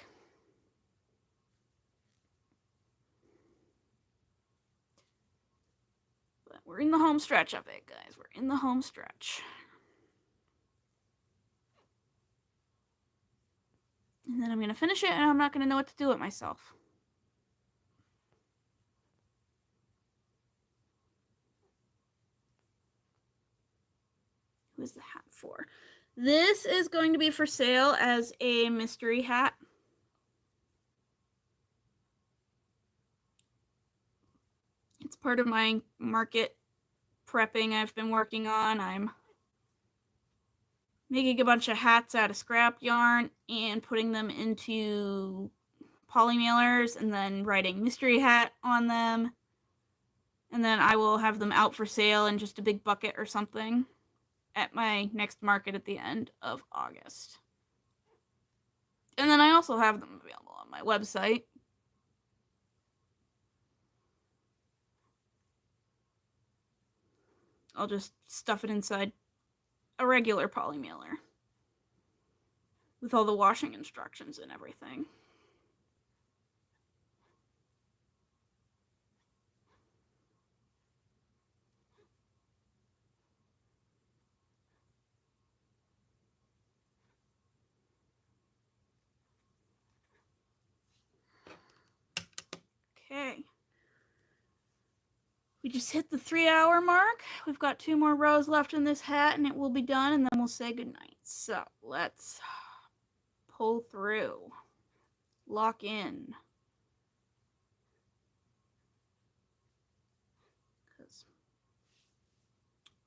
But we're in the home stretch of it, guys. We're in the home stretch. And then I'm going to finish it and I'm not going to know what to do with myself. Who is the hat for? This is going to be for sale as a mystery hat. It's part of my market prepping I've been working on. I'm making a bunch of hats out of scrap yarn and putting them into poly mailers and then writing mystery hat on them. And then I will have them out for sale in just a big bucket or something at my next market at the end of August. And then I also have them available on my website. I'll just stuff it inside a regular poly mailer with all the washing instructions and everything. Okay. We just hit the 3-hour mark. We've got 2 more rows left in this hat and it will be done, and then we'll say goodnight. So let's pull through. Lock in. Because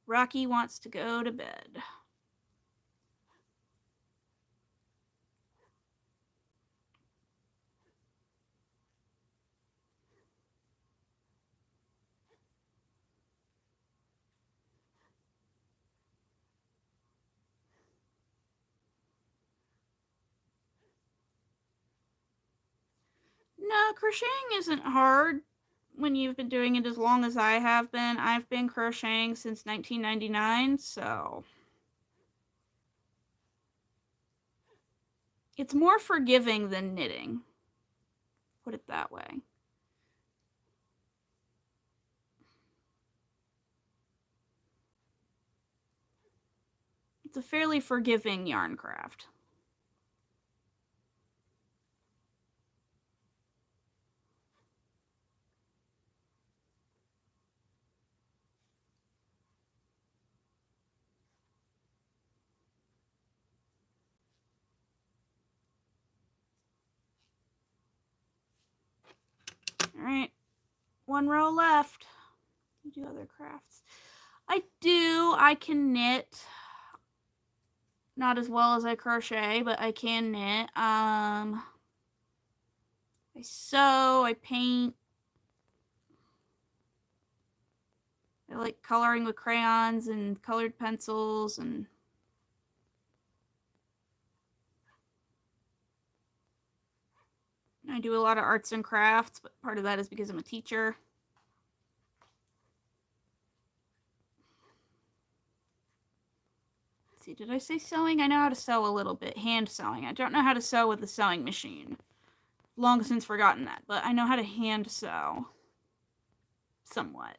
Rocky wants to go to bed. No, crocheting isn't hard when you've been doing it as long as I have been. I've been crocheting since 1999, so it's more forgiving than knitting. Put it that way. It's a fairly forgiving yarn craft. All right, 1 row left. You do other crafts. I can knit. Not as well as I crochet, but I can knit. I sew, I paint. I like coloring with crayons and colored pencils, and I do a lot of arts and crafts, but part of that is because I'm a teacher. Let's see, did I say sewing? I know how to sew a little bit. Hand sewing. I don't know how to sew with a sewing machine. Long since forgotten that, but I know how to hand sew. Somewhat.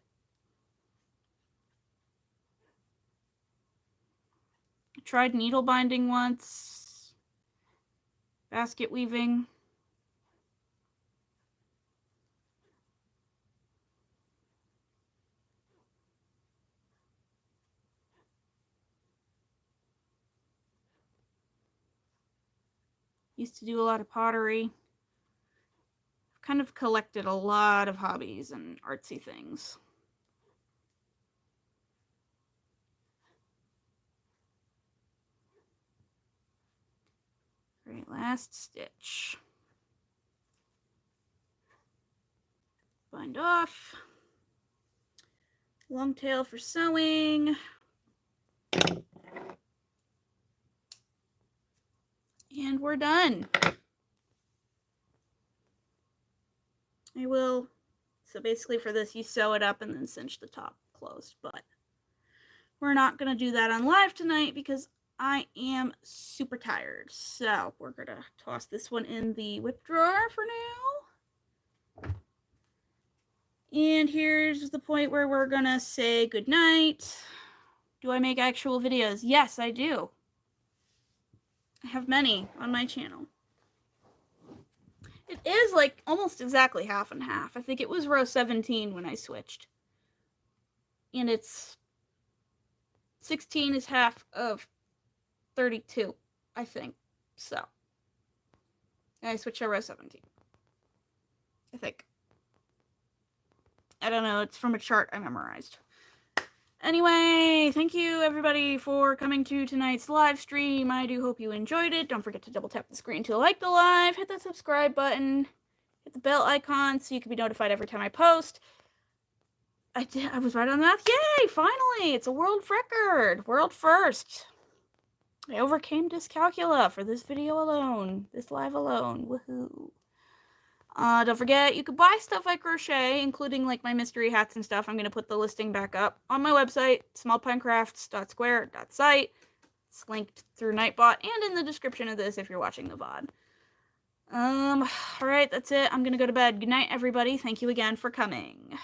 I tried needle binding once. Basket weaving. Used to do a lot of pottery. I've kind of collected a lot of hobbies and artsy things. Great, last stitch. Bind off. Long tail for sewing. And we're done. So basically for this, you sew it up and then cinch the top closed, but we're not going to do that on live tonight because I am super tired. So we're going to toss this one in the whip drawer for now. And here's the point where we're going to say goodnight. Do I make actual videos? Yes, I do. I have many on my channel. It is like almost exactly half and half. I think it was row 17 when I switched. And it's 16 is half of 32, I think. So, I switched to row 17. I think. I don't know, it's from a chart I memorized. Anyway, thank you everybody for coming to tonight's live stream. I do hope you enjoyed it. Don't forget to double tap the screen to like the live, hit that subscribe button, hit the bell icon so you can be notified every time I post. I was right on the math. Yay, finally! It's a world record! World first! I overcame dyscalculia for this video alone. This live alone. Woohoo. Don't forget, you could buy stuff I crochet, including like my mystery hats and stuff. I'm going to put the listing back up on my website, smallpinecrafts.square.site. It's linked through Nightbot and in the description of this if you're watching the VOD. Alright, that's it. I'm going to go to bed. Good night, everybody. Thank you again for coming.